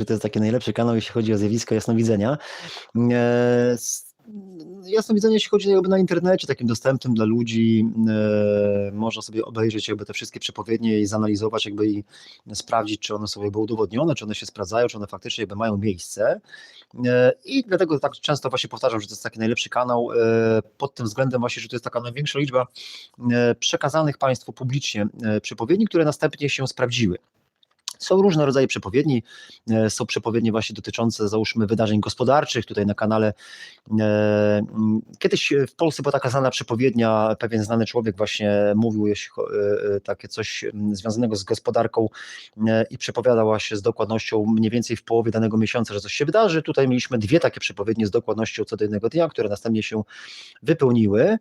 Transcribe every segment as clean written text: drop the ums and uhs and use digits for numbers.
że to jest taki najlepszy kanał, jeśli chodzi o zjawisko jasnowidzenia. E, Jasnowidzenie, jeśli chodzi jakby na internecie, takim dostępnym dla ludzi, można sobie obejrzeć jakby te wszystkie przepowiednie i zanalizować jakby i sprawdzić, czy one są jakby udowodnione, czy one się sprawdzają, czy one faktycznie jakby mają miejsce. I dlatego tak często właśnie powtarzam, że to jest taki najlepszy kanał pod tym względem właśnie, że to jest taka największa liczba przekazanych Państwu publicznie przepowiedni, które następnie się sprawdziły. Są różne rodzaje przepowiedni, są przepowiednie właśnie dotyczące załóżmy wydarzeń gospodarczych, tutaj na kanale kiedyś w Polsce była taka znana przepowiednia, pewien znany człowiek właśnie mówił takie coś związanego z gospodarką i przepowiadała się z dokładnością mniej więcej w połowie danego miesiąca, że coś się wydarzy. Tutaj mieliśmy dwie takie przepowiednie z dokładnością co do jednego dnia, które następnie się wypełniły.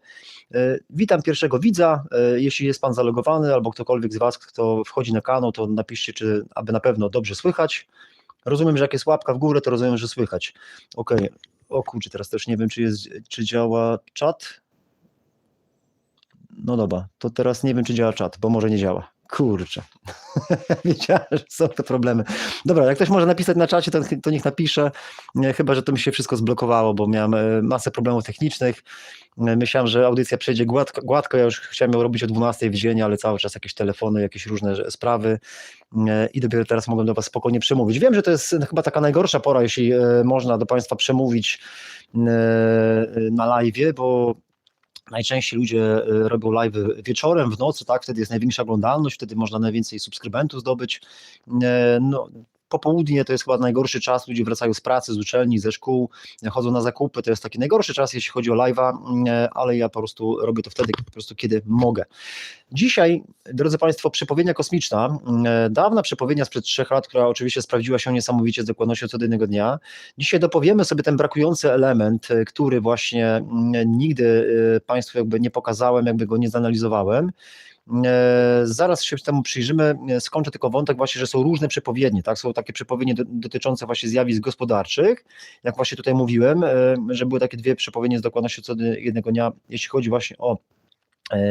Witam pierwszego widza, jeśli jest Pan zalogowany albo ktokolwiek z Was, kto wchodzi na kanał, to napiszcie, czy aby na pewno dobrze słychać. Rozumiem, że jak jest łapka w górę, to rozumiem, że słychać. Okej. O kurczę, teraz też nie wiem, czy działa czat. No dobra, to teraz nie wiem, czy działa czat, bo może nie działa. Kurczę, wiedziałem, że są te problemy. Dobra, jak ktoś może napisać na czacie, to niech napisze, chyba że to mi się wszystko zblokowało, bo miałem masę problemów technicznych. Myślałem, że audycja przejdzie gładko, ja już chciałem ją robić o 12 w dzień, ale cały czas jakieś telefony, jakieś różne sprawy i dopiero teraz mogłem do Was spokojnie przemówić. Wiem, że to jest chyba taka najgorsza pora, jeśli można do Państwa przemówić na live'ie, bo najczęściej ludzie robią live wieczorem, w nocy, tak, wtedy jest największa oglądalność, wtedy można najwięcej subskrybentów zdobyć. No, popołudnie to jest chyba najgorszy czas, ludzie wracają z pracy, z uczelni, ze szkół, chodzą na zakupy, to jest taki najgorszy czas, jeśli chodzi o live'a, ale ja po prostu robię to wtedy, po prostu kiedy mogę. Dzisiaj, drodzy Państwo, przepowiednia kosmiczna, dawna przepowiednia sprzed 3 lat, która oczywiście sprawdziła się niesamowicie z dokładnością co do jednego dnia. Dzisiaj dopowiemy sobie ten brakujący element, który właśnie nigdy Państwu jakby nie pokazałem, jakby go nie zanalizowałem. Zaraz się temu przyjrzymy, skończę tylko wątek właśnie, że są różne przepowiednie, tak? Są takie przepowiednie dotyczące właśnie zjawisk gospodarczych, jak właśnie tutaj mówiłem, że były takie dwie przepowiednie z dokładnością co do jednego dnia, jeśli chodzi właśnie o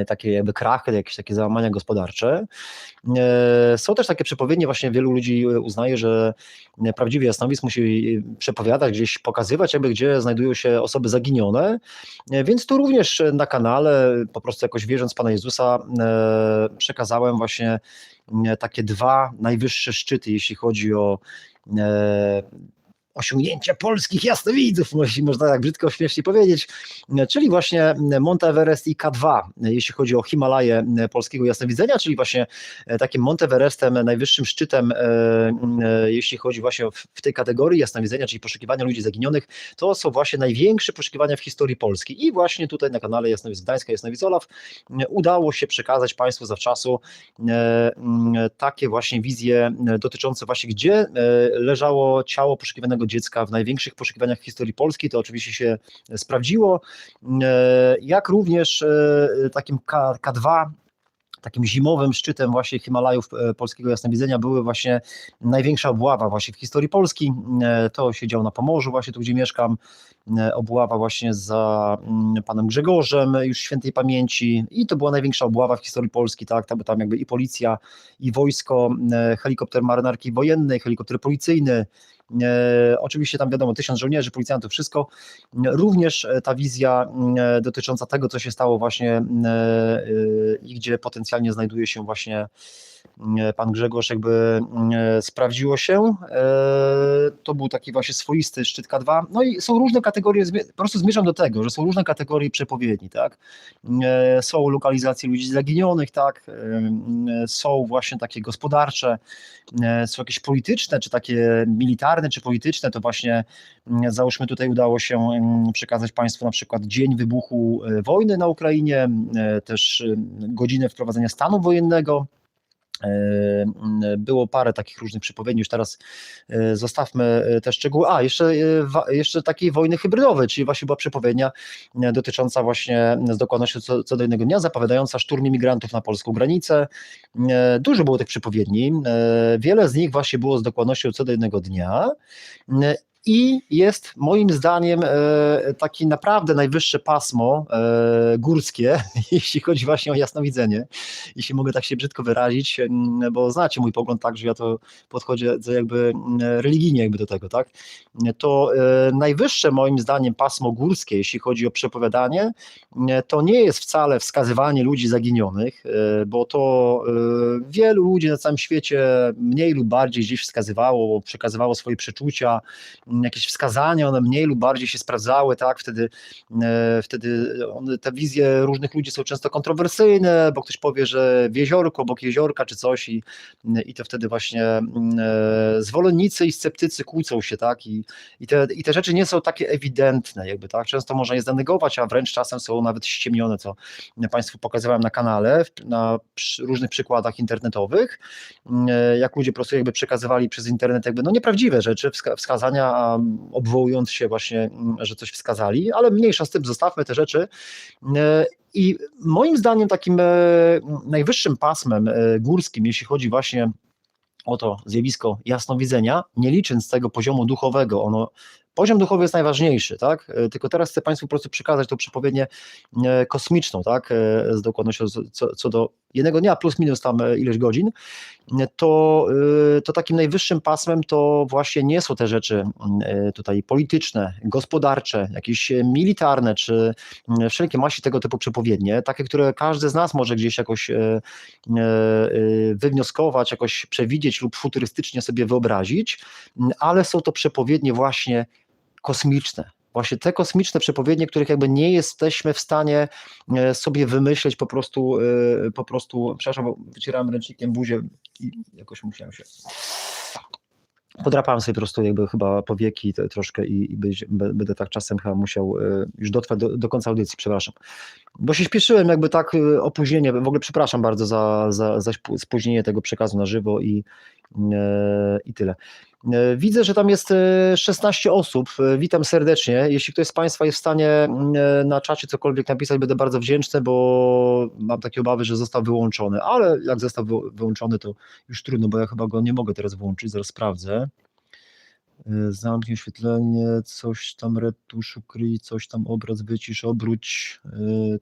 takie jakby krachy, jakieś takie załamania gospodarcze. Są też takie przepowiednie, właśnie wielu ludzi uznaje, że prawdziwy jasnowic musi przepowiadać, gdzieś pokazywać, jakby gdzie znajdują się osoby zaginione, więc tu również na kanale, po prostu jakoś wierząc w Pana Jezusa, przekazałem właśnie takie dwa najwyższe szczyty, jeśli chodzi o osiągnięcia polskich jasnowidzów, można tak brzydko śmiesznie powiedzieć, czyli właśnie Mount Everest i K2, jeśli chodzi o Himalaje polskiego jasnowidzenia, czyli właśnie takim Mount Everestem, najwyższym szczytem, jeśli chodzi właśnie w tej kategorii jasnowidzenia, czyli poszukiwania ludzi zaginionych, to są właśnie największe poszukiwania w historii Polski i właśnie tutaj na kanale Jasnowic Gdańska, Jasnowic Olaf udało się przekazać Państwu zawczasu takie właśnie wizje dotyczące właśnie, gdzie leżało ciało poszukiwanego dziecka w największych poszukiwaniach w historii Polski, to oczywiście się sprawdziło, jak również takim K2, takim zimowym szczytem właśnie Himalajów polskiego jasnowidzenia były właśnie największa obława właśnie w historii Polski, to się działo na Pomorzu właśnie tu, gdzie mieszkam, obława właśnie za panem Grzegorzem już świętej pamięci i to była największa obława w historii Polski, tak, tam jakby i policja, i wojsko, helikopter marynarki wojennej, helikopter policyjny, oczywiście tam wiadomo 1000 żołnierzy, policjantów, wszystko. Również ta wizja dotycząca tego, co się stało właśnie i gdzie potencjalnie znajduje się właśnie pan Grzegorz, jakby sprawdziło się. To był taki właśnie swoisty szczyt K2. No i są różne kategorie, po prostu zmierzam do tego, że są różne kategorie przepowiedni, tak? Są lokalizacje ludzi zaginionych, tak? Są właśnie takie gospodarcze, są jakieś polityczne, czy takie militarne, czy polityczne, to właśnie załóżmy tutaj udało się przekazać Państwu na przykład dzień wybuchu wojny na Ukrainie, też godzinę wprowadzenia stanu wojennego. Było parę takich różnych przepowiedni, już teraz zostawmy te szczegóły. Jeszcze takiej wojny hybrydowej, czyli właśnie była przepowiednia dotycząca właśnie z dokładnością co do jednego dnia, zapowiadająca szturm imigrantów na polską granicę. Dużo było tych przepowiedni, wiele z nich właśnie było z dokładnością co do jednego dnia I jest moim zdaniem takie naprawdę najwyższe pasmo górskie, jeśli chodzi właśnie o jasnowidzenie, jeśli mogę tak się brzydko wyrazić, bo znacie mój pogląd tak, że ja to podchodzę jakby religijnie jakby do tego, tak? To najwyższe moim zdaniem pasmo górskie, jeśli chodzi o przepowiadanie, to nie jest wcale wskazywanie ludzi zaginionych, bo to wielu ludzi na całym świecie mniej lub bardziej gdzieś wskazywało, przekazywało swoje przeczucia, jakieś wskazania, one mniej lub bardziej się sprawdzały, tak, wtedy te wizje różnych ludzi są często kontrowersyjne, bo ktoś powie, że w jeziorku, obok jeziorka czy coś i to wtedy właśnie zwolennicy i sceptycy kłócą się, tak, i te rzeczy nie są takie ewidentne, jakby, tak, często można je zanegować, a wręcz czasem są nawet ściemnione, co Państwu pokazywałem na kanale, na różnych przykładach internetowych, jak ludzie po prostu jakby przekazywali przez internet jakby no nieprawdziwe rzeczy, wskazania, obwołując się właśnie, że coś wskazali, ale mniejsza z tym, zostawmy te rzeczy. I moim zdaniem takim najwyższym pasmem górskim, jeśli chodzi właśnie o to zjawisko jasnowidzenia, nie licząc tego poziomu duchowego, poziom duchowy jest najważniejszy, tak? Tylko teraz chcę Państwu po prostu przekazać tą przepowiednię kosmiczną, tak? Z dokładnością co do jednego dnia plus minus tam ileś godzin, to takim najwyższym pasmem to właśnie nie są te rzeczy tutaj polityczne, gospodarcze, jakieś militarne, czy wszelkie maści tego typu przepowiednie, takie, które każdy z nas może gdzieś jakoś wywnioskować, jakoś przewidzieć lub futurystycznie sobie wyobrazić, ale są to przepowiednie właśnie kosmiczne. Właśnie te kosmiczne przepowiednie, których jakby nie jesteśmy w stanie sobie wymyśleć po prostu, przepraszam, bo wycierałem ręcznikiem buzię i jakoś musiałem się... Podrapałem sobie po prostu jakby chyba powieki troszkę i będę tak czasem chyba musiał już dotrwać do końca audycji, przepraszam. Bo się śpieszyłem jakby tak opóźnienie, w ogóle przepraszam bardzo za spóźnienie tego przekazu na żywo i tyle. Widzę, że tam jest 16 osób. Witam serdecznie. Jeśli ktoś z Państwa jest w stanie na czacie cokolwiek napisać, będę bardzo wdzięczny, bo mam takie obawy, że został wyłączony, ale jak został wyłączony, to już trudno, bo ja chyba go nie mogę teraz włączyć, zaraz sprawdzę. Zamknij oświetlenie, coś tam retusz, ukryj, coś tam obraz wycisz, obróć,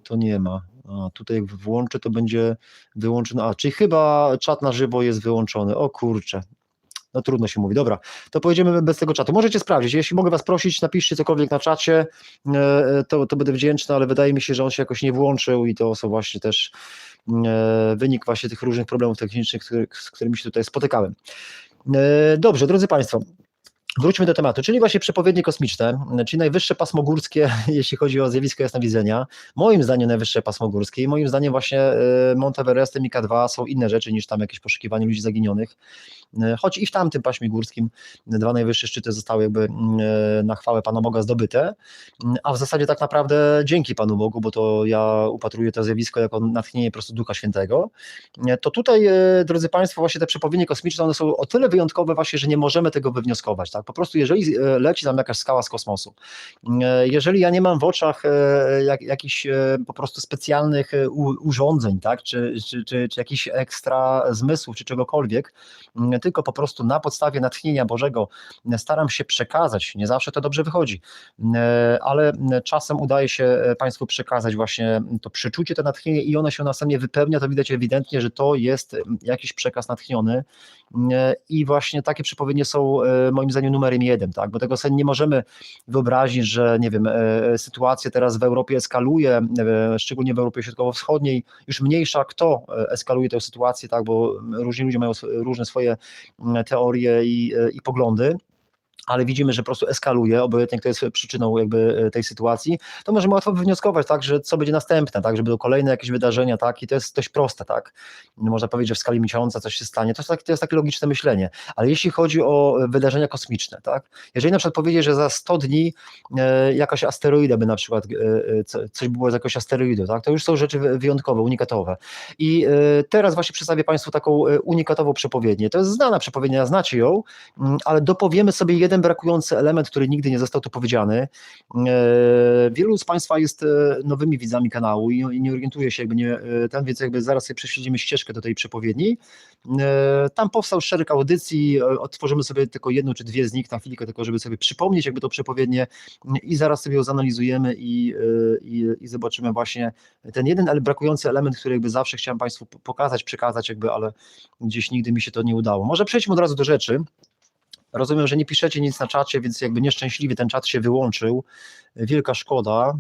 to nie ma. A tutaj jak włączę, to będzie wyłączony. Czyli chyba czat na żywo jest wyłączony. O kurczę. No trudno się mówi. Dobra, to pojedziemy bez tego czatu. Możecie sprawdzić. Jeśli mogę Was prosić, napiszcie cokolwiek na czacie, to będę wdzięczny, ale wydaje mi się, że on się jakoś nie włączył i to są właśnie też wynik właśnie tych różnych problemów technicznych, z którymi się tutaj spotykałem. Dobrze, drodzy Państwo, wróćmy do tematu, czyli właśnie przepowiednie kosmiczne, czyli najwyższe pasmo górskie, jeśli chodzi o zjawisko jasnowidzenia. Moim zdaniem najwyższe pasmo górskie i moim zdaniem właśnie Mount Everestem i K2 są inne rzeczy niż tam jakieś poszukiwanie ludzi zaginionych. Choć i w tamtym paśmie górskim dwa najwyższe szczyty zostały jakby na chwałę Pana Boga zdobyte, a w zasadzie tak naprawdę dzięki Panu Bogu, bo to ja upatruję to zjawisko jako natchnienie po prostu Ducha Świętego, to tutaj, drodzy Państwo, właśnie te przepowiednie kosmiczne, one są o tyle wyjątkowe właśnie, że nie możemy tego wywnioskować, tak? Po prostu jeżeli leci tam jakaś skała z kosmosu, jeżeli ja nie mam w oczach jakichś po prostu specjalnych urządzeń, tak? Czy jakichś ekstra zmysłów, czy czegokolwiek, tylko po prostu na podstawie natchnienia Bożego staram się przekazać, nie zawsze to dobrze wychodzi, ale czasem udaje się Państwu przekazać właśnie to przeczucie, to natchnienie i ono się następnie wypełnia, to widać ewidentnie, że to jest jakiś przekaz natchniony i właśnie takie przepowiednie są moim zdaniem numerem 1, tak? Bo tego sobie nie możemy wyobrazić, że nie wiem, sytuacja teraz w Europie eskaluje, szczególnie w Europie Środkowo-Wschodniej, już mniejsza kto eskaluje tę sytuację, tak? Bo różni ludzie mają różne swoje teorie i poglądy, ale widzimy, że po prostu eskaluje, obojętnie kto jest przyczyną jakby tej sytuacji, to możemy łatwo wywnioskować, tak, że co będzie następne, tak, że będą kolejne jakieś wydarzenia, tak, i to jest dość proste, tak, można powiedzieć, że w skali miesiąca coś się stanie, to jest takie logiczne myślenie, ale jeśli chodzi o wydarzenia kosmiczne, tak, jeżeli na przykład powiedzieć, że za 100 dni jakaś asteroida by na przykład, coś było z jakiegoś asteroidu, tak, to już są rzeczy wyjątkowe, unikatowe i teraz właśnie przedstawię Państwu taką unikatową przepowiednię, to jest znana przepowiednia, znacie ją, ale dopowiemy sobie jeden brakujący element, który nigdy nie został tu powiedziany. Wielu z Państwa jest nowymi widzami kanału i nie orientuje się, więc zaraz sobie prześledzimy ścieżkę do tej przepowiedni. Tam powstał szereg audycji, otworzymy sobie tylko jedną czy dwie z nich na chwilkę, tylko żeby sobie przypomnieć to przepowiednie i zaraz sobie ją zanalizujemy i zobaczymy właśnie ten jeden brakujący element, który zawsze chciałem Państwu pokazać, przekazać, ale gdzieś nigdy mi się to nie udało. Może przejdźmy od razu do rzeczy. Rozumiem, że nie piszecie nic na czacie, więc nieszczęśliwie ten czat się wyłączył. Wielka szkoda.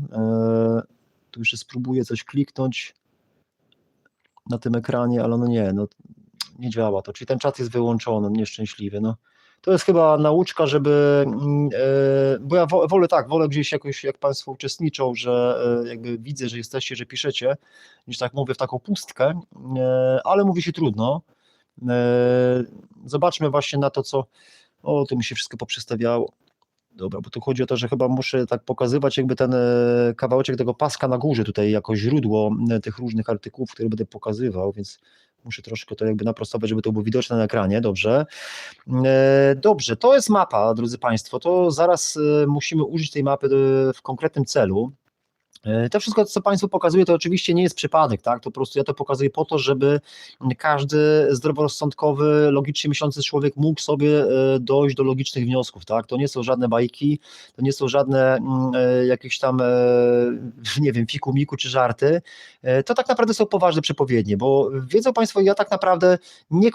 Tu jeszcze spróbuję coś kliknąć na tym ekranie, ale nie działa to. Czyli ten czat jest wyłączony, nieszczęśliwy. To jest chyba nauczka, bo ja wolę gdzieś jakoś, jak Państwo uczestniczą, że widzę, że jesteście, że piszecie, niż tak mówię w taką pustkę, ale mówi się trudno. Zobaczmy właśnie na to, co... tu mi się wszystko poprzestawiało. Dobra, bo tu chodzi o to, że chyba muszę tak pokazywać ten kawałeczek tego paska na górze tutaj jako źródło tych różnych artykułów, które będę pokazywał, więc muszę troszkę to naprostować, żeby to było widoczne na ekranie. Dobrze. Dobrze, to jest mapa, drodzy Państwo, to zaraz musimy użyć tej mapy w konkretnym celu. To wszystko, co Państwu pokazuję, to oczywiście nie jest przypadek, tak? To po prostu ja to pokazuję po to, żeby każdy zdroworozsądkowy, logicznie myślący człowiek mógł sobie dojść do logicznych wniosków, tak? To nie są żadne bajki, to nie są żadne jakieś tam, nie wiem, fiku-miku czy żarty, to tak naprawdę są poważne przepowiednie, bo wiedzą Państwo, ja tak naprawdę nie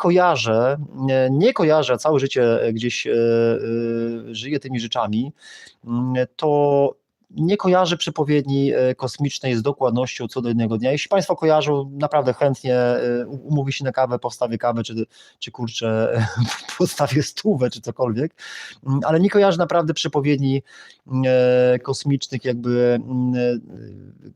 kojarzę, całe życie gdzieś żyję tymi rzeczami, to nie kojarzę przepowiedni kosmicznej z dokładnością co do jednego dnia. Jeśli Państwo kojarzą, naprawdę chętnie umówi się na kawę, postawię kawę, czy kurczę, postawię stówę, czy cokolwiek, ale nie kojarzę naprawdę przepowiedni kosmicznych,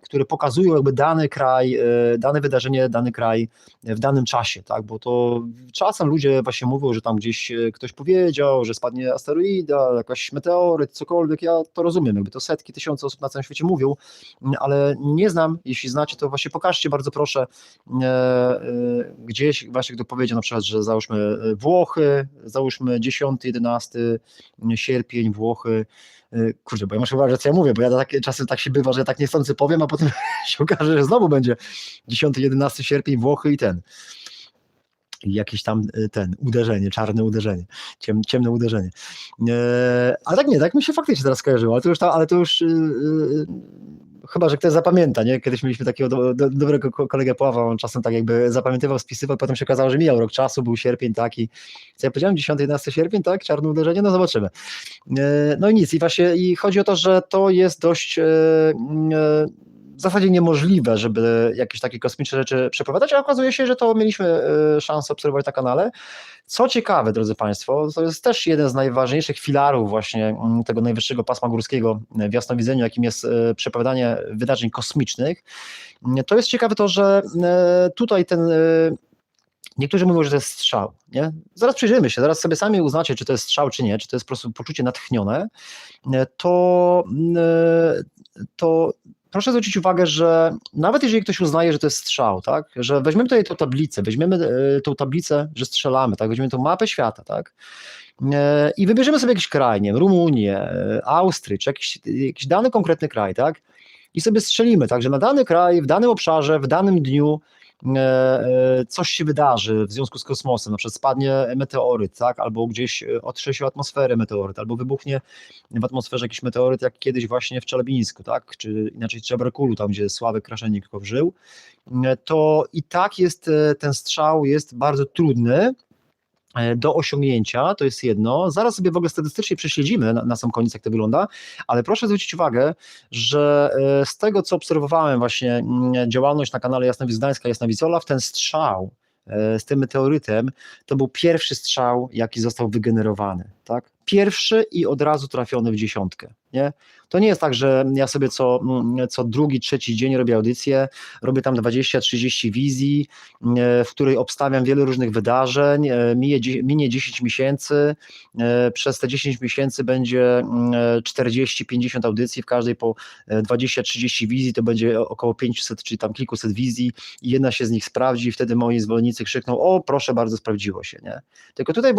które pokazują dany kraj, dane wydarzenie, dany kraj w danym czasie, tak? Bo to czasem ludzie właśnie mówią, że tam gdzieś ktoś powiedział, że spadnie asteroida, jakaś meteoryt, cokolwiek, ja to rozumiem, to setki tysiące osób na całym świecie mówią, ale nie znam, jeśli znacie, to właśnie pokażcie, bardzo proszę, gdzieś właśnie kto powiedział na przykład, że załóżmy Włochy, załóżmy 10-11 sierpień, Włochy, kurczę, bo ja muszę uważać, co ja mówię, bo czasem tak się bywa, że ja tak niechcący powiem, a potem się okaże, że znowu będzie 10-11 sierpień, Włochy i jakieś tam uderzenie, czarne uderzenie, ciemne uderzenie. Ale tak nie, tak mi się faktycznie teraz skojarzyło, ale to już chyba, że ktoś zapamięta, nie? Kiedyś mieliśmy takiego dobrego kolegę Pława, on czasem tak zapamiętywał, spisywał, potem się okazało, że mijał rok czasu, był sierpień taki, co ja powiedziałem, 10-11 sierpień, tak? Czarne uderzenie, zobaczymy. No i nic, i chodzi o to, że to jest dość w zasadzie niemożliwe, żeby jakieś takie kosmiczne rzeczy przepowiadać, a okazuje się, że to mieliśmy szansę obserwować na kanale. Co ciekawe, drodzy Państwo, to jest też jeden z najważniejszych filarów właśnie tego najwyższego pasma górskiego w jasnowidzeniu, jakim jest przepowiadanie wydarzeń kosmicznych. To jest ciekawe to, że tutaj niektórzy mówią, że to jest strzał, nie? Zaraz przyjrzymy się, zaraz sobie sami uznacie, czy to jest strzał, czy nie, czy to jest po prostu poczucie natchnione, to proszę zwrócić uwagę, że nawet jeżeli ktoś uznaje, że to jest strzał, tak, że weźmiemy tutaj weźmiemy tą tablicę, że strzelamy, tak, weźmiemy tą mapę świata, tak, i wybierzemy sobie jakiś kraj, nie wiem, Rumunię, Austrię, czy jakiś dany konkretny kraj, tak, i sobie strzelimy, tak, że na dany kraj, w danym obszarze, w danym dniu coś się wydarzy w związku z kosmosem, na przykład spadnie meteoryt, tak, albo gdzieś otrze się atmosferę meteoryt, albo wybuchnie w atmosferze jakiś meteoryt, jak kiedyś właśnie w Czelebińsku, tak, czy inaczej w Czebrakulu, tam gdzie Sławek Kraszenikow żył, to i tak jest, ten strzał jest bardzo trudny do osiągnięcia, to jest jedno. Zaraz sobie w ogóle statystycznie prześledzimy na sam koniec, jak to wygląda, ale proszę zwrócić uwagę, że z tego, co obserwowałem właśnie działalność na kanale Jasnowic Gdańska, Jasnowic Olaw, ten strzał z tym meteorytem, to był pierwszy strzał, jaki został wygenerowany, tak? Pierwszy i od razu trafiony w dziesiątkę, nie? To nie jest tak, że ja sobie co drugi, trzeci dzień robię audycję, robię tam 20-30 wizji, w której obstawiam wiele różnych wydarzeń, minie 10 miesięcy, przez te 10 miesięcy będzie 40-50 audycji, w każdej po 20-30 wizji, to będzie około 500 czy tam kilkuset wizji i jedna się z nich sprawdzi i wtedy moi zwolennicy krzykną: o proszę bardzo, sprawdziło się, nie? Tylko tutaj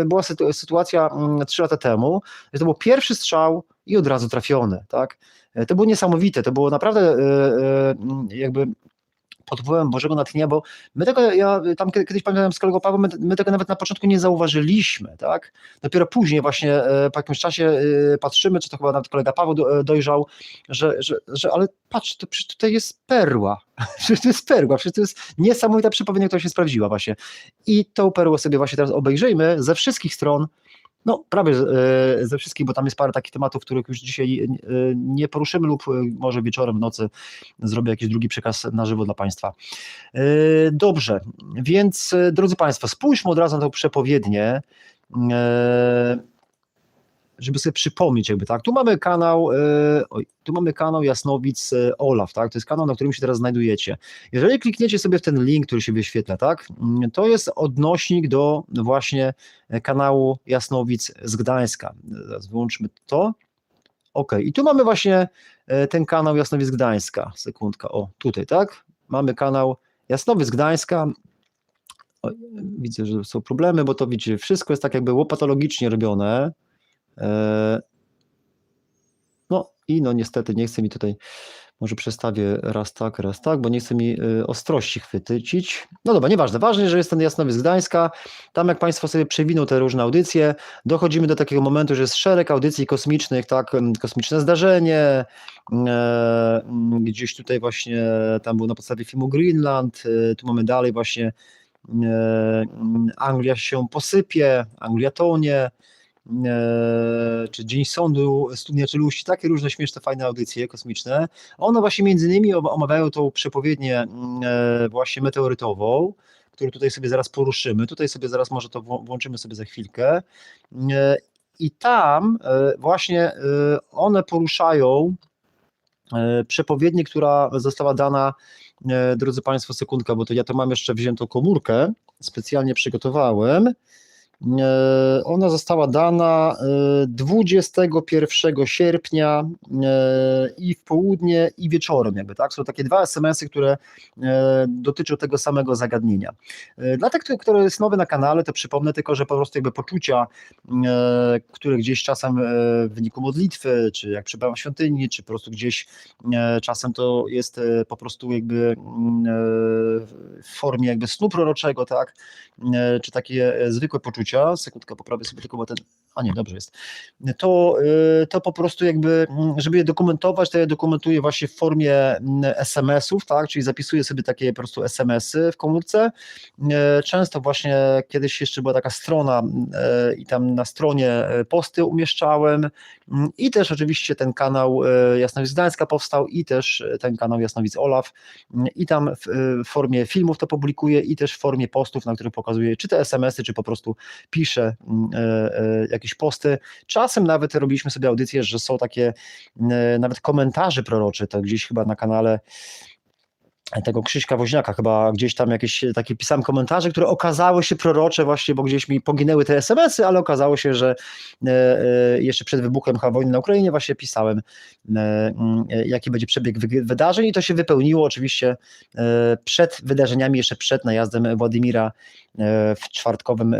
była sytuacja sytuacja 3 lata temu, że to był pierwszy strzał i od razu trafiony, tak? To było niesamowite, to było naprawdę jakby pod wpływem Bożego natchnienia, bo my tego, ja tam kiedyś pamiętam z kolegą Pawłem, my tego nawet na początku nie zauważyliśmy, tak? Dopiero później właśnie po jakimś czasie patrzymy, czy to chyba nawet kolega Paweł dojrzał, że ale patrz, to przecież tutaj jest perła, przecież to jest perła, przecież to jest niesamowita przypowieść, która się sprawdziła właśnie. I tą perłę sobie właśnie teraz obejrzyjmy ze wszystkich stron, no prawie ze wszystkich, bo tam jest parę takich tematów, których już dzisiaj nie poruszymy lub może wieczorem, w nocy zrobię jakiś drugi przekaz na żywo dla Państwa. Dobrze, więc drodzy Państwo, spójrzmy od razu na tą przepowiednię, żeby sobie przypomnieć jakby, tak, tu mamy kanał Jasnowic Olaf, tak, to jest kanał, na którym się teraz znajdujecie. Jeżeli klikniecie sobie w ten link, który się wyświetla, tak, to jest odnośnik do właśnie kanału Jasnowic z Gdańska. Zaraz wyłączmy to. Ok, i tu mamy właśnie ten kanał Jasnowic Gdańska, sekundka, o tutaj, tak, mamy kanał Jasnowic Gdańska. Widzę, że są problemy, bo to widzicie, wszystko jest tak jakby łopatologicznie robione. No i no niestety nie chce mi tutaj, może przestawię raz tak, bo nie chce mi ostrości chwycić. No dobra, nieważne, ważne, że jest ten Jasnowic Gdańska, tam jak Państwo sobie przewiną te różne audycje, dochodzimy do takiego momentu, że jest szereg audycji kosmicznych, tak, kosmiczne zdarzenie, gdzieś tutaj właśnie, tam był na podstawie filmu Greenland, tu mamy dalej właśnie Anglia się posypie, Anglia tonie, czy Dzień Sądu, Studnia Czeluści, takie różne śmieszne, fajne audycje kosmiczne. One właśnie między innymi omawiają tą przepowiednię właśnie meteorytową, którą tutaj sobie zaraz poruszymy. Tutaj sobie zaraz może to włączymy sobie za chwilkę. I tam właśnie one poruszają przepowiednię, która została dana, drodzy Państwo, sekundka, bo to ja to mam jeszcze wziętą komórkę, specjalnie przygotowałem. Ona została dana 21 sierpnia i w południe i wieczorem jakby, tak? Są takie 2 SMS-y, które dotyczą tego samego zagadnienia. Dla tych, kto jest nowy na kanale, to przypomnę tylko, że po prostu jakby poczucia, które gdzieś czasem w wyniku modlitwy, czy jak przebywam w świątyni, czy po prostu gdzieś czasem to jest po prostu jakby w formie jakby snu proroczego, tak? Czy takie zwykłe poczucia, sekundkę, poprawię sobie tylko, bo ten, a nie, dobrze jest, to po prostu jakby, żeby je dokumentować, to je dokumentuję właśnie w formie SMS-ów, tak, czyli zapisuję sobie takie po prostu SMS-y w komórce. Często właśnie kiedyś jeszcze była taka strona i tam na stronie posty umieszczałem i też oczywiście ten kanał Jasnowic Gdańska powstał i też ten kanał Jasnowic Olaf i tam w formie filmów to publikuję i też w formie postów, na których pokazuję czy te SMS-y, czy po prostu piszę jakieś posty. Czasem nawet robiliśmy sobie audycje, że są takie nawet komentarze prorocze, to gdzieś chyba na kanale tego Krzyśka Woźniaka, chyba gdzieś tam jakieś takie pisałem komentarze, które okazały się prorocze właśnie, bo gdzieś mi poginęły te SMS-y, ale okazało się, że jeszcze przed wybuchem wojny na Ukrainie właśnie pisałem, jaki będzie przebieg wydarzeń i to się wypełniło oczywiście przed wydarzeniami, jeszcze przed najazdem Władimira w czwartkowym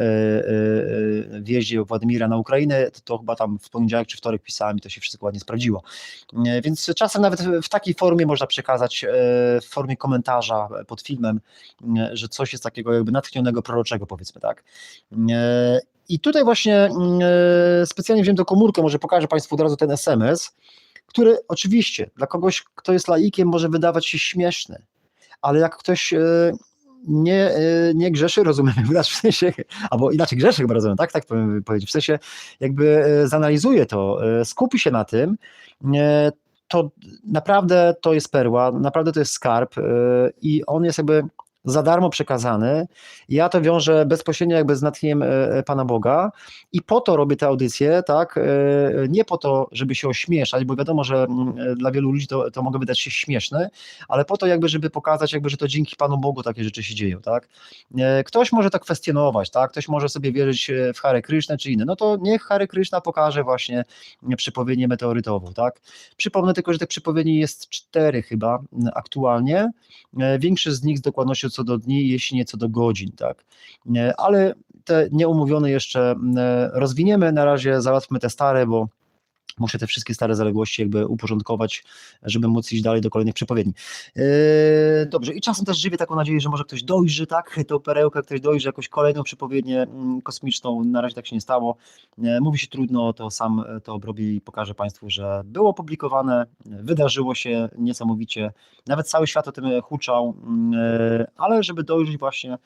wjeździe Władimira na Ukrainę, to chyba tam w poniedziałek czy wtorek pisałem i to się wszystko ładnie sprawdziło. Więc czasem nawet w takiej formie można przekazać, w formie komentarza pod filmem, że coś jest takiego jakby natchnionego, proroczego, powiedzmy, tak. I tutaj właśnie specjalnie wziąłem do komórkę, może pokażę Państwu od razu ten SMS, który oczywiście dla kogoś, kto jest laikiem, może wydawać się śmieszny, ale jak ktoś nie grzeszy, rozumiem, w sensie, albo inaczej grzeszy chyba rozumiem, tak powiem powiedzieć, w sensie jakby zanalizuje to, skupi się na tym, to naprawdę to jest perła, naprawdę to jest skarb i on jest jakby za darmo przekazany. Ja to wiążę bezpośrednio jakby z natchnieniem Pana Boga i po to robię te audycje, tak, nie po to, żeby się ośmieszać, bo wiadomo, że dla wielu ludzi to mogą wydać się śmieszne, ale po to jakby, żeby pokazać jakby, że to dzięki Panu Bogu takie rzeczy się dzieją, tak. Ktoś może to kwestionować, tak, ktoś może sobie wierzyć w Hare Kryshnę czy inne, no to niech Hare Krishna pokaże właśnie przepowiednię meteorytową, tak. Przypomnę tylko, że tych przepowiedni jest 4 chyba aktualnie, większość z nich z dokładnością co do dni, jeśli nie co do godzin, tak. Ale te nieumówione jeszcze rozwiniemy, na razie załatwmy te stare, bo muszę te wszystkie stare zaległości jakby uporządkować, żeby móc iść dalej do kolejnych przepowiedni. Dobrze, i czasem też żywię taką nadzieję, że może ktoś dojrzy, tak, tą perełkę, ktoś dojrzy jakąś kolejną przepowiednię kosmiczną, na razie tak się nie stało. Mówi się trudno, to sam to obrobię i pokażę Państwu, że było opublikowane, wydarzyło się niesamowicie, nawet cały świat o tym huczał, ale żeby dojrzeć właśnie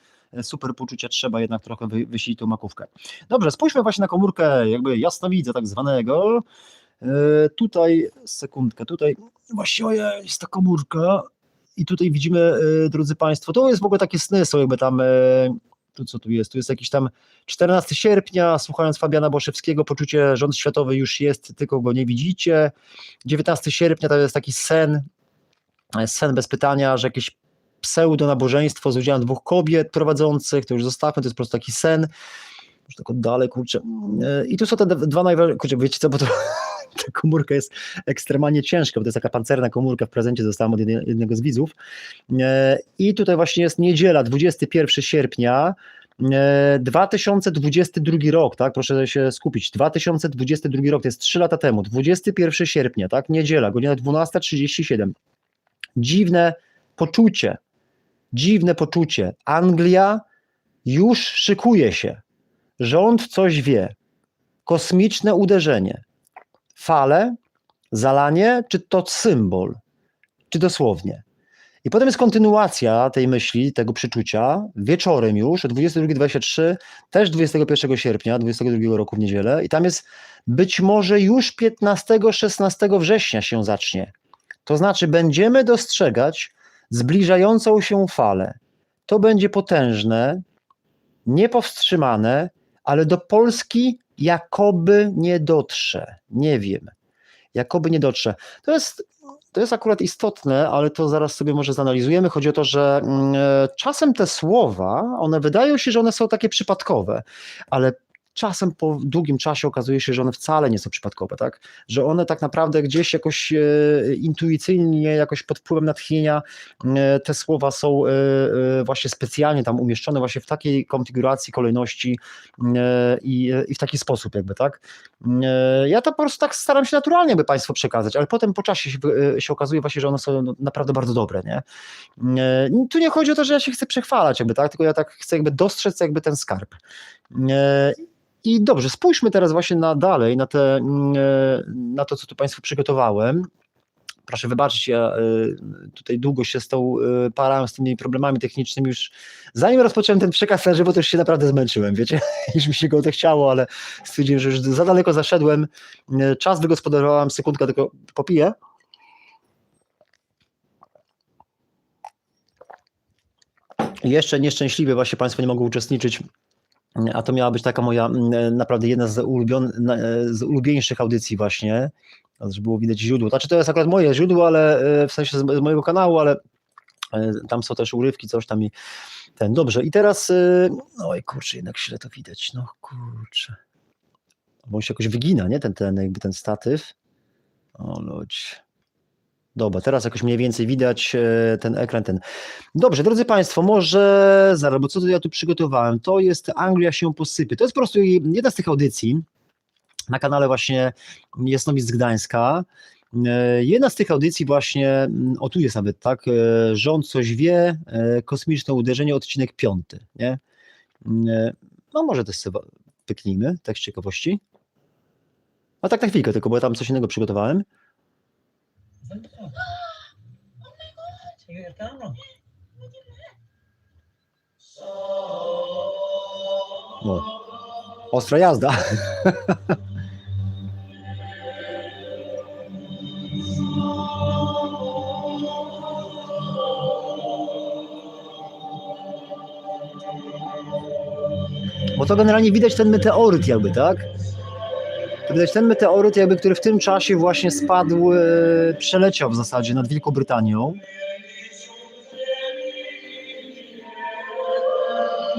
super poczucia, trzeba jednak trochę wysilić tą makówkę. Dobrze, spójrzmy właśnie na komórkę jakby jasnowidza tak zwanego. Tutaj, sekundkę, tutaj właściwie jest ta komórka i tutaj widzimy, drodzy Państwo, to jest w ogóle takie sny, są jakby tam, tu co tu jest? Tu jest jakiś tam 14 sierpnia, słuchając Fabiana Boszewskiego, poczucie, rząd światowy już jest, tylko go nie widzicie. 19 sierpnia to jest taki sen bez pytania, że jakieś pseudo-nabożeństwo z udziałem 2 kobiet prowadzących, to już zostawmy, to jest po prostu taki sen. Już tak dalej, kurczę. I tu są te 2 najważniejsze, kurczę, wiecie co, bo to ta komórka jest ekstremalnie ciężka, bo to jest taka pancerna komórka, w prezencie dostałem od jednego z widzów. I tutaj właśnie jest niedziela, 21 sierpnia, 2022 rok, tak, proszę się skupić, 2022 rok, to jest 3 lata temu, 21 sierpnia, tak, niedziela, godzina 12:37. Dziwne poczucie, Anglia już szykuje się, rząd coś wie, kosmiczne uderzenie, fale, zalanie, czy to symbol, czy dosłownie. I potem jest kontynuacja tej myśli, tego przeczucia, wieczorem już, o 22:23, też 21 sierpnia 22 roku w niedzielę i tam jest być może już 15-16 września się zacznie. To znaczy będziemy dostrzegać zbliżającą się falę. To będzie potężne, niepowstrzymane, ale do Polski jakoby nie dotrze. Nie wiem. Jakoby nie dotrze. To jest akurat istotne, ale to zaraz sobie może zanalizujemy. Chodzi o to, że czasem te słowa, one wydają się, że one są takie przypadkowe, ale czasem po długim czasie okazuje się, że one wcale nie są przypadkowe, tak? Że one tak naprawdę gdzieś jakoś intuicyjnie, jakoś pod wpływem natchnienia te słowa są właśnie specjalnie tam umieszczone właśnie w takiej konfiguracji, kolejności i w taki sposób jakby, tak? Ja to po prostu tak staram się naturalnie by Państwu przekazać, ale potem po czasie się okazuje właśnie, że one są naprawdę bardzo dobre, nie? Tu nie chodzi o to, że ja się chcę przechwalać jakby, tak? Tylko ja tak chcę jakby dostrzec jakby ten skarb. I dobrze, spójrzmy teraz właśnie dalej, na to, co tu Państwu przygotowałem. Proszę wybaczyć, ja tutaj długo się z tą parałem, z tymi problemami technicznymi już, zanim rozpocząłem ten przekaz na żywo, to już się naprawdę zmęczyłem, wiecie, już mi się go chciało, ale stwierdziłem, że już za daleko zaszedłem, czas wygospodarowałem, sekundkę tylko popiję. Jeszcze nieszczęśliwie właśnie Państwo nie mogą uczestniczyć, a to miała być taka moja naprawdę jedna z ulubieńszych audycji właśnie, żeby było widać źródło. Znaczy to jest akurat moje źródło, ale w sensie z mojego kanału, ale tam są też urywki, coś tam i ten. Dobrze, i teraz, oj kurczę, jednak źle to widać, no kurczę. Bo on się jakoś wygina, nie? Jakby ten statyw. O ludź. Dobra, teraz jakoś mniej więcej widać ten ekran, ten. Dobrze, drodzy Państwo, może zaraz, bo co ja tu przygotowałem? To jest Anglia się posypie. To jest po prostu jedna z tych audycji na kanale właśnie Jasnowic z Gdańska. Jedna z tych audycji właśnie, o tu jest nawet, tak, rząd coś wie, kosmiczne uderzenie, odcinek 5, nie? No może też sobie pyknijmy, tak z ciekawości. A tak na chwilkę tylko, bo ja tam coś innego przygotowałem. No. Ostra jazda. Bo to generalnie widać ten meteoryt jakby, tak? To widać ten meteoryt jakby, który w tym czasie właśnie spadł, przeleciał w zasadzie nad Wielką Brytanią.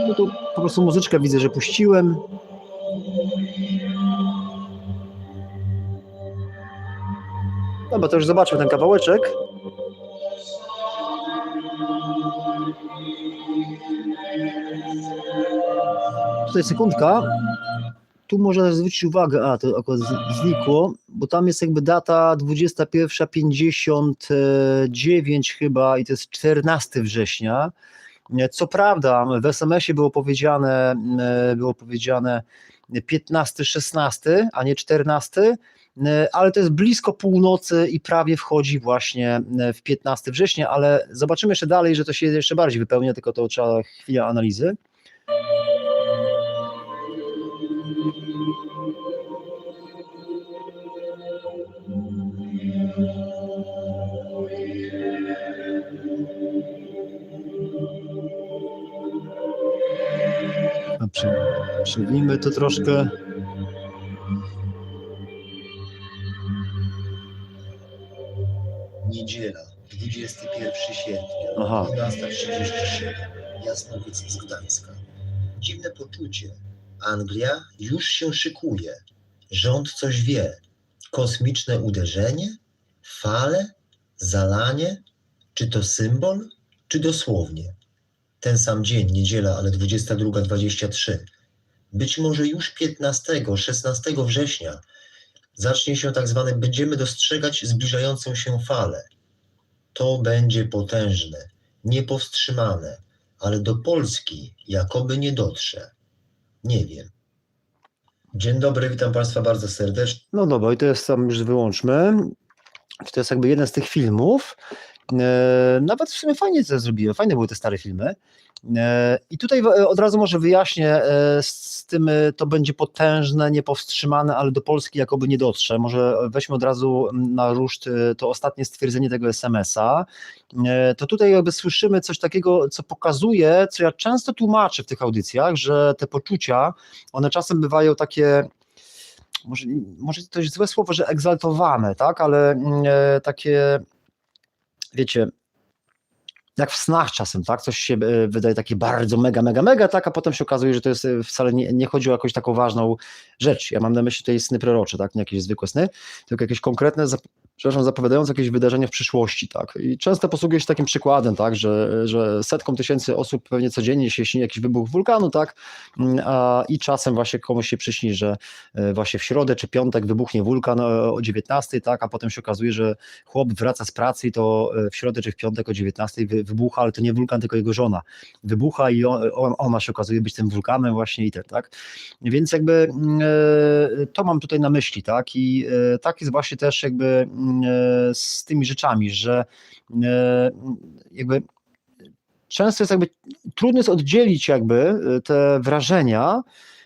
No tu po prostu muzyczkę widzę, że puściłem. Dobra, to już zobaczmy ten kawałeczek. tutaj sekundka. Tu można zwrócić uwagę, to akurat znikło, bo tam jest jakby data 21:59 chyba i to jest 14 września. Co prawda w SMS-ie było powiedziane 15-16, a nie 14, ale to jest blisko północy i prawie wchodzi właśnie w 15 września, ale zobaczymy jeszcze dalej, że to się jeszcze bardziej wypełnia, tylko to trzeba chwilę analizy. Przewijmy to troszkę. Niedziela, 21 sierpnia, Aha. 12:37, Jasnowiec z Gdańska. Dziwne poczucie. Anglia już się szykuje. Rząd coś wie. Kosmiczne uderzenie? Fale? Zalanie? Czy to symbol? Czy dosłownie? Ten sam dzień, niedziela, ale 22:23. Być może już 15-16 września zacznie się tak zwane, będziemy dostrzegać zbliżającą się falę. To będzie potężne, niepowstrzymane, ale do Polski jakoby nie dotrze. Nie wiem. Dzień dobry, witam Państwa bardzo serdecznie. No dobra, i to jest tam, już wyłączmy. To jest jakby jeden z tych filmów. Nawet w sumie fajnie to zrobiłem, fajne były te stare filmy. I tutaj od razu może wyjaśnię z tym, to będzie potężne, niepowstrzymane, ale do Polski jakoby nie dotrze. Może weźmy od razu na ruszt to ostatnie stwierdzenie tego SMS-a. To tutaj jakby słyszymy coś takiego, co pokazuje, co ja często tłumaczę w tych audycjach, że te poczucia, one czasem bywają takie, może to jest złe słowo, że egzaltowane, tak, ale takie, wiecie, jak w snach czasem, tak, coś się wydaje takie bardzo mega, tak, a potem się okazuje, że to jest wcale nie chodzi o jakąś taką ważną rzecz. Ja mam na myśli tutaj sny prorocze, tak, nie jakieś zwykłe sny, tylko jakieś konkretne, zapowiadające jakieś wydarzenia w przyszłości, tak. I często posługuję się takim przykładem, tak, że setkom tysięcy osób pewnie codziennie się śni jakiś wybuch wulkanu, tak, i czasem właśnie komuś się przyśni, że właśnie w środę czy piątek wybuchnie wulkan o 19, tak, a potem się okazuje, że chłop wraca z pracy i to w środę czy w piątek o 19 wybucha, ale to nie wulkan, tylko jego żona wybucha i ona się okazuje być tym wulkanem właśnie i tak. Więc jakby to mam tutaj na myśli, tak, i tak jest właśnie też jakby z tymi rzeczami, że jakby często jest jakby trudno jest oddzielić jakby te wrażenia,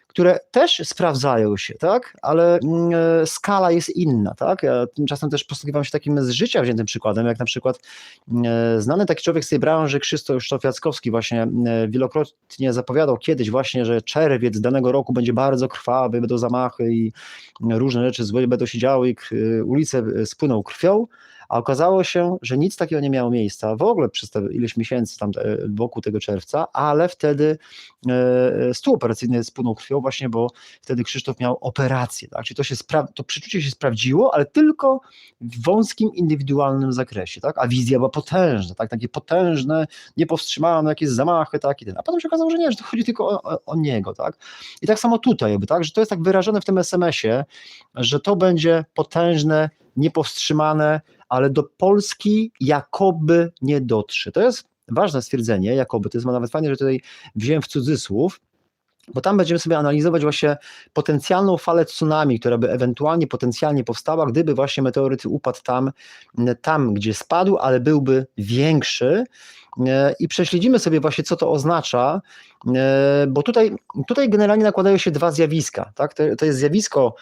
które też sprawdzają się, tak, ale skala jest inna, tak. Ja tymczasem też posługiwałem się takim z życia wziętym przykładem, jak na przykład znany taki człowiek z tej branży, Krzysztof Jackowski, właśnie wielokrotnie zapowiadał kiedyś właśnie, że czerwiec danego roku będzie bardzo krwawy, będą zamachy i różne rzeczy złe będą się działy i ulice spłyną krwią, a okazało się, że nic takiego nie miało miejsca w ogóle przez te ileś miesięcy tam wokół tego czerwca, ale wtedy stół operacyjny spłynął krwią właśnie, bo wtedy Krzysztof miał operację, tak? Czyli to przeczucie się sprawdziło, ale tylko w wąskim, indywidualnym zakresie, tak? A wizja była potężna, tak? Takie potężne, niepowstrzymane, jakieś zamachy, tak? A potem się okazało, że nie, że to chodzi tylko o niego, tak? I tak samo tutaj jakby, tak? Że to jest tak wyrażone w tym SMS-ie, że to będzie potężne, niepowstrzymane, ale do Polski jakoby nie dotrze. To jest ważne stwierdzenie, jakoby, to jest nawet fajne, że tutaj wziąłem w cudzysłów, bo tam będziemy sobie analizować właśnie potencjalną falę tsunami, która by ewentualnie, potencjalnie powstała, gdyby właśnie meteoryt upadł tam, gdzie spadł, ale byłby większy. I prześledzimy sobie właśnie, co to oznacza, bo tutaj generalnie nakładają się dwa zjawiska. Tak? To jest zjawisko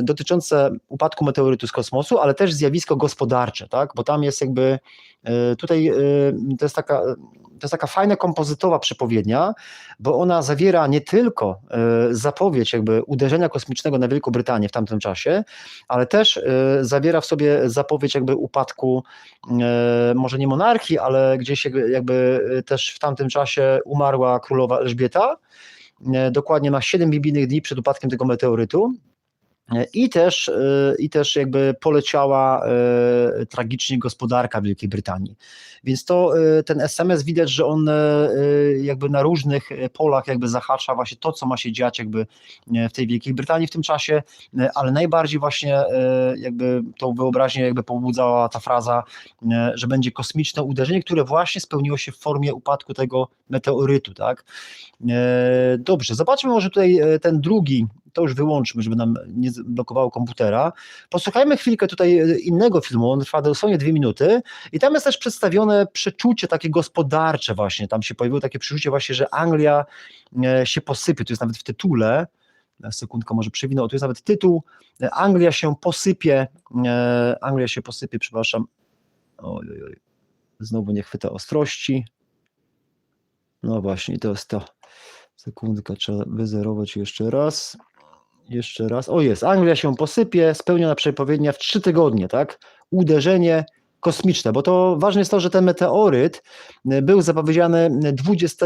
dotyczące upadku meteorytu z kosmosu, ale też zjawisko gospodarcze, tak? Bo tam jest jakby, tutaj to jest taka fajna kompozytowa przepowiednia, bo ona zawiera nie tylko zapowiedź jakby uderzenia kosmicznego na Wielką Brytanię w tamtym czasie, ale też zawiera w sobie zapowiedź jakby upadku, może nie monarchii, ale gdzieś jakby też w tamtym czasie umarła królowa Elżbieta, dokładnie na 7 biblijnych dni przed upadkiem tego meteorytu. I też jakby poleciała tragicznie gospodarka Wielkiej Brytanii. Więc ten SMS widać, że on jakby na różnych polach jakby zahacza właśnie to, co ma się dziać jakby w tej Wielkiej Brytanii w tym czasie, ale najbardziej właśnie jakby tą wyobraźnię jakby pobudzała ta fraza, że będzie kosmiczne uderzenie, które właśnie spełniło się w formie upadku tego meteorytu, tak? Dobrze, zobaczmy może tutaj ten drugi, to już wyłączmy, żeby nam nie blokowało komputera. Posłuchajmy chwilkę tutaj innego filmu, on trwa dosłownie 2 minuty i tam jest też przedstawione przeczucie takie gospodarcze właśnie, tam się pojawiło takie przeczucie właśnie, że Anglia się posypie, to jest nawet w tytule, sekundkę może przewinę, tu jest nawet tytuł, Anglia się posypie, przepraszam, oj, znowu nie chwyta ostrości, no właśnie, to jest to, sekundkę, trzeba wyzerować jeszcze raz, o jest, Anglia się posypie, spełniona przepowiednia w 3 tygodnie, tak, uderzenie kosmiczne, bo to ważne jest to, że ten meteoryt był zapowiedziany 20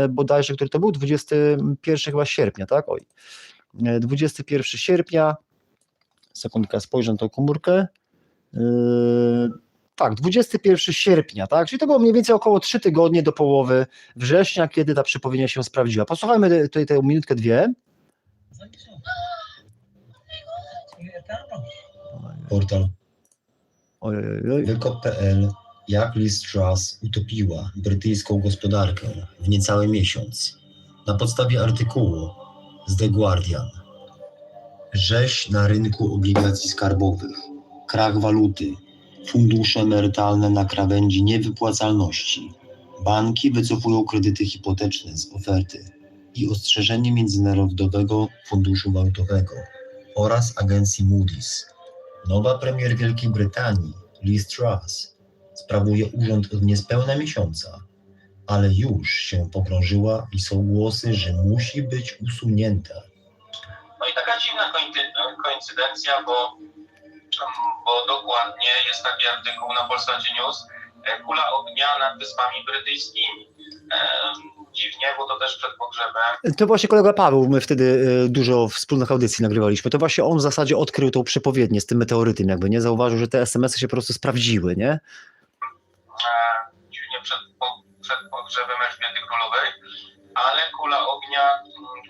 bodajże, który to był, 21 chyba sierpnia, tak, 21 sierpnia, sekundkę, spojrzę na tą komórkę, tak, 21 sierpnia, tak, czyli to było mniej więcej około 3 tygodnie do połowy września, kiedy ta przepowiednia się sprawdziła. Posłuchajmy tutaj tę minutkę, 2. Portal Wykop.pl. Jak Liz Truss utopiła brytyjską gospodarkę w niecały miesiąc. Na podstawie artykułu z The Guardian. Rzeź na rynku obligacji skarbowych, krach waluty, fundusze emerytalne na krawędzi niewypłacalności, banki wycofują kredyty hipoteczne z oferty i ostrzeżenie Międzynarodowego Funduszu Walutowego oraz agencji Moody's. Nowa premier Wielkiej Brytanii, Liz Truss, sprawuje urząd od niespełna miesiąca, ale już się pogrążyła i są głosy, że musi być usunięta. No i taka dziwna koincydencja, bo dokładnie jest taki artykuł na Polsacie News, kula ognia nad Wyspami Brytyjskimi. Dziwnie, bo to też przed pogrzebem. To właśnie kolega Paweł, my wtedy dużo wspólnych audycji nagrywaliśmy, to właśnie on w zasadzie odkrył tą przepowiednię z tym meteorytem, jakby nie zauważył, że te SMS-y się po prostu sprawdziły, nie? Dziwnie przed pogrzebem Elżbiety Królowej, ale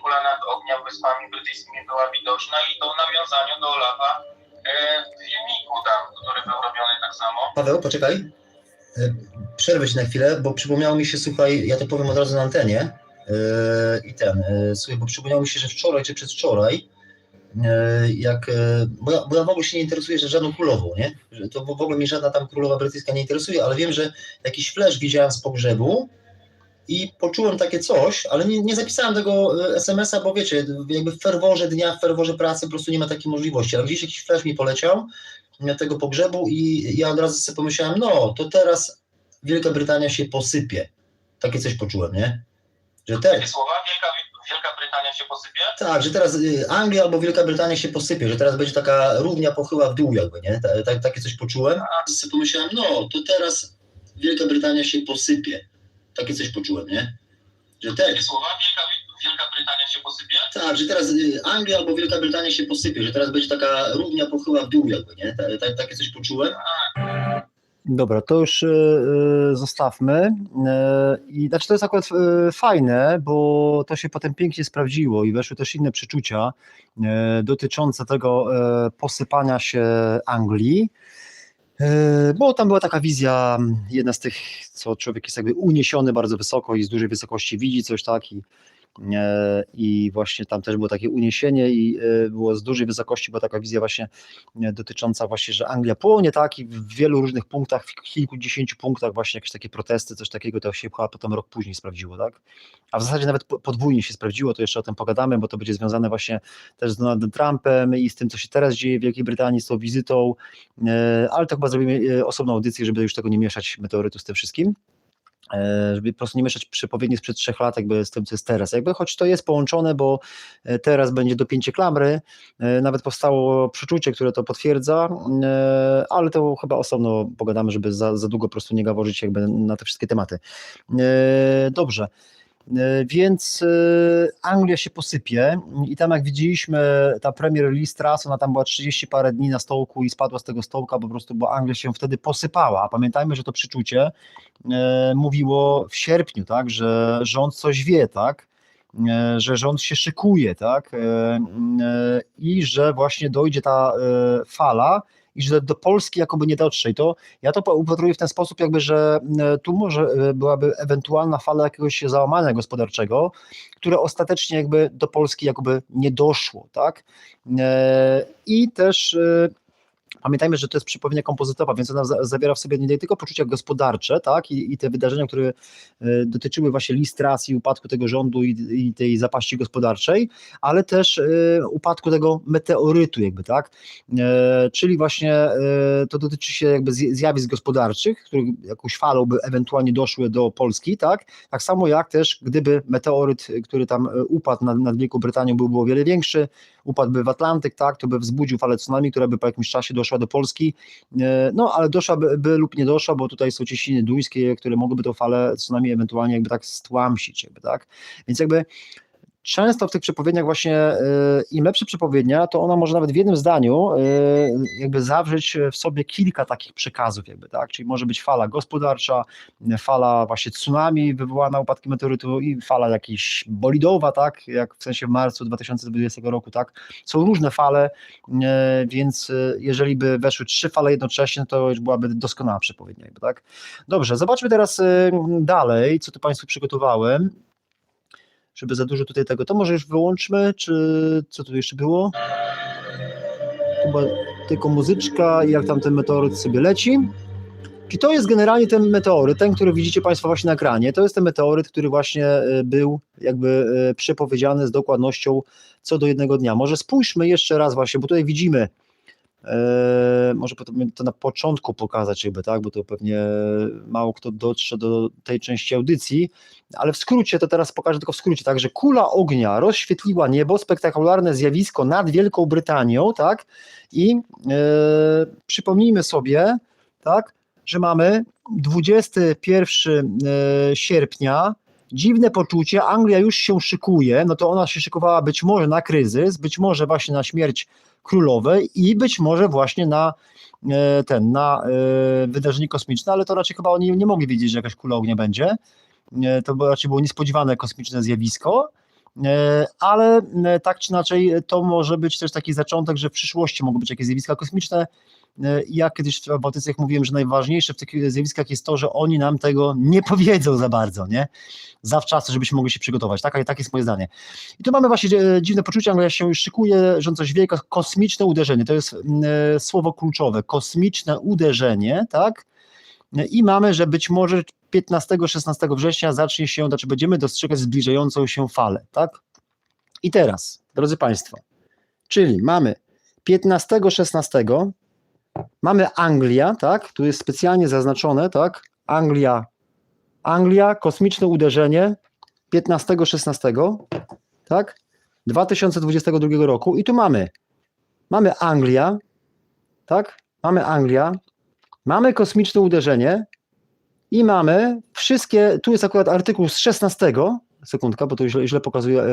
kula nad ognia Wyspami Brytyjskimi była widoczna i to w nawiązaniu do lata w filmiku tam, który był robiony tak samo. Paweł, poczekaj. Przerwę ci na chwilę, bo przypomniało mi się, słuchaj, ja to powiem od razu na antenie, słuchaj, bo przypomniało mi się, że wczoraj czy przedwczoraj, bo ja w ogóle się nie interesuję żadną królową, nie? To w ogóle mnie żadna tam królowa brytyjska nie interesuje, ale wiem, że jakiś flash widziałem z pogrzebu i poczułem takie coś, ale nie zapisałem tego SMS-a, bo wiecie, jakby w ferworze dnia, w ferworze pracy po prostu nie ma takiej możliwości, ale gdzieś jakiś flash mi poleciał tego pogrzebu i ja od razu sobie pomyślałem, no to teraz Wielka Brytania się posypie. Takie coś poczułem, nie? Że Takie słowa, Wielka Brytania się posypie? Tak, że teraz Anglia albo Wielka Brytania się posypie, że teraz będzie taka równia pochyła w dół jakby, nie? Takie coś poczułem. I sobie pomyślałem, no to teraz Wielka Brytania się posypie. Takie coś poczułem, nie? Że Takie słowa, Wielka Brytania się posypie? Tak, że teraz Anglia albo Wielka Brytania się posypie, że teraz będzie taka równia pochyła w dół jakby, nie? Takie coś poczułem. Dobra, to już zostawmy. I znaczy to jest akurat fajne, bo to się potem pięknie sprawdziło i weszły też inne przeczucia dotyczące tego posypania się Anglii, bo tam była taka wizja, jedna z tych, co człowiek jest jakby uniesiony bardzo wysoko i z dużej wysokości widzi coś i właśnie tam też było takie uniesienie i było z dużej wysokości, była taka wizja właśnie dotycząca właśnie, że Anglia płonie, tak, i w wielu różnych punktach, w kilkudziesięciu punktach właśnie jakieś takie protesty, coś takiego, to się chyba potem rok później sprawdziło, tak, a w zasadzie nawet podwójnie się sprawdziło, to jeszcze o tym pogadamy, bo to będzie związane właśnie też z Donaldem Trumpem i z tym, co się teraz dzieje w Wielkiej Brytanii, z tą wizytą, ale to chyba zrobimy osobną audycję, żeby już tego nie mieszać, meteorytu z tym wszystkim. Żeby po prostu nie mieszać przepowiedni sprzed 3 lat jakby z tym, co jest teraz. Jakby choć to jest połączone, bo teraz będzie dopięcie klamry, nawet powstało przeczucie, które to potwierdza, ale to chyba osobno pogadamy, żeby za długo po prostu nie gaworzyć jakby na te wszystkie tematy. Dobrze. Więc Anglia się posypie i tam jak widzieliśmy, ta Premier Liz Truss, ona tam była 30 parę dni na stołku i spadła z tego stołka po prostu, bo Anglia się wtedy posypała, a pamiętajmy, że to przeczucie mówiło w sierpniu, tak, że rząd coś wie, tak, że rząd się szykuje, tak, i że właśnie dojdzie ta fala i że do Polski jakoby nie dotrze. I to ja to upatruję w ten sposób, jakby, że tu może byłaby ewentualna fala jakiegoś załamania gospodarczego, które ostatecznie jakby do Polski jakby nie doszło, tak. I też pamiętajmy, że to jest przepowiednia kompozytowa, więc ona zawiera w sobie nie tylko poczucia gospodarcze, tak, i te wydarzenia, które dotyczyły właśnie Liz Truss i upadku tego rządu i tej zapaści gospodarczej, ale też upadku tego meteorytu jakby, tak, czyli właśnie to dotyczy się jakby zjawisk gospodarczych, które jakąś falą by ewentualnie doszły do Polski, tak samo jak też gdyby meteoryt, który tam upadł nad Wielką Brytanią był o wiele większy, upadłby w Atlantyk, tak, to by wzbudził falę tsunami, która by po jakimś czasie doszła do Polski, no ale doszłaby lub nie doszła, bo tutaj są cieśniny duńskie, które mogłyby tą falę tsunami ewentualnie jakby tak stłamsić, jakby, tak, więc jakby często w tych przepowiedniach właśnie im lepsze przepowiednia, to ona może nawet w jednym zdaniu jakby zawrzeć w sobie kilka takich przekazów jakby, tak, czyli może być fala gospodarcza, fala właśnie tsunami wywołana upadkiem meteorytu i fala jakaś bolidowa, tak, jak w sensie w marcu 2020 roku, tak, są różne fale, więc jeżeli by weszły 3 fale jednocześnie, to już byłaby doskonała przepowiednia jakby, tak. Dobrze, zobaczmy teraz dalej, co tu Państwu przygotowałem. Żeby za dużo tutaj tego, to może już wyłączmy, czy co tu jeszcze było? Chyba tylko muzyczka i jak tam ten meteoryt sobie leci. Czyli to jest generalnie ten meteoryt, ten, który widzicie Państwo właśnie na ekranie, to jest ten meteoryt, który właśnie był jakby przepowiedziany z dokładnością co do jednego dnia. Może spójrzmy jeszcze raz właśnie, bo tutaj widzimy, może to na początku pokazać jakby, tak, bo to pewnie mało kto dotrze do tej części audycji, ale w skrócie, to teraz pokażę tylko w skrócie, tak, że kula ognia rozświetliła niebo, spektakularne zjawisko nad Wielką Brytanią, tak, i przypomnijmy sobie, tak, że mamy 21 sierpnia, dziwne poczucie, Anglia już się szykuje, no to ona się szykowała być może na kryzys, być może właśnie na śmierć królowej i być może właśnie na wydarzenie kosmiczne, ale to raczej chyba oni nie mogli wiedzieć, że jakaś kula ognia będzie, to raczej było niespodziewane kosmiczne zjawisko, ale tak czy inaczej to może być też taki zaczątek, że w przyszłości mogą być jakieś zjawiska kosmiczne. Ja kiedyś w audycjach mówiłem, że najważniejsze w tych zjawiskach jest to, że oni nam tego nie powiedzą za bardzo, nie? Zawczasu, żebyśmy mogli się przygotować. Tak jest moje zdanie. I tu mamy właśnie dziwne poczucie, Anglia się już szykuje, że coś wie, kosmiczne uderzenie, to jest słowo kluczowe, kosmiczne uderzenie, tak? I mamy, że być może 15-16 września zacznie się, znaczy będziemy dostrzegać zbliżającą się falę, tak? I teraz, drodzy Państwo, czyli mamy 15-16, mamy Anglia, tak? Tu jest specjalnie zaznaczone, tak? Anglia, kosmiczne uderzenie 15-16, tak? 2022 roku i tu mamy Anglia, tak? Mamy kosmiczne uderzenie i mamy wszystkie, tu jest akurat artykuł z 16, sekundka, bo to źle pokazuje,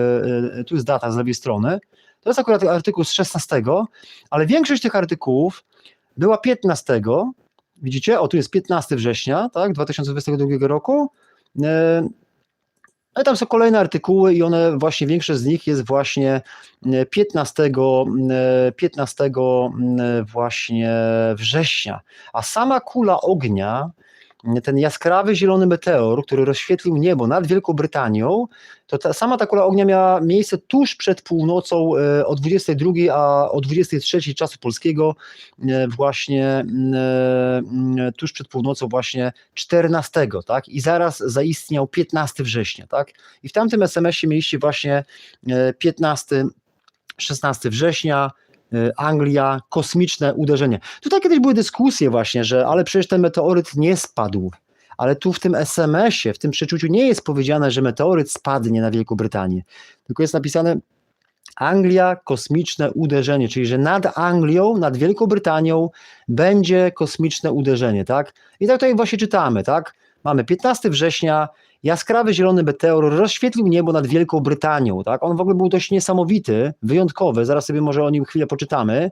tu jest data z lewej strony, to jest akurat artykuł z 16, ale większość tych artykułów była 15, widzicie, tu jest 15 września, tak, 2022 roku, ale tam są kolejne artykuły i one właśnie, większość z nich jest właśnie 15 właśnie września, a sama kula ognia, ten jaskrawy zielony meteor, który rozświetlił niebo nad Wielką Brytanią, to sama ta kula ognia miała miejsce tuż przed północą o 22, a o 23 czasu polskiego właśnie tuż przed północą właśnie 14, tak? I zaraz zaistniał 15 września, tak? I w tamtym SMS-ie mieliście właśnie 15-16 września, Anglia, kosmiczne uderzenie. Tutaj kiedyś były dyskusje właśnie, że ale przecież ten meteoryt nie spadł, ale tu w tym SMS-ie, w tym przeczuciu nie jest powiedziane, że meteoryt spadnie na Wielką Brytanię, tylko jest napisane Anglia, kosmiczne uderzenie, czyli że nad Anglią, nad Wielką Brytanią będzie kosmiczne uderzenie, tak? I tak tutaj właśnie czytamy, tak? mamy 15 września, jaskrawy zielony meteor rozświetlił niebo nad Wielką Brytanią, tak? On w ogóle był dość niesamowity, wyjątkowy, zaraz sobie może o nim chwilę poczytamy.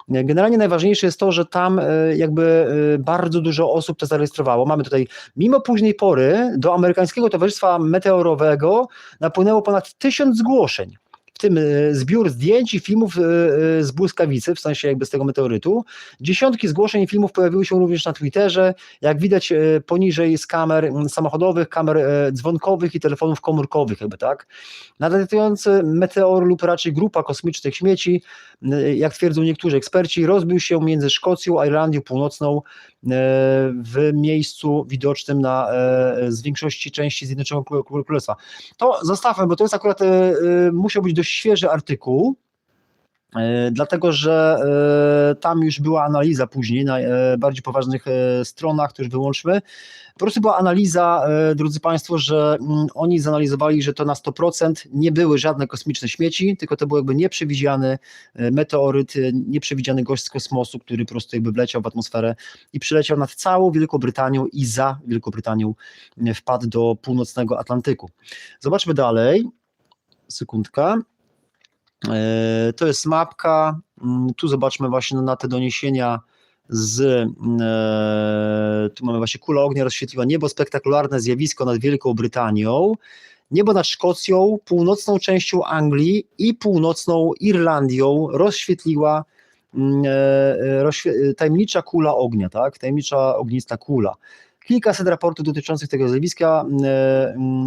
Generalnie najważniejsze jest to, że tam jakby bardzo dużo osób to zarejestrowało. Mamy tutaj, mimo późnej pory, do Amerykańskiego Towarzystwa Meteorowego napłynęło ponad 1000 zgłoszeń, w tym zbiór zdjęć i filmów z błyskawicy, w sensie jakby z tego meteorytu. Dziesiątki zgłoszeń i filmów pojawiły się również na Twitterze, jak widać poniżej z kamer samochodowych, kamer dzwonkowych i telefonów komórkowych, jakby tak. Nadlatujący meteor lub raczej grupa kosmicznych śmieci, jak twierdzą niektórzy eksperci, rozbił się między Szkocją a Irlandią Północną w miejscu widocznym z większości części Zjednoczonego Królestwa. To zostawmy, bo to jest akurat, musiał być dość świeży artykuł, dlatego że tam już była analiza później na bardziej poważnych stronach, to już wyłączmy. Po prostu była analiza, drodzy Państwo, że oni zanalizowali, że to na 100% nie były żadne kosmiczne śmieci, tylko to był jakby nieprzewidziany meteoryt, nieprzewidziany gość z kosmosu, który po prostu jakby wleciał w atmosferę i przyleciał nad całą Wielką Brytanią i za Wielką Brytanią wpadł do północnego Atlantyku. Zobaczmy dalej. Sekundka. To jest mapka, tu zobaczmy właśnie na te doniesienia tu mamy właśnie kula ognia rozświetliła niebo, spektakularne zjawisko nad Wielką Brytanią, niebo nad Szkocją, północną częścią Anglii i północną Irlandią rozświetliła tajemnicza kula ognia, tak? Tajemnicza ognista kula. Kilkaset raportów dotyczących tego zjawiska,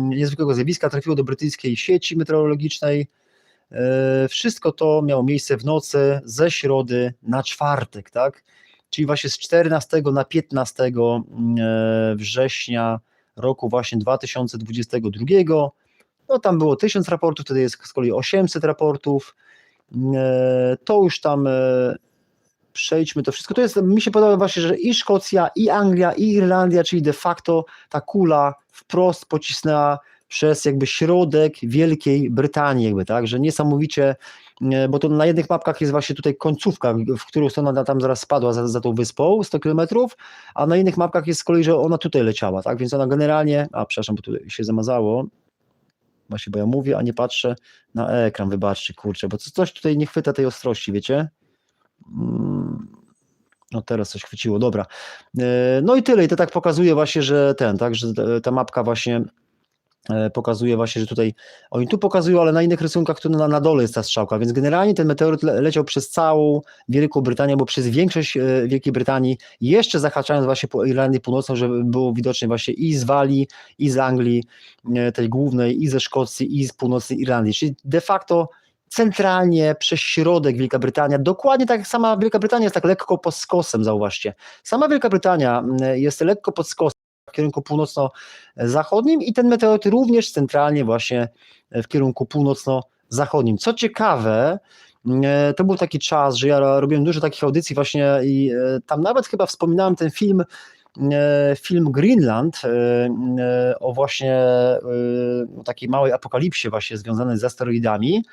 niezwykłego zjawiska trafiło do brytyjskiej sieci meteorologicznej. Wszystko to miało miejsce w nocy ze środy na czwartek, tak? Czyli właśnie z 14 na 15 września roku właśnie 2022. No tam było 1000 raportów, wtedy jest z kolei 800 raportów. To już tam przejdźmy to wszystko. To jest, mi się podoba właśnie, że i Szkocja, i Anglia, i Irlandia, czyli de facto ta kula wprost pocisnęła przez jakby środek Wielkiej Brytanii, jakby tak, że niesamowicie, bo to na jednych mapkach jest właśnie tutaj końcówka, w którą stronę tam zaraz spadła za tą wyspą, 100 km, a na innych mapkach jest z kolei, że ona tutaj leciała, tak, więc ona generalnie, przepraszam, bo tu się zamazało, właśnie, bo ja mówię, a nie patrzę na ekran, wybaczcie, kurczę, bo coś tutaj nie chwyta tej ostrości, wiecie? No teraz coś chwyciło, dobra. No i tyle, i to tak pokazuje właśnie, że że ta mapka właśnie pokazuje właśnie, że tutaj oni tu pokazują, ale na innych rysunkach tu na dole jest ta strzałka, więc generalnie ten meteoryt leciał przez całą Wielką Brytanię, bo przez większość Wielkiej Brytanii, jeszcze zahaczając właśnie po Irlandię Północną, żeby było widoczne właśnie i z Walii, i z Anglii tej głównej, i ze Szkocji, i z północnej Irlandii, czyli de facto centralnie przez środek Wielka Brytania, dokładnie tak jak sama Wielka Brytania jest tak lekko pod skosem, zauważcie. Sama Wielka Brytania jest lekko pod skosem w kierunku północno-zachodnim i ten meteoryt również centralnie właśnie w kierunku północno-zachodnim. Co ciekawe, to był taki czas, że ja robiłem dużo takich audycji właśnie i tam nawet chyba wspominałem ten film Greenland o właśnie takiej małej apokalipsie właśnie związanej z asteroidami.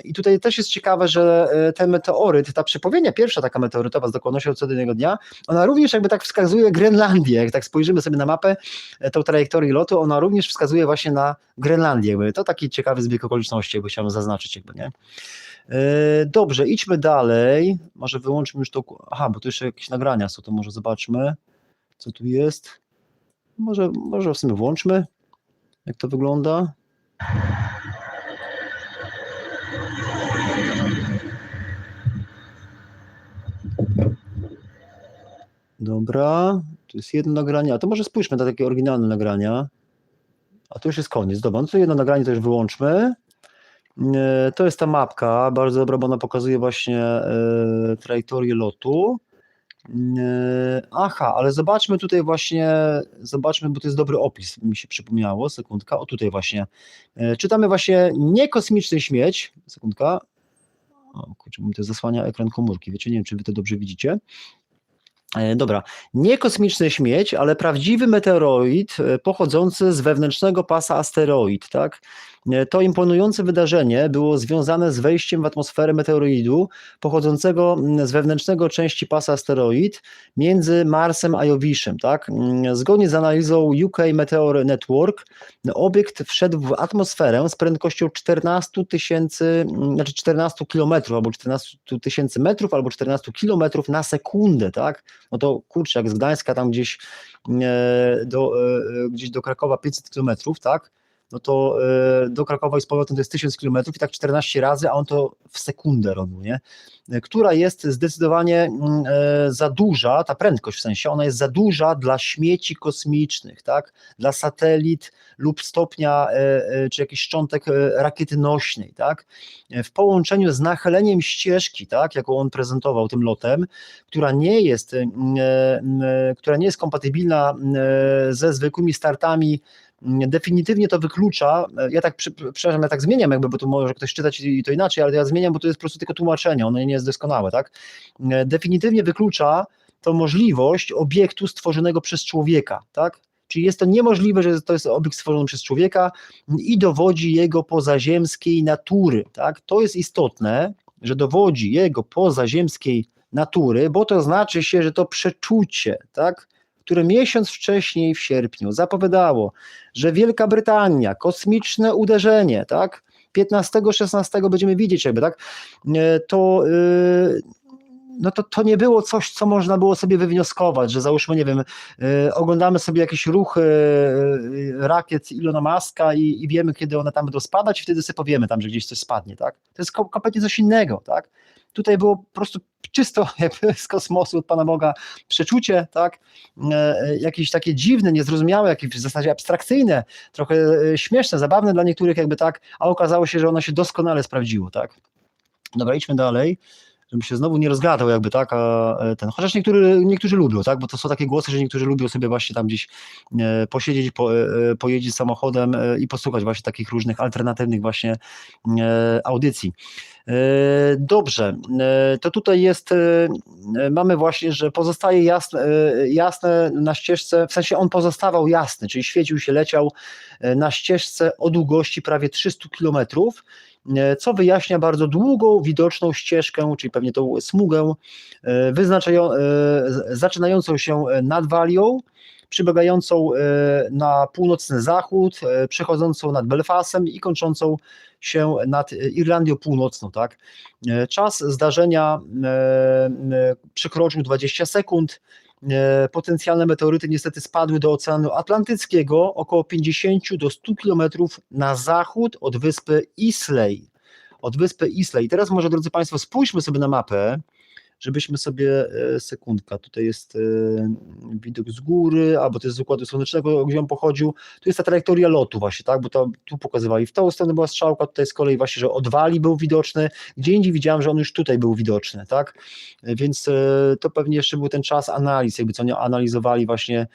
I tutaj też jest ciekawe, że ten meteoryt, ta przepowiednia pierwsza taka meteorytowa z dokładnością co do jednego dnia, ona również jakby tak wskazuje Grenlandię. Jak tak spojrzymy sobie na mapę, tą trajektorię lotu, ona również wskazuje właśnie na Grenlandię. Jakby. To taki ciekawy zbieg okoliczności, jakby chciałem zaznaczyć. Jakby, nie? Dobrze, idźmy dalej. Może wyłączmy już to. Aha, bo tu jeszcze jakieś nagrania są, to może zobaczmy, co tu jest. Może w sumie włączmy, jak to wygląda. Dobra, tu jest jedno nagranie, a to może spójrzmy na takie oryginalne nagrania. A to już jest koniec. Dobra, no to jedno nagranie to już wyłączmy. To jest ta mapka, bardzo dobra, bo ona pokazuje właśnie trajektorię lotu. Aha, ale zobaczmy tutaj właśnie, bo to jest dobry opis, mi się przypomniało, sekundka, o tutaj właśnie. Czytamy właśnie niekosmiczny śmieć, sekundka. O kurczę, mi to zasłania ekran komórki, wiecie, nie wiem, czy wy to dobrze widzicie. Dobra, nie kosmiczny śmieć, ale prawdziwy meteoroid pochodzący z wewnętrznego pasa asteroid, tak? To imponujące wydarzenie było związane z wejściem w atmosferę meteoroidu pochodzącego z wewnętrznego części pasa asteroid między Marsem a Jowiszem, tak? Zgodnie z analizą UK Meteor Network, obiekt wszedł w atmosferę z prędkością 14 kilometrów, albo 14 tysięcy metrów, albo 14 kilometrów na sekundę, tak? No to kurczę, jak z Gdańska tam gdzieś do Krakowa 500 kilometrów, tak? No to do Krakowa i z powrotem to jest 1000 kilometrów i tak 14 razy, a on to w sekundę robił, nie? Która jest zdecydowanie za duża, ta prędkość w sensie, ona jest za duża dla śmieci kosmicznych, tak? Dla satelit lub stopnia, czy jakiś szczątek rakiety nośnej, tak? W połączeniu z nachyleniem ścieżki, tak, jaką on prezentował tym lotem, która nie jest kompatybilna ze zwykłymi startami, definitywnie to wyklucza, przepraszam, ja tak zmieniam jakby, bo tu może ktoś czytać i to inaczej, ale ja zmieniam, bo to jest po prostu tylko tłumaczenie, ono nie jest doskonałe, tak? Definitywnie wyklucza to możliwość obiektu stworzonego przez człowieka, tak? Czyli jest to niemożliwe, że to jest obiekt stworzony przez człowieka i dowodzi jego pozaziemskiej natury, tak? To jest istotne, że dowodzi jego pozaziemskiej natury, bo to znaczy się, że to przeczucie, tak? Które miesiąc wcześniej w sierpniu zapowiadało, że Wielka Brytania, kosmiczne uderzenie, tak, 15-16 będziemy widzieć jakby, tak, to nie było coś, co można było sobie wywnioskować, że załóżmy, nie wiem, oglądamy sobie jakieś ruchy rakiet Ilona Muska i wiemy, kiedy one tam będą spadać i wtedy sobie powiemy tam, że gdzieś coś spadnie, tak, to jest kompletnie coś innego, tak. Tutaj było po prostu czysto jakby z kosmosu od Pana Boga przeczucie, tak? Jakieś takie dziwne, niezrozumiałe, jakieś w zasadzie abstrakcyjne, trochę śmieszne, zabawne dla niektórych jakby tak, a okazało się, że ono się doskonale sprawdziło, tak? Dobra, idźmy dalej, żebym się znowu nie rozgadał jakby, tak, chociaż niektórzy lubią, tak, bo to są takie głosy, że niektórzy lubią sobie właśnie tam gdzieś posiedzieć, pojeździć samochodem i posłuchać właśnie takich różnych alternatywnych właśnie audycji. Dobrze, to tutaj jest, mamy właśnie, że pozostaje jasne na ścieżce, w sensie on pozostawał jasny, czyli świecił się, leciał na ścieżce o długości prawie 300 kilometrów, co wyjaśnia bardzo długą, widoczną ścieżkę, czyli pewnie tą smugę, zaczynającą się nad Walią, przybiegającą na północny zachód, przechodzącą nad Belfastem i kończącą się nad Irlandią Północną. Tak? Czas zdarzenia przekroczył 20 sekund. Potencjalne meteoryty niestety spadły do Oceanu Atlantyckiego około 50 do 100 kilometrów na zachód od wyspy Islay. I teraz może, drodzy Państwo, spójrzmy sobie na mapę, żebyśmy sobie, sekundka, tutaj jest widok z góry, albo to jest z Układu Słonecznego, gdzie on pochodził, tu jest ta trajektoria lotu właśnie, tak, bo tu pokazywali, w tą stronę była strzałka, tutaj z kolei właśnie, że od Walii był widoczny, gdzie indziej widziałem, że on już tutaj był widoczny, tak, więc to pewnie jeszcze był ten czas analiz, jakby co nie analizowali właśnie,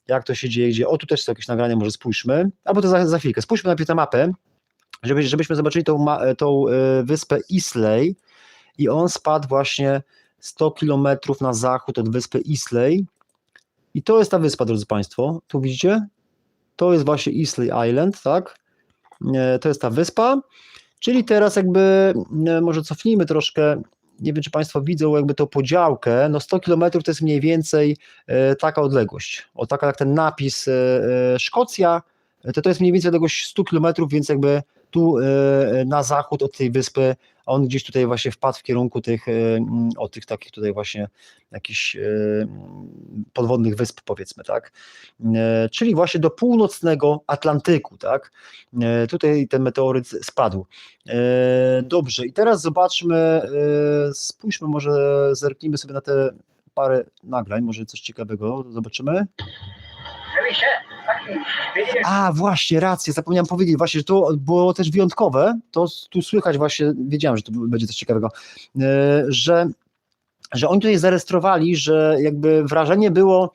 jak to się dzieje, gdzie, tu też są jakieś nagrania, może spójrzmy, albo to za chwilkę, spójrzmy najpierw na mapę, żebyśmy zobaczyli tą wyspę Islay i on spadł właśnie 100 kilometrów na zachód od wyspy Islay i to jest ta wyspa, drodzy Państwo, tu widzicie, to jest właśnie Islay Island, tak, to jest ta wyspa, czyli teraz jakby, może cofnijmy troszkę, nie wiem, czy Państwo widzą jakby tą podziałkę, no 100 kilometrów to jest mniej więcej taka odległość, taka jak ten napis Szkocja, to jest mniej więcej odległość 100 kilometrów, więc jakby tu na zachód od tej wyspy, a on gdzieś tutaj właśnie wpadł w kierunku tych takich tutaj właśnie jakichś podwodnych wysp, powiedzmy, tak, czyli właśnie do północnego Atlantyku, tak, tutaj ten meteoryt spadł. Dobrze, i teraz zobaczmy, spójrzmy, może zerknijmy sobie na te parę nagrań, może coś ciekawego zobaczymy. A właśnie, rację, zapomniałem powiedzieć właśnie, że to było też wyjątkowe, to tu słychać właśnie, wiedziałem, że to będzie coś ciekawego, że oni tutaj zarejestrowali, że jakby wrażenie było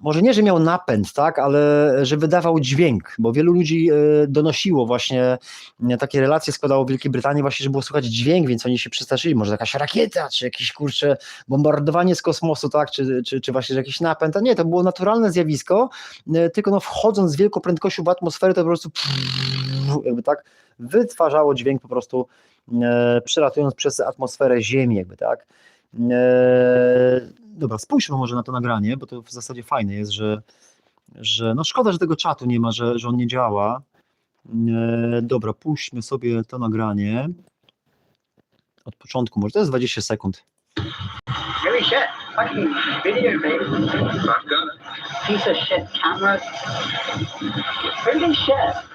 może nie, że miał napęd, tak, ale że wydawał dźwięk, bo wielu ludzi donosiło właśnie takie relacje, składało w Wielkiej Brytanii właśnie, że było słychać dźwięk, więc oni się przestraszyli, może jakaś rakieta, czy jakieś kurcze bombardowanie z kosmosu, tak, czy właśnie że jakiś napęd, a nie, to było naturalne zjawisko, tylko no wchodząc z wielką prędkością w atmosferę, to po prostu jakby tak wytwarzało dźwięk po prostu przelatując przez atmosferę Ziemi, jakby tak. Dobra, spójrzmy może na to nagranie, bo to w zasadzie fajne jest, że no szkoda, że tego czatu nie ma, że on nie działa. Dobra, puśćmy sobie to nagranie od początku, może to jest 20 sekund. Really shit. Fucking video, baby. Piece of shit camera. Really shit.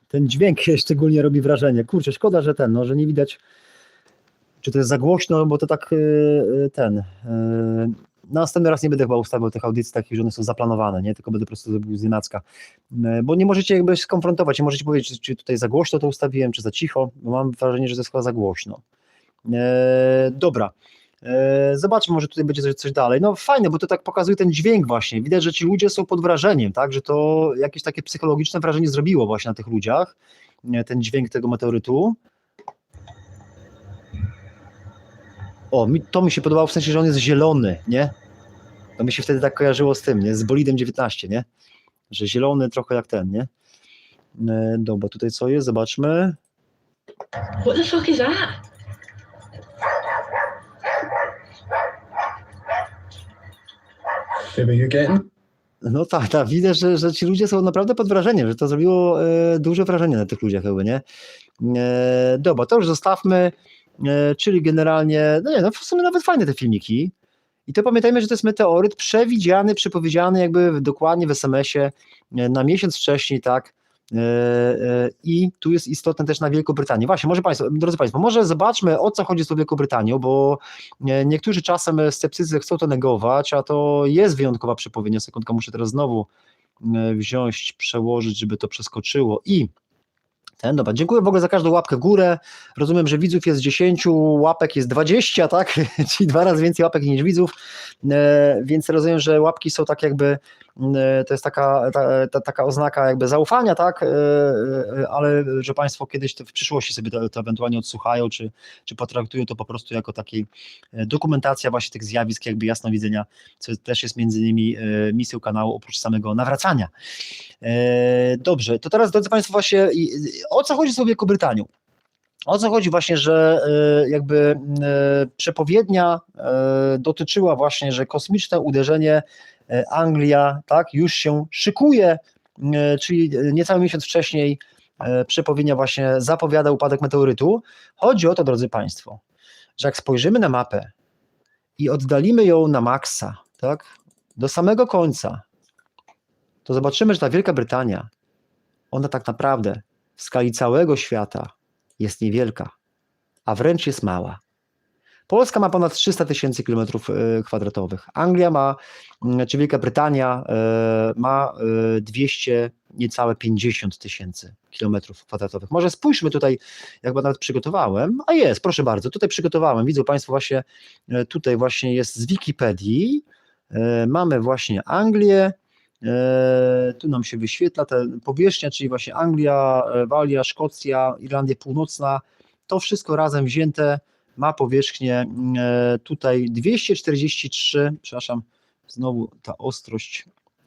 Ten dźwięk szczególnie robi wrażenie. Kurczę, szkoda, że że nie widać, czy to jest za głośno, bo to tak następny raz nie będę chyba ustawiał tych audycji takich, że one są zaplanowane, nie? Tylko będę po prostu zrobił z nienacka. Bo nie możecie jakby skonfrontować, nie możecie powiedzieć, czy tutaj za głośno to ustawiłem, czy za cicho, bo mam wrażenie, że to jest chyba za głośno. Dobra. Zobaczmy, może tutaj będzie coś dalej. No fajne, bo to tak pokazuje ten dźwięk właśnie. Widać, że ci ludzie są pod wrażeniem, tak? Że to jakieś takie psychologiczne wrażenie zrobiło właśnie na tych ludziach, ten dźwięk tego meteorytu. O, to mi się podobało w sensie, że on jest zielony, nie? To mi się wtedy tak kojarzyło z tym, nie? Z bolidem 19, nie? Że zielony trochę jak ten, nie? Dobra, tutaj co jest? Zobaczmy. What the fuck is that? Baby, you getting? No tak, widać, że ci ludzie są naprawdę pod wrażeniem, że to zrobiło duże wrażenie na tych ludziach jakby, nie? Dobra, to już zostawmy, czyli generalnie, no nie, no w sumie nawet fajne te filmiki. I to pamiętajmy, że to jest meteoryt przewidziany, przepowiedziany jakby dokładnie w SMS-ie na miesiąc wcześniej, tak? I tu jest istotne też na Wielką Brytanię. Właśnie, drodzy Państwo, może zobaczmy, o co chodzi z tą Wielką Brytanią, bo niektórzy czasem sceptycy chcą to negować, a to jest wyjątkowa przepowiednia. Sekundka, muszę teraz znowu wziąć, przełożyć, żeby to przeskoczyło i dobra, dziękuję w ogóle za każdą łapkę w górę. Rozumiem, że widzów jest 10, łapek jest 20, tak? Czyli 2 razy więcej łapek niż widzów, więc rozumiem, że łapki są tak jakby, to jest taka oznaka jakby zaufania, tak? Ale że Państwo kiedyś w przyszłości sobie to ewentualnie odsłuchają, czy potraktują to po prostu jako takiej dokumentacja właśnie tych zjawisk jakby jasnowidzenia, co też jest między innymi misją kanału oprócz samego nawracania. Dobrze, to teraz, drodzy Państwo, właśnie o co chodzi z Wielką Brytanią? O co chodzi właśnie, że jakby przepowiednia dotyczyła właśnie, że kosmiczne uderzenie Anglia, tak, już się szykuje, czyli niecały miesiąc wcześniej przepowiednia właśnie zapowiada upadek meteorytu. Chodzi o to, drodzy Państwo, że jak spojrzymy na mapę i oddalimy ją na maksa, tak, do samego końca, to zobaczymy, że ta Wielka Brytania, ona tak naprawdę w skali całego świata jest niewielka, a wręcz jest mała. Polska ma ponad 300 000 km². Anglia ma, czy Wielka Brytania ma 200, niecałe 50 000 km². Może spójrzmy tutaj, jakby nawet przygotowałem, a jest, proszę bardzo, tutaj przygotowałem, widzą Państwo właśnie, tutaj właśnie jest z Wikipedii, mamy właśnie Anglię, tu nam się wyświetla ta powierzchnia, czyli właśnie Anglia, Walia, Szkocja, Irlandia Północna, to wszystko razem wzięte ma powierzchnię tutaj 243, przepraszam, znowu ta ostrość,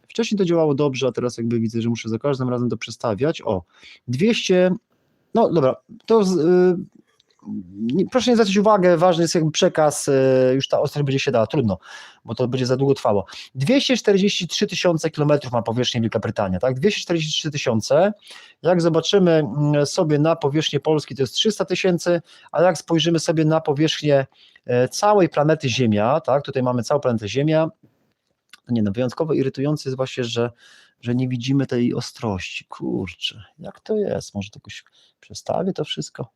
wcześniej to działało dobrze, a teraz jakby widzę, że muszę za każdym razem to przestawiać, 200, no dobra, to proszę nie zwracać uwagę, ważny jest jakby przekaz, już ta ostrość będzie się dała, trudno, bo to będzie za długo trwało. 243 000 kilometrów ma powierzchnię Wielka Brytania, tak? 243 000, jak zobaczymy sobie na powierzchnię Polski, to jest 300 000, a jak spojrzymy sobie na powierzchnię całej planety Ziemia, tak? Tutaj mamy całą planetę Ziemia, nie no, wyjątkowo irytujące jest właśnie, że nie widzimy tej ostrości, kurczę, jak to jest, może to jakoś przestawię to wszystko?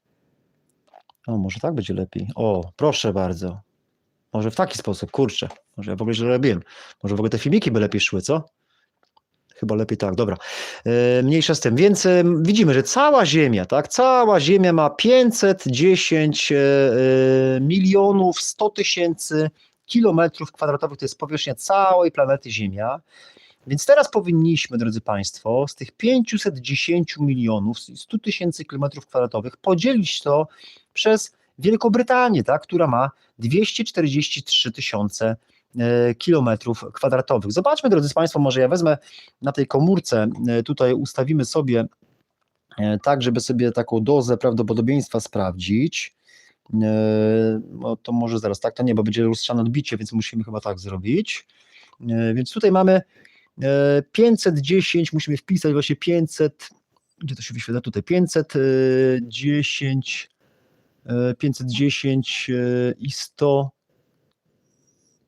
O, może tak będzie lepiej. O, proszę bardzo. Może w taki sposób, kurczę. Może ja w ogóle źle robiłem. Może w ogóle te filmiki by lepiej szły, co? Chyba lepiej tak, dobra. Mniejsza z tym. Więc widzimy, że cała Ziemia, tak? Cała Ziemia ma 510 milionów 100 tysięcy kilometrów kwadratowych. To jest powierzchnia całej planety Ziemia. Więc teraz powinniśmy, drodzy Państwo, z tych 510 milionów 100 tysięcy kilometrów kwadratowych podzielić to przez Wielkobrytanię, tak? Która ma 243 tysiące kilometrów kwadratowych. Zobaczmy, drodzy Państwo, może ja wezmę na tej komórce, tutaj ustawimy sobie tak, żeby sobie taką dozę prawdopodobieństwa sprawdzić. No to może zaraz tak, to nie, bo będzie lustrzane odbicie, więc musimy chyba tak zrobić. Więc tutaj mamy 510, musimy wpisać właśnie 500, gdzie to się wyświetla tutaj, 510 i 100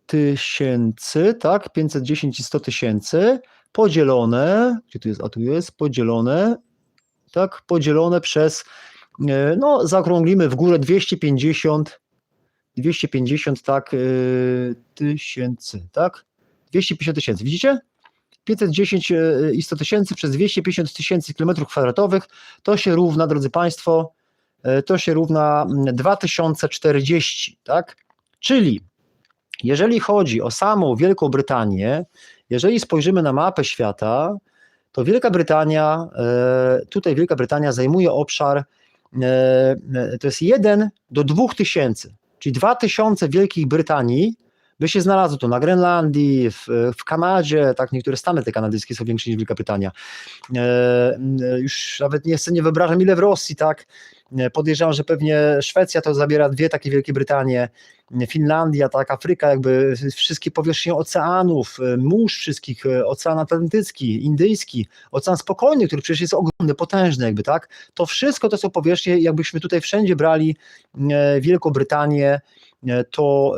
tysięcy, tak, 510 i 100 tysięcy, podzielone, gdzie tu jest, a tu jest, podzielone, tak, podzielone przez, no zaokrąglimy w górę 250, tak, tysięcy, tak, 250 tysięcy, widzicie? 510 i 100 tysięcy przez 250 tysięcy kilometrów kwadratowych, to się równa, drodzy Państwo, to się równa 2040, tak, czyli jeżeli chodzi o samą Wielką Brytanię, jeżeli spojrzymy na mapę świata, to Wielka Brytania, tutaj Wielka Brytania zajmuje obszar, to jest 1 do 2000, czyli 2000 Wielkich Brytanii by się znalazło tu na Grenlandii, w Kanadzie, tak, niektóre stany te kanadyjskie są większe niż Wielka Brytania. Już nawet nie wyobrażam ile w Rosji, tak. Podejrzewam, że pewnie Szwecja to zabiera 2 takie Wielkie Brytanie, Finlandia, tak, Afryka, jakby wszystkie powierzchnie oceanów, mórz wszystkich, Ocean Atlantycki, Indyjski, Ocean Spokojny, który przecież jest ogromny, potężny jakby, tak. To wszystko to są powierzchnie, jakbyśmy tutaj wszędzie brali Wielką Brytanię, to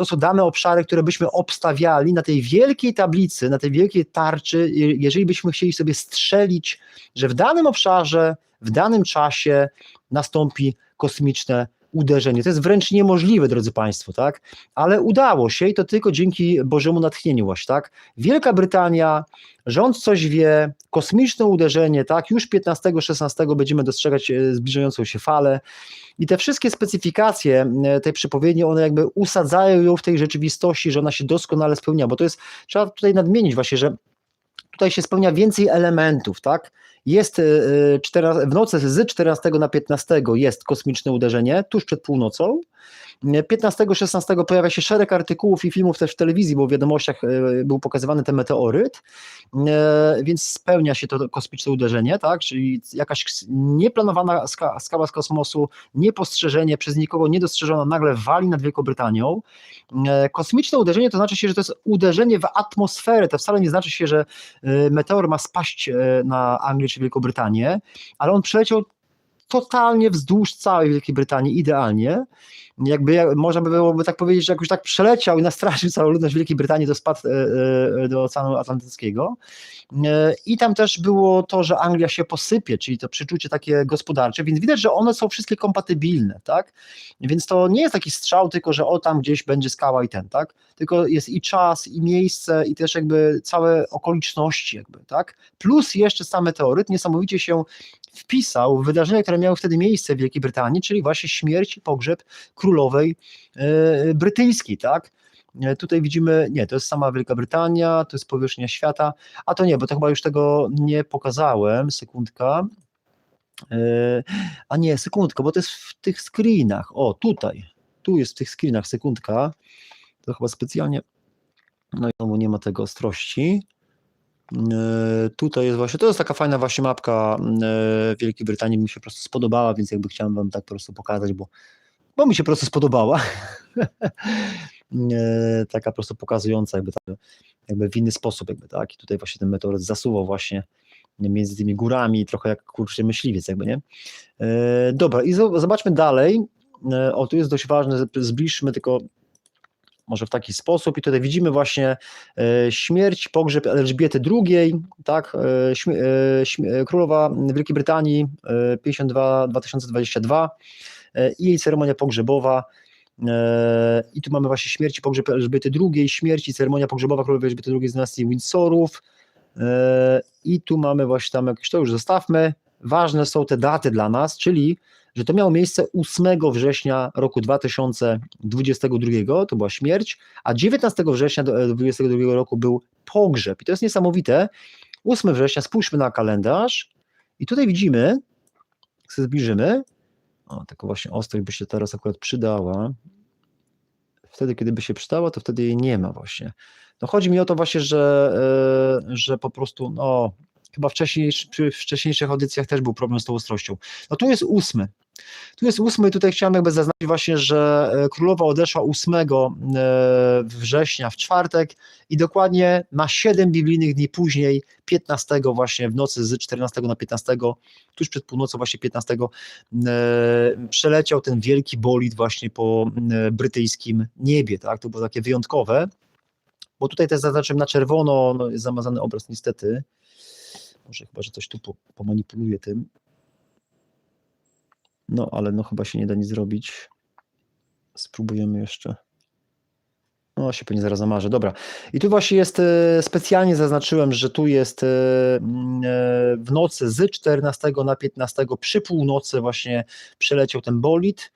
są dane obszary, które byśmy obstawiali na tej wielkiej tablicy, na tej wielkiej tarczy, jeżeli byśmy chcieli sobie strzelić, że w danym obszarze, w danym czasie nastąpi kosmiczne uderzenie. To jest wręcz niemożliwe, drodzy Państwo, tak? Ale udało się i to tylko dzięki Bożemu natchnieniu właśnie, tak? Wielka Brytania, rząd coś wie, kosmiczne uderzenie, tak? Już 15-16 będziemy dostrzegać zbliżającą się falę i te wszystkie specyfikacje tej przepowiedni, one jakby usadzają ją w tej rzeczywistości, że ona się doskonale spełnia, bo to jest, trzeba tutaj nadmienić właśnie, że tutaj się spełnia więcej elementów, tak? Jest w nocy z 14 na 15 jest kosmiczne uderzenie, tuż przed północą. 15-16 pojawia się szereg artykułów i filmów też w telewizji, bo w wiadomościach był pokazywany ten meteoryt, więc spełnia się to kosmiczne uderzenie, tak? Czyli jakaś nieplanowana skała z kosmosu, niepostrzeżenie, przez nikogo niedostrzeżona, nagle wali nad Wielką Brytanią. Kosmiczne uderzenie to znaczy się, że to jest uderzenie w atmosferę, to wcale nie znaczy się, że meteor ma spaść na Anglię czy Wielką Brytanię, ale on przeleciał totalnie wzdłuż całej Wielkiej Brytanii, idealnie. Jakby można by byłoby tak powiedzieć, że jakoś tak przeleciał i nastraszył całą ludność Wielkiej Brytanii, to spadł do Oceanu Atlantyckiego. I tam też było to, że Anglia się posypie, czyli to przeczucie takie gospodarcze, więc widać, że one są wszystkie kompatybilne, tak? Więc to nie jest taki strzał, tylko że o tam gdzieś będzie skała i ten, tak? Tylko jest i czas, i miejsce, i też jakby całe okoliczności jakby, tak? Plus jeszcze sam meteoryt niesamowicie się wpisał w wydarzenia, które miały wtedy miejsce w Wielkiej Brytanii, czyli właśnie śmierć i pogrzeb królowej brytyjskiej, tak? Tutaj widzimy, nie, to jest sama Wielka Brytania, to jest powierzchnia świata, a to nie, bo to chyba już tego nie pokazałem, sekundka, a nie, sekundka, bo to jest w tych screenach, o tutaj, tu jest w tych screenach, sekundka, to chyba specjalnie, no i znowu nie ma tego ostrości. Tutaj jest właśnie, to jest taka fajna właśnie mapka Wielkiej Brytanii, mi się po prostu spodobała, więc jakby chciałem wam tak po prostu pokazać, bo mi się po prostu spodobała. Taka po prostu pokazująca jakby w inny sposób jakby, tak, i tutaj właśnie ten meteoryt zasuwał właśnie między tymi górami, trochę jak kurczę myśliwiec jakby, nie? Dobra, i zobaczmy dalej, o tu jest dość ważne, zbliżmy tylko może w taki sposób i tutaj widzimy właśnie śmierć, pogrzeb Elżbiety II, tak, królowa Wielkiej Brytanii 52-2022 i jej ceremonia pogrzebowa. I tu mamy właśnie śmierć i pogrzeb Elżbiety II, śmierć i ceremonia pogrzebowa królowej Elżbiety II z dynastii Windsorów. I tu mamy właśnie tam jakieś, to już zostawmy. Ważne są te daty dla nas, czyli że to miało miejsce 8 września roku 2022, to była śmierć, a 19 września 2022 roku był pogrzeb. I to jest niesamowite. 8 września, spójrzmy na kalendarz i tutaj widzimy, jak się zbliżymy, o, taka właśnie ostrość by się teraz akurat przydała. Wtedy, kiedy by się przydała, to wtedy jej nie ma właśnie. No chodzi mi o to właśnie, że po prostu, no chyba przy wcześniejszych audycjach też był problem z tą ostrością. No tu jest 8. Tu jest 8 i tutaj chciałem jakby zaznaczyć właśnie, że królowa odeszła 8 września w czwartek i dokładnie na 7 biblijnych dni później, 15 właśnie w nocy z 14 na 15, tuż przed północą właśnie 15, przeleciał ten wielki bolid właśnie po brytyjskim niebie, tak? To było takie wyjątkowe, bo tutaj też zaznaczyłem na czerwono, no jest zamazany obraz niestety, może chyba, że coś tu pomanipuluję tym. No, ale no chyba się nie da nic zrobić. Spróbujemy jeszcze. No, się pewnie zaraz zamarzę. Dobra. I tu właśnie jest, specjalnie zaznaczyłem, że tu jest w nocy z 14 na 15 przy północy właśnie przeleciał ten bolid.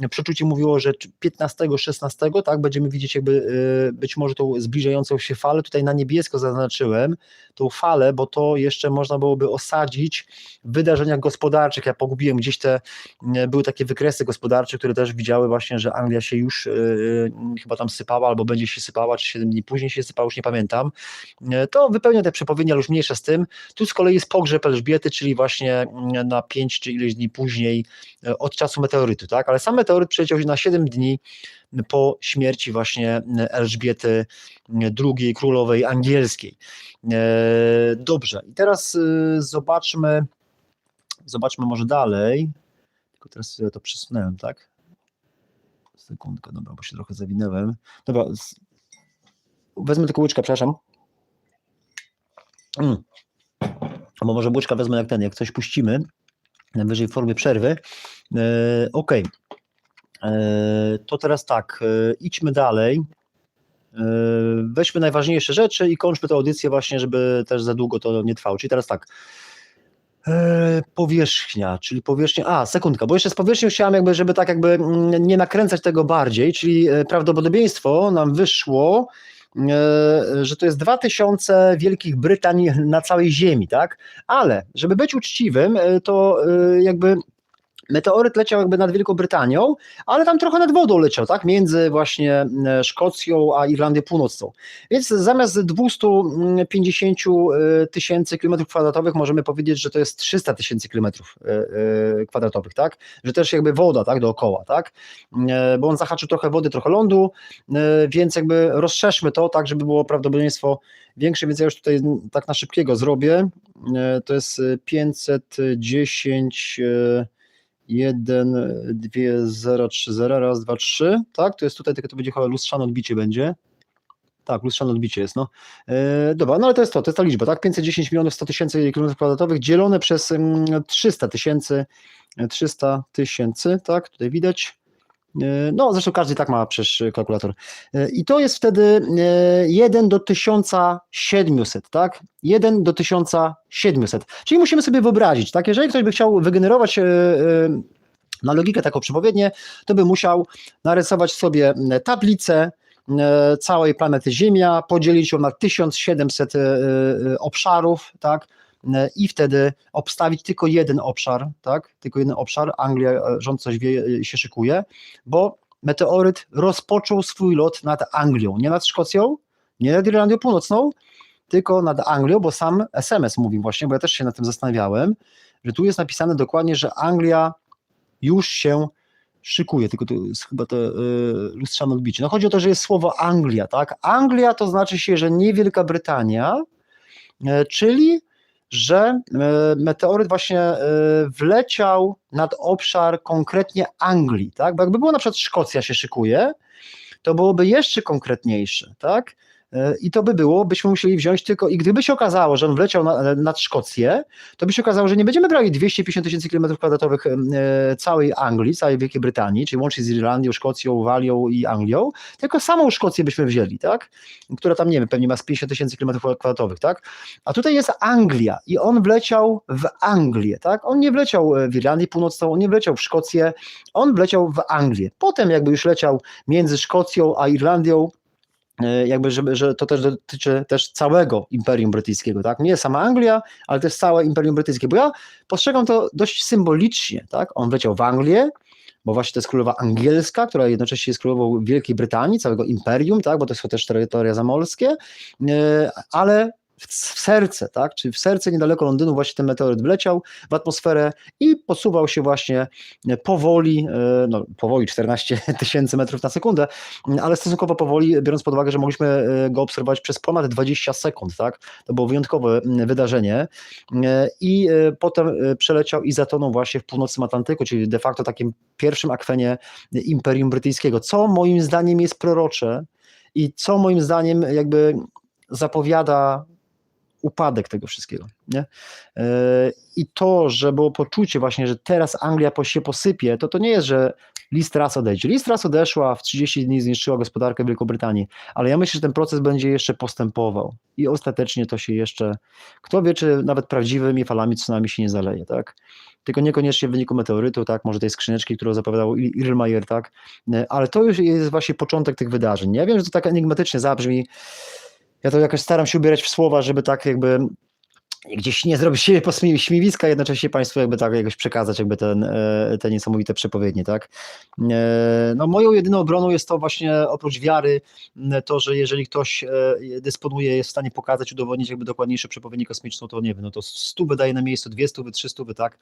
Przeczucie mówiło, że 15-16, tak, będziemy widzieć jakby być może tą zbliżającą się falę. Tutaj na niebiesko zaznaczyłem tą falę, bo to jeszcze można byłoby osadzić w wydarzeniach gospodarczych. Ja pogubiłem gdzieś były takie wykresy gospodarcze, które też widziały właśnie, że Anglia się już chyba tam sypała, albo będzie się sypała, czy 7 dni później się sypała, już nie pamiętam. To wypełnia te przepowiednie, ale już mniejsze z tym. Tu z kolei jest pogrzeb Elżbiety, czyli właśnie na 5 czy ileś dni później od czasu meteorytu, tak, ale sam meteoryt przyleciał na 7 dni po śmierci właśnie Elżbiety II, królowej angielskiej. Dobrze, i teraz zobaczmy może dalej, tylko teraz to przesunąłem, tak? Sekundkę, dobra, bo się trochę zawinęłem. Dobra, wezmę tylko łyczka, przepraszam. Bo może łyczka wezmę jak coś puścimy, najwyżej w formie przerwy. Ok. To teraz tak, idźmy dalej. Weźmy najważniejsze rzeczy i kończmy tę audycję właśnie, żeby też za długo to nie trwało. Czyli teraz tak, powierzchnia, czyli powierzchnia, sekundka, bo jeszcze z powierzchnią chciałem jakby, żeby tak jakby nie nakręcać tego bardziej, czyli prawdopodobieństwo nam wyszło, że to jest 2000 Wielkich Brytanii na całej Ziemi, tak? Ale żeby być uczciwym, to jakby meteoryt leciał jakby nad Wielką Brytanią, ale tam trochę nad wodą leciał, tak? Między właśnie Szkocją a Irlandią Północną. Więc zamiast 250 tysięcy kilometrów kwadratowych możemy powiedzieć, że to jest 300 tysięcy kilometrów kwadratowych, tak? Że też jakby woda, tak? Dookoła, tak? Bo on zahaczył trochę wody, trochę lądu, więc jakby rozszerzmy to, tak? Żeby było prawdopodobieństwo większe, więc ja już tutaj tak na szybkiego zrobię. To jest 510 1, 2, 0, 3, 0, raz, 2, 3, tak, to jest tutaj, tylko to będzie chyba lustrzane odbicie będzie, tak, lustrzane odbicie jest, no, dobra, no ale to jest ta liczba, tak, 510 milionów 100 tysięcy kilometrów kwadratowych dzielone przez 300 tysięcy, tak, tutaj widać, no zresztą każdy tak ma przecież kalkulator i to jest wtedy 1 do 1700, tak, 1 do 1700, czyli musimy sobie wyobrazić, tak, jeżeli ktoś by chciał wygenerować na logikę taką przepowiednię, to by musiał narysować sobie tablicę całej planety Ziemia, podzielić ją na 1700 obszarów, tak, i wtedy obstawić tylko jeden obszar, tak? Tylko jeden obszar, Anglia, rząd coś wie, się szykuje, bo meteoryt rozpoczął swój lot nad Anglią, nie nad Szkocją, nie nad Irlandią Północną, tylko nad Anglią, bo sam SMS mówi właśnie, bo ja też się nad tym zastanawiałem, że tu jest napisane dokładnie, że Anglia już się szykuje, tylko to jest chyba to lustrzane odbicie. No chodzi o to, że jest słowo Anglia, tak? Anglia to znaczy się, że nie Wielka Brytania, czyli że meteoryt właśnie wleciał nad obszar konkretnie Anglii, tak? Bo jakby było na przykład Szkocja się szykuje, to byłoby jeszcze konkretniejsze, tak? I to by było, byśmy musieli wziąć tylko, i gdyby się okazało, że on wleciał nad Szkocję, to by się okazało, że nie będziemy brali 250 000 km² całej Anglii, całej Wielkiej Brytanii, czyli łącznie z Irlandią, Szkocją, Walią i Anglią, tylko samą Szkocję byśmy wzięli, tak? Która tam, nie wiem, pewnie ma z 50 000 km², tak? A tutaj jest Anglia i on wleciał w Anglię, tak? On nie wleciał w Irlandię Północną, on nie wleciał w Szkocję, on wleciał w Anglię. Potem jakby już leciał między Szkocją a Irlandią, jakby, że to też dotyczy też całego Imperium Brytyjskiego, tak? Nie sama Anglia, ale też całe Imperium Brytyjskie, bo ja postrzegam to dość symbolicznie, tak? On wleciał w Anglię, bo właśnie to jest królowa angielska, która jednocześnie jest królową Wielkiej Brytanii, całego imperium, tak? Bo to są też terytoria zamorskie, ale w serce, tak? Czyli w serce niedaleko Londynu właśnie ten meteoryt wleciał w atmosferę i posuwał się właśnie powoli, no powoli 14 000 metrów na sekundę, ale stosunkowo powoli, biorąc pod uwagę, że mogliśmy go obserwować przez ponad 20 sekund, tak? To było wyjątkowe wydarzenie i potem przeleciał i zatonął właśnie w północnym Atlantyku, czyli de facto takim pierwszym akwenie Imperium Brytyjskiego, co moim zdaniem jest prorocze i co moim zdaniem jakby zapowiada upadek tego wszystkiego. Nie? I to, że było poczucie właśnie, że teraz Anglia się posypie, to nie jest, że Liz Truss odejdzie. Liz Truss odeszła, w 30 dni zniszczyła gospodarkę Wielkiej Brytanii, ale ja myślę, że ten proces będzie jeszcze postępował i ostatecznie to się jeszcze, kto wie, czy nawet prawdziwymi falami tsunami się nie zaleje, tak? Tylko niekoniecznie w wyniku meteorytu, tak, może tej skrzyneczki, którą zapowiadał Irlmajer, tak, ale to już jest właśnie początek tych wydarzeń. Ja wiem, że to tak enigmatycznie zabrzmi, ja to jakoś staram się ubierać w słowa, żeby tak jakby gdzieś nie zrobić się śmiewiska, jednocześnie Państwu jakby tak jakoś przekazać jakby te niesamowite przepowiednie, tak. No moją jedyną obroną jest to właśnie oprócz wiary, to, że jeżeli ktoś dysponuje, jest w stanie pokazać, udowodnić jakby dokładniejsze przepowiednie kosmiczną, to nie wiem, no to 100 wydaje na miejscu, 200, 300, tak,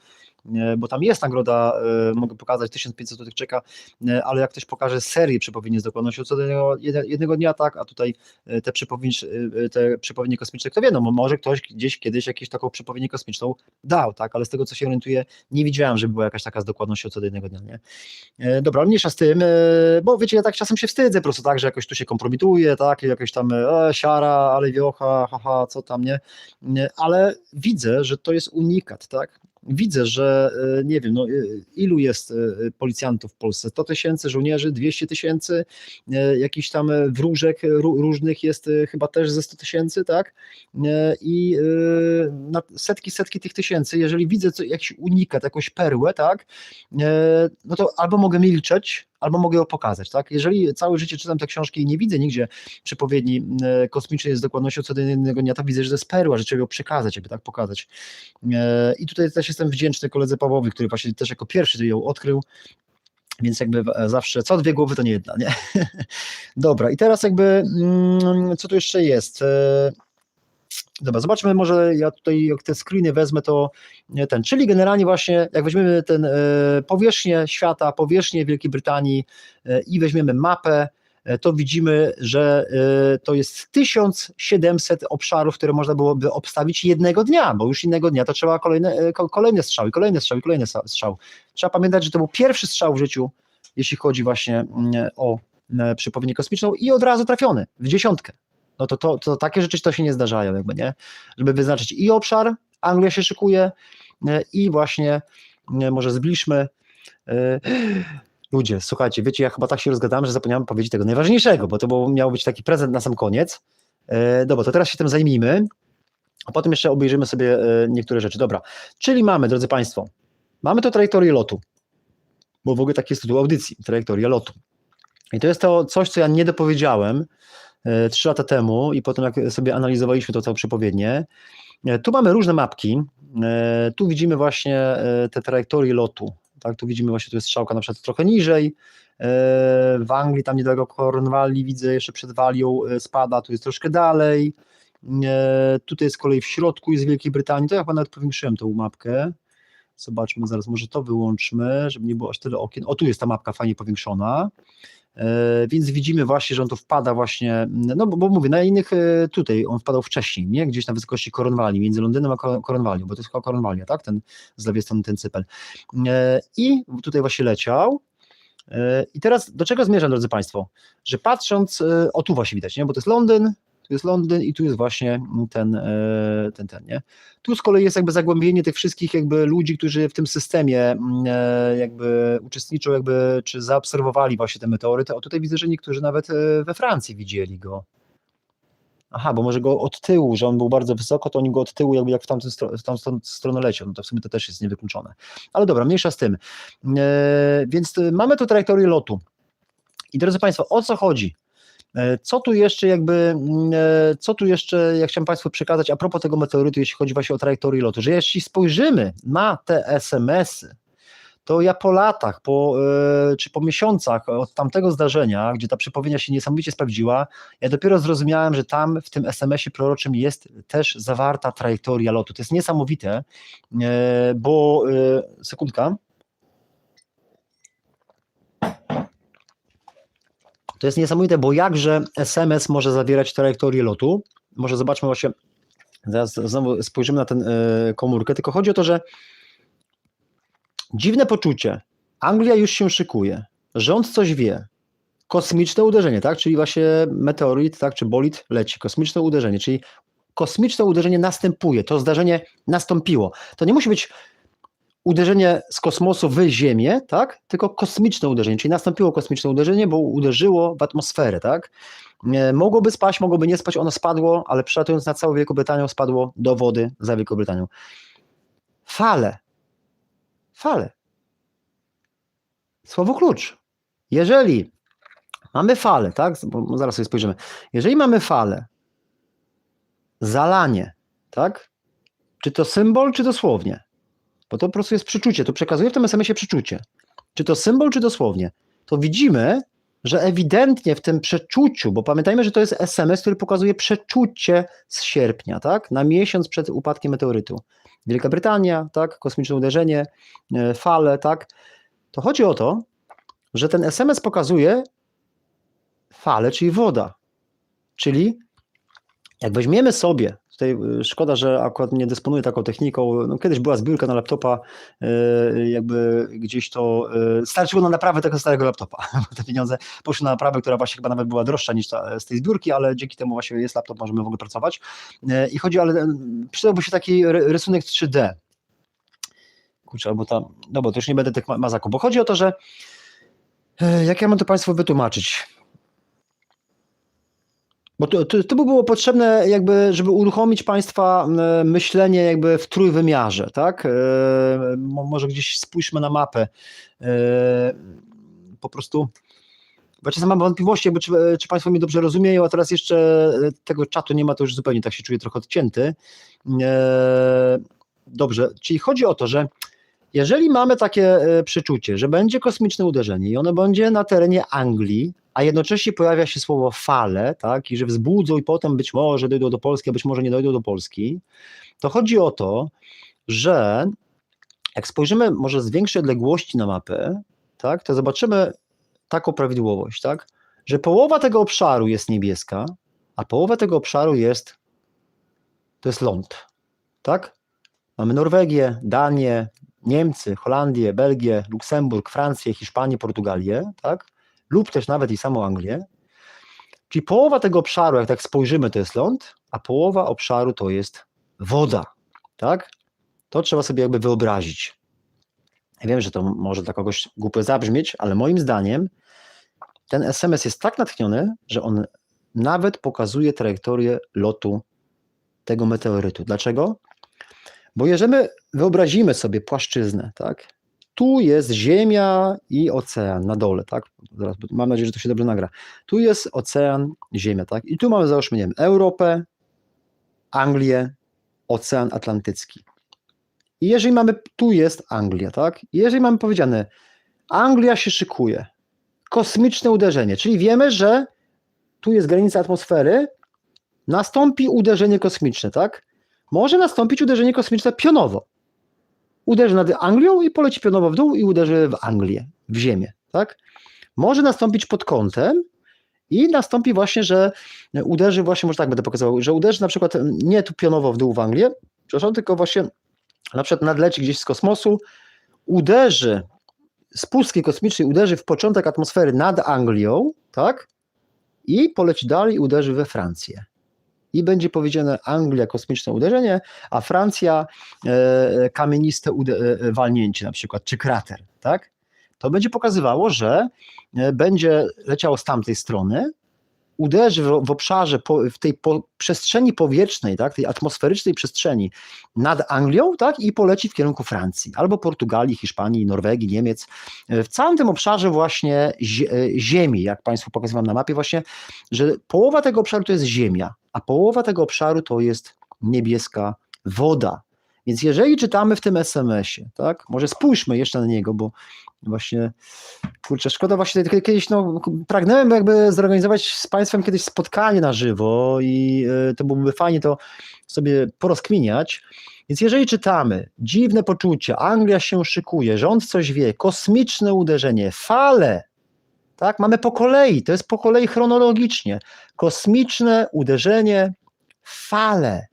bo tam jest nagroda, mogę pokazać, 1500 zł czeka, ale jak ktoś pokaże serię przepowiedni z dokładnością co do jednego dnia, tak, a tutaj te przepowiednie kosmiczne, kto wie, no może ktoś gdzieś kiedyś jakąś taką przepowiednię kosmiczną dał, tak, ale z tego, co się orientuję, nie widziałem, żeby była jakaś taka z dokładnością co do jednego dnia, nie? Dobra, ale mniejsza z tym, bo wiecie, ja tak czasem się wstydzę po prostu tak, że jakoś tu się kompromituję, tak, jakoś tam siara, ale wiocha, haha, co tam, nie? Ale widzę, że to jest unikat, tak? Widzę, że nie wiem, no, ilu jest policjantów w Polsce? 100 000 żołnierzy, 200 000, jakichś tam wróżek różnych jest chyba też ze 100 000, tak? I setki tych tysięcy, jeżeli widzę jakiś unikat, jakąś perłę, tak? No to albo mogę milczeć, albo mogę ją pokazać, tak? Jeżeli całe życie czytam te książki i nie widzę nigdzie przepowiedni kosmicznej z dokładnością co do jednego dnia, to widzę, że to jest perła, że trzeba ją przekazać, jakby tak pokazać. I tutaj też jestem wdzięczny koledze Pawłowi, który właśnie też jako pierwszy ją odkrył, więc jakby zawsze co dwie głowy to nie jedna, nie? Dobra, i teraz jakby co tu jeszcze jest? Dobra, zobaczmy, może ja tutaj jak te screeny wezmę, to czyli generalnie właśnie jak weźmiemy powierzchnię świata, powierzchnię Wielkiej Brytanii i weźmiemy mapę, to widzimy, że to jest 1700 obszarów, które można byłoby obstawić jednego dnia, bo już innego dnia to trzeba kolejne strzały. Trzeba pamiętać, że to był pierwszy strzał w życiu, jeśli chodzi właśnie o przepowiednię kosmiczną i od razu trafiony w 10. No to takie rzeczy to się nie zdarzają, jakby, nie? Żeby wyznaczyć i obszar, Anglia się szykuje i właśnie może zbliżmy. Ludzie, słuchajcie, wiecie, ja chyba tak się rozgadałem, że zapomniałem powiedzieć tego najważniejszego, bo to miał być taki prezent na sam koniec. Dobra, to teraz się tym zajmijmy, a potem jeszcze obejrzymy sobie niektóre rzeczy. Dobra, czyli mamy, drodzy Państwo, mamy to trajektorię lotu, bo w ogóle taki jest tytuł audycji, trajektoria lotu. I to jest to coś, co ja nie dopowiedziałem 3 lata temu i potem jak sobie analizowaliśmy to całe przepowiednie. Tu mamy różne mapki, tu widzimy właśnie te trajektorie lotu. Tak, tu widzimy właśnie, tu jest strzałka na przykład trochę niżej, w Anglii tam niedaleko Cornwalli widzę jeszcze przed Walią spada, tu jest troszkę dalej, tutaj jest z kolei w środku jest Wielkiej Brytanii, to ja chyba nawet powiększyłem tą mapkę, zobaczmy zaraz, może to wyłączmy, żeby nie było aż tyle okien, o tu jest ta mapka fajnie powiększona, więc widzimy właśnie, że on tu wpada właśnie, no bo mówię, na innych tutaj on wpadał wcześniej, nie? Gdzieś na wysokości Cornwalli, między Londynem a Cornwallią, bo to jest chyba Cornwallia, tak? Z lewej strony ten cypel. I tutaj właśnie leciał. I teraz do czego zmierzam, drodzy Państwo? Że patrząc, o tu właśnie widać, nie? Bo to jest Londyn, tu jest Londyn i tu jest właśnie nie? Tu z kolei jest jakby zagłębienie tych wszystkich jakby ludzi, którzy w tym systemie jakby uczestniczą, jakby czy zaobserwowali właśnie te meteoryty. O, tutaj widzę, że niektórzy nawet we Francji widzieli go. Aha, bo może go od tyłu, że on był bardzo wysoko, to oni go od tyłu jakby jak w tamtą stronę leciał, no to w sumie to też jest niewykluczone. Ale dobra, mniejsza z tym. Więc mamy tu trajektorię lotu. I drodzy Państwo, o co chodzi? Co tu jeszcze ja chciałem Państwu przekazać a propos tego meteorytu, jeśli chodzi właśnie o trajektorię lotu, że jeśli spojrzymy na te SMS-y, to ja po latach, czy po miesiącach od tamtego zdarzenia, gdzie ta przepowiednia się niesamowicie sprawdziła, ja dopiero zrozumiałem, że tam w tym SMS-ie proroczym jest też zawarta trajektoria lotu. To jest niesamowite, bo sekundka. To jest niesamowite, bo jakże SMS może zawierać trajektorię lotu. Może zobaczmy właśnie, zaraz znowu spojrzymy na tę komórkę, tylko chodzi o to, że dziwne poczucie, Anglia już się szykuje, rząd coś wie, kosmiczne uderzenie, tak, czyli właśnie meteoryt, tak, czy bolid leci, kosmiczne uderzenie, czyli kosmiczne uderzenie następuje, to zdarzenie nastąpiło. To nie musi być uderzenie z kosmosu w Ziemię, tak, tylko kosmiczne uderzenie, czyli nastąpiło kosmiczne uderzenie, bo uderzyło w atmosferę, tak. Mogłoby spaść, mogłoby nie spać, ono spadło, ale przelatując nad całą Wielką Brytanią spadło do wody za Wielką Brytanią. Fale. Słowo klucz. Jeżeli mamy falę, tak, bo zaraz sobie spojrzymy, jeżeli mamy falę, zalanie, tak, czy to symbol, czy dosłownie, bo to po prostu jest przeczucie, to przekazuje w tym SMS-ie przeczucie, czy to symbol, czy dosłownie, to widzimy, że ewidentnie w tym przeczuciu, bo pamiętajmy, że to jest SMS, który pokazuje przeczucie z sierpnia, tak, na miesiąc przed upadkiem meteorytu. Wielka Brytania, tak, kosmiczne uderzenie, fale, tak, to chodzi o to, że ten SMS pokazuje falę, czyli woda, czyli jak weźmiemy sobie, tutaj szkoda, że akurat nie dysponuję taką techniką, no kiedyś była zbiórka na laptopa, jakby gdzieś to, starczyło na naprawę tego starego laptopa, te pieniądze poszły na naprawę, która właśnie chyba nawet była droższa niż z tej zbiórki, ale dzięki temu właśnie jest laptop, możemy w ogóle pracować i chodzi, ale przydałby się taki rysunek 3D, kurczę, albo tam, no bo to już nie będę tych mazaków, bo chodzi o to, że jak ja mam to Państwu wytłumaczyć? Bo to by było potrzebne jakby, żeby uruchomić Państwa myślenie jakby w trójwymiarze, tak? Może gdzieś spójrzmy na mapę. Po prostu, bo czasem mam wątpliwości, jakby, czy Państwo mnie dobrze rozumieją, a teraz jeszcze tego czatu nie ma, to już zupełnie tak się czuję trochę odcięty. Dobrze, czyli chodzi o to, że jeżeli mamy takie przeczucie, że będzie kosmiczne uderzenie i ono będzie na terenie Anglii, a jednocześnie pojawia się słowo fale, tak, i że wzbudzą i potem być może dojdą do Polski, a być może nie dojdą do Polski, to chodzi o to, że jak spojrzymy może z większej odległości na mapę, tak, to zobaczymy taką prawidłowość, tak, że połowa tego obszaru jest niebieska, a połowa tego obszaru to jest ląd, tak? Mamy Norwegię, Danię, Niemcy, Holandię, Belgię, Luksemburg, Francję, Hiszpanię, Portugalię, tak? Lub też nawet i samą Anglię. Czyli połowa tego obszaru, jak tak spojrzymy, to jest ląd, a połowa obszaru to jest woda, tak? To trzeba sobie jakby wyobrazić. Ja wiem, że to może dla kogoś głupio zabrzmieć, ale moim zdaniem ten SMS jest tak natchniony, że on nawet pokazuje trajektorię lotu tego meteorytu. Dlaczego? Bo jeżeli my wyobrazimy sobie płaszczyznę, tak? Tu jest Ziemia i ocean na dole, tak? Zaraz, mam nadzieję, że to się dobrze nagra. Tu jest ocean, Ziemia, tak? I tu mamy, załóżmy, nie wiem, Europę, Anglię, Ocean Atlantycki. I jeżeli mamy, tu jest Anglia, tak? I jeżeli mamy powiedziane, Anglia się szykuje, kosmiczne uderzenie, czyli wiemy, że tu jest granica atmosfery, nastąpi uderzenie kosmiczne, tak? Może nastąpić uderzenie kosmiczne pionowo. Uderzy nad Anglią i poleci pionowo w dół i uderzy w Anglię, w Ziemię, tak? Może nastąpić pod kątem i nastąpi właśnie, że uderzy właśnie, może tak będę pokazywał, że uderzy na przykład nie tu pionowo w dół w Anglię, przepraszam, tylko właśnie na przykład nadleci gdzieś z kosmosu, uderzy z pustki kosmicznej, uderzy w początek atmosfery nad Anglią, tak? I poleci dalej i uderzy we Francję. i będzie powiedziane Anglia kosmiczne uderzenie, a Francja kamieniste walnięcie na przykład, czy krater, tak? To będzie pokazywało, że będzie leciało z tamtej strony, uderzy w obszarze, w tej przestrzeni powietrznej, tak, tej atmosferycznej przestrzeni nad Anglią, tak, i poleci w kierunku Francji, albo Portugalii, Hiszpanii, Norwegii, Niemiec. W całym tym obszarze właśnie ziemi, jak Państwu pokazywałem na mapie właśnie, że połowa tego obszaru to jest ziemia, a połowa tego obszaru to jest niebieska woda. Więc jeżeli czytamy w tym SMS-ie, tak, może spójrzmy jeszcze na niego, bo właśnie, kurczę, szkoda właśnie, kiedyś pragnąłem jakby zorganizować z Państwem kiedyś spotkanie na żywo i to byłoby fajnie to sobie porozkminiać. Więc jeżeli czytamy, dziwne poczucie, Anglia się szykuje, rząd coś wie, kosmiczne uderzenie, fale, tak, mamy po kolei, to jest po kolei chronologicznie, kosmiczne uderzenie, fale,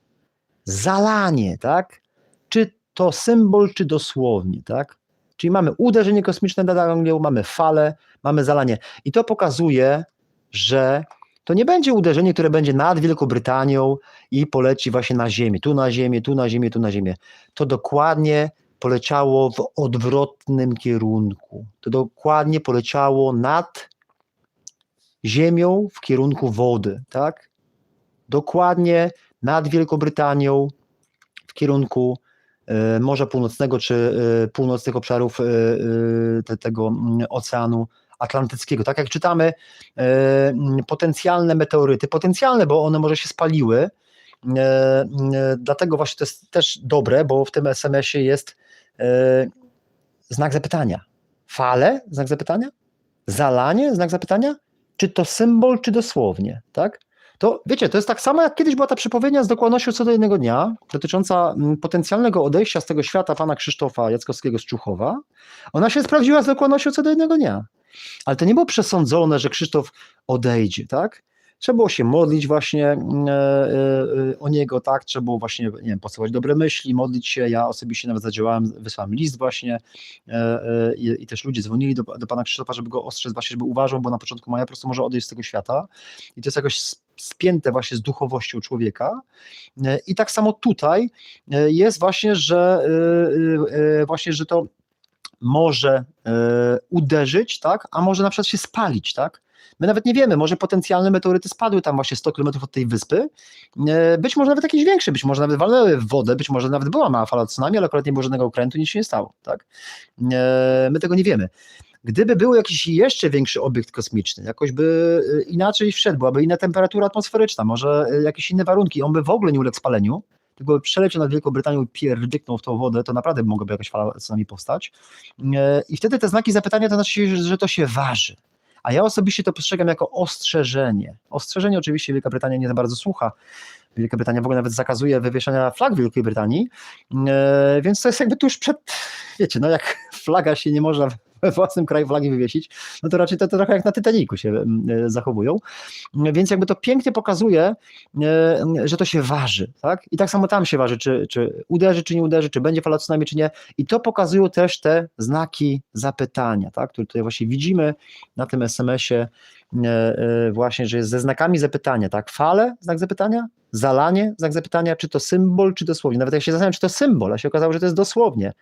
zalanie, tak, czy to symbol, czy dosłownie, tak? Czyli mamy uderzenie kosmiczne nad Anglią, mamy falę, mamy zalanie. I to pokazuje, że to nie będzie uderzenie, które będzie nad Wielką i poleci właśnie na ziemię, tu na ziemię, tu na ziemię, tu na ziemię. To dokładnie poleciało w odwrotnym kierunku. To dokładnie poleciało nad ziemią w kierunku wody, tak? Dokładnie nad Wielką Brytanią w kierunku Morza Północnego, czy północnych obszarów tego Oceanu Atlantyckiego. Tak jak czytamy, potencjalne meteoryty, potencjalne, bo one może się spaliły, dlatego właśnie to jest też dobre, bo w tym SMS-ie jest znak zapytania. Fale? Znak zapytania? Zalanie? Znak zapytania? Czy to symbol, czy dosłownie, tak? To wiecie, to jest tak samo jak kiedyś była ta przypowiednia z dokładnością co do jednego dnia, dotycząca potencjalnego odejścia z tego świata pana Krzysztofa Jackowskiego z Człuchowa. Ona się sprawdziła z dokładnością co do jednego dnia. Ale to nie było przesądzone, że Krzysztof odejdzie, tak? Trzeba było się modlić właśnie o niego, tak? Trzeba było właśnie, nie wiem, posyłać dobre myśli, modlić się. Ja osobiście nawet zadziałałem, wysłałem list właśnie i też ludzie dzwonili do pana Krzysztofa, żeby go ostrzec właśnie, żeby uważał, bo na początku maja po prostu może odejść z tego świata. I to jest jakoś spięte właśnie z duchowością człowieka. I tak samo tutaj jest właśnie, że to może uderzyć, tak, a może na przykład się spalić, tak. My nawet nie wiemy, może potencjalne meteoryty spadły tam właśnie 100 km od tej wyspy, być może nawet jakieś większe, być może nawet walnęły w wodę, być może nawet była mała fala tsunami, ale akurat nie było żadnego okrętu, nic się nie stało, tak. My tego nie wiemy. Gdyby był jakiś jeszcze większy obiekt kosmiczny, jakoś by inaczej wszedł, byłaby inna temperatura atmosferyczna, może jakieś inne warunki, on by w ogóle nie uległ spaleniu, tylko by przeleciał nad Wielką Brytanią i pierdyknął w tą wodę, to naprawdę mogłaby jakaś fala tsunami powstać. I wtedy te znaki zapytania to znaczy, że to się waży. A ja osobiście to postrzegam jako ostrzeżenie. Ostrzeżenie oczywiście Wielka Brytania nie za bardzo słucha. Wielka Brytania w ogóle nawet zakazuje wywieszania flag Wielkiej Brytanii, więc to jest jakby tuż przed, wiecie, no jak flaga się nie można we własnym kraju flagi wywiesić, no to raczej to trochę jak na Titanicu się zachowują, więc jakby to pięknie pokazuje, że to się waży, tak? I tak samo tam się waży, czy uderzy, czy nie uderzy, czy będzie fala tsunami, czy nie, i to pokazują też te znaki zapytania, tak? Które tutaj właśnie widzimy na tym SMS-ie właśnie, że jest ze znakami zapytania, tak? Fale, znak zapytania, zalanie, znak zapytania, czy to symbol, czy dosłownie, nawet jak się zastanawiam, czy to symbol, a się okazało, że to jest dosłownie.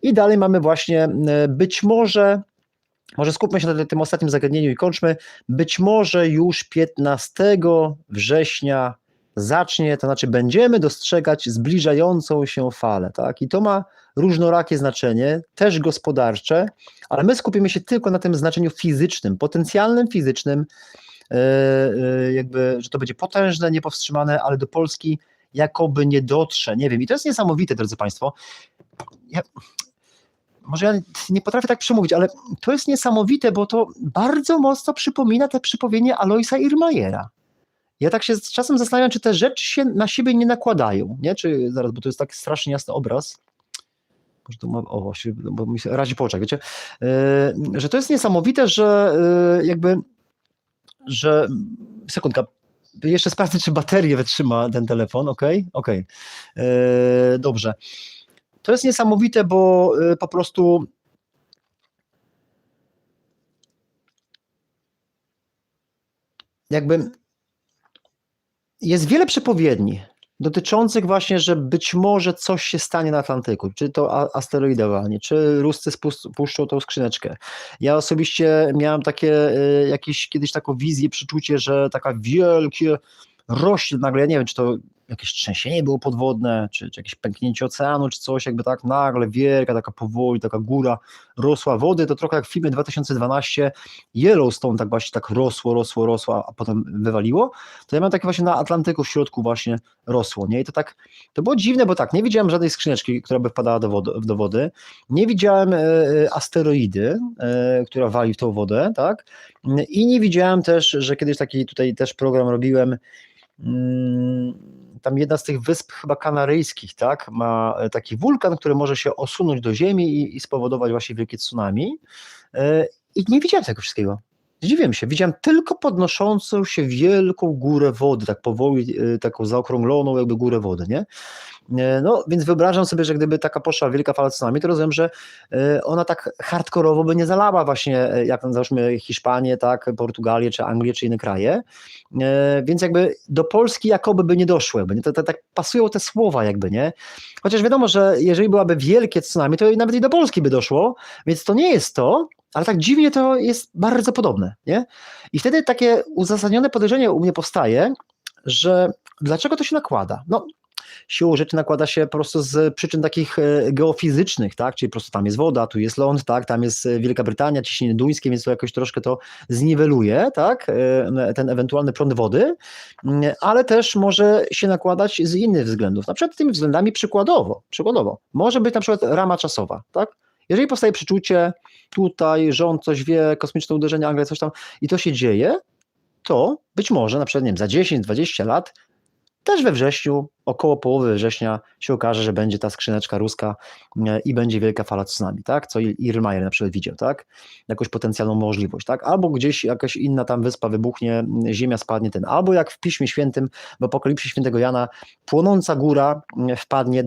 I dalej mamy właśnie być może skupmy się na tym ostatnim zagadnieniu i kończmy, być może już 15 września zacznie, to znaczy będziemy dostrzegać zbliżającą się falę, tak? I to ma różnorakie znaczenie, też gospodarcze, ale my skupimy się tylko na tym znaczeniu fizycznym, potencjalnym fizycznym, jakby, że to będzie potężne, niepowstrzymane, ale do Polski jakoby nie dotrze, nie wiem, i to jest niesamowite, drodzy Państwo. Może ja nie potrafię tak przemówić, ale to jest niesamowite, bo to bardzo mocno przypomina te przypomnienie Aloisa Irmajera. Ja tak się z czasem zastanawiam, czy te rzeczy się na siebie nie nakładają, nie? Czy zaraz, bo to jest tak strasznie jasny obraz. Może to ma, bo mi się razi po oczach, wiecie? Że to jest niesamowite, że jakby, że sekundka, jeszcze sprawdzę, czy baterię wytrzyma ten telefon, okej? Dobrze. To jest niesamowite, bo po prostu jakby jest wiele przepowiedni dotyczących właśnie, że być może coś się stanie na Atlantyku, czy to asteroidowanie, czy Ruscy puszczą tą skrzyneczkę. Ja osobiście miałem takie jakieś kiedyś taką wizję, przeczucie, że taka wielkie rośnie nagle, ja nie wiem, czy to jakieś trzęsienie było podwodne, czy jakieś pęknięcie oceanu, czy coś, jakby tak nagle wielka, taka powoli, taka góra rosła wody, to trochę jak w filmie 2012 Yellowstone tak właśnie tak rosło, a potem wywaliło, to ja miałem takie właśnie na Atlantyku w środku właśnie rosło, nie? I to tak, to było dziwne, bo tak, nie widziałem żadnej skrzyneczki, która by wpadała do wody, nie widziałem asteroidy, która wali w tą wodę, tak? I nie widziałem też, że kiedyś taki tutaj też program robiłem, tam jedna z tych wysp chyba kanaryjskich, tak, ma taki wulkan, który może się osunąć do ziemi i spowodować właśnie wielkie tsunami. I nie widziałem tego wszystkiego. Zdziwiłem się, widziałem tylko podnoszącą się wielką górę wody, tak powoli, taką zaokrągloną jakby górę wody, nie? No, więc wyobrażam sobie, że gdyby taka poszła wielka fala tsunami, to rozumiem, że ona tak hardkorowo by nie zalała właśnie, jak załóżmy Hiszpanię, tak, Portugalię, czy Anglię, czy inne kraje, więc jakby do Polski jakoby by nie doszło, jakby, nie? To tak pasują te słowa jakby, nie? Chociaż wiadomo, że jeżeli byłaby wielkie tsunami, to nawet i do Polski by doszło, więc to nie jest to, ale tak dziwnie to jest bardzo podobne, nie? I wtedy takie uzasadnione podejrzenie u mnie powstaje, że dlaczego to się nakłada? No, siłą rzeczy nakłada się po prostu z przyczyn takich geofizycznych, tak? Czyli po prostu tam jest woda, tu jest ląd, tak? Tam jest Wielka Brytania, ciśnienie duńskie, więc to jakoś troszkę to zniweluje, tak? Ten ewentualny prąd wody, ale też może się nakładać z innych względów. Na przykład tymi względami przykładowo może być na przykład rama czasowa, tak? Jeżeli powstaje przeczucie, tutaj rząd coś wie, kosmiczne uderzenie, Anglia, coś tam i to się dzieje, to być może na przykład, nie wiem, za 10-20 lat też we wrześniu, około połowy września się okaże, że będzie ta skrzyneczka ruska i będzie wielka fala tsunami, tak? Co Irlmajer na przykład widział, tak? Jakąś potencjalną możliwość, tak? Albo gdzieś jakaś inna tam wyspa wybuchnie, ziemia spadnie albo jak w Piśmie Świętym, w Apokalipsie Świętego Jana, płonąca góra wpadnie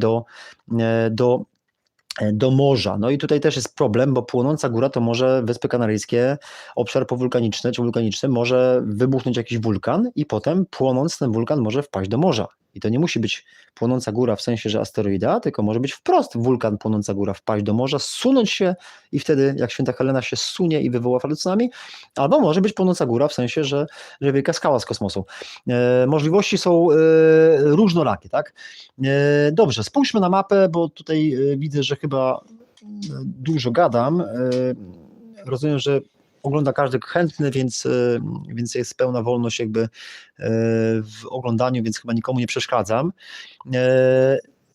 do morza. No i tutaj też jest problem, bo płonąca góra to może Wyspy Kanaryjskie, obszar powulkaniczny czy wulkaniczny, może wybuchnąć jakiś wulkan i potem płonąc ten wulkan może wpaść do morza. I to nie musi być płonąca góra w sensie, że asteroida, tylko może być wprost wulkan, płonąca góra, wpaść do morza, zsunąć się i wtedy jak Święta Helena się zsunie i wywoła falę tsunami, albo może być płonąca góra w sensie, że wielka skała z kosmosu. Możliwości są różnorakie, tak? Dobrze, spójrzmy na mapę, bo tutaj widzę, że chyba dużo gadam. Rozumiem, że ogląda każdy chętny, więc jest pełna wolność jakby w oglądaniu, więc chyba nikomu nie przeszkadzam.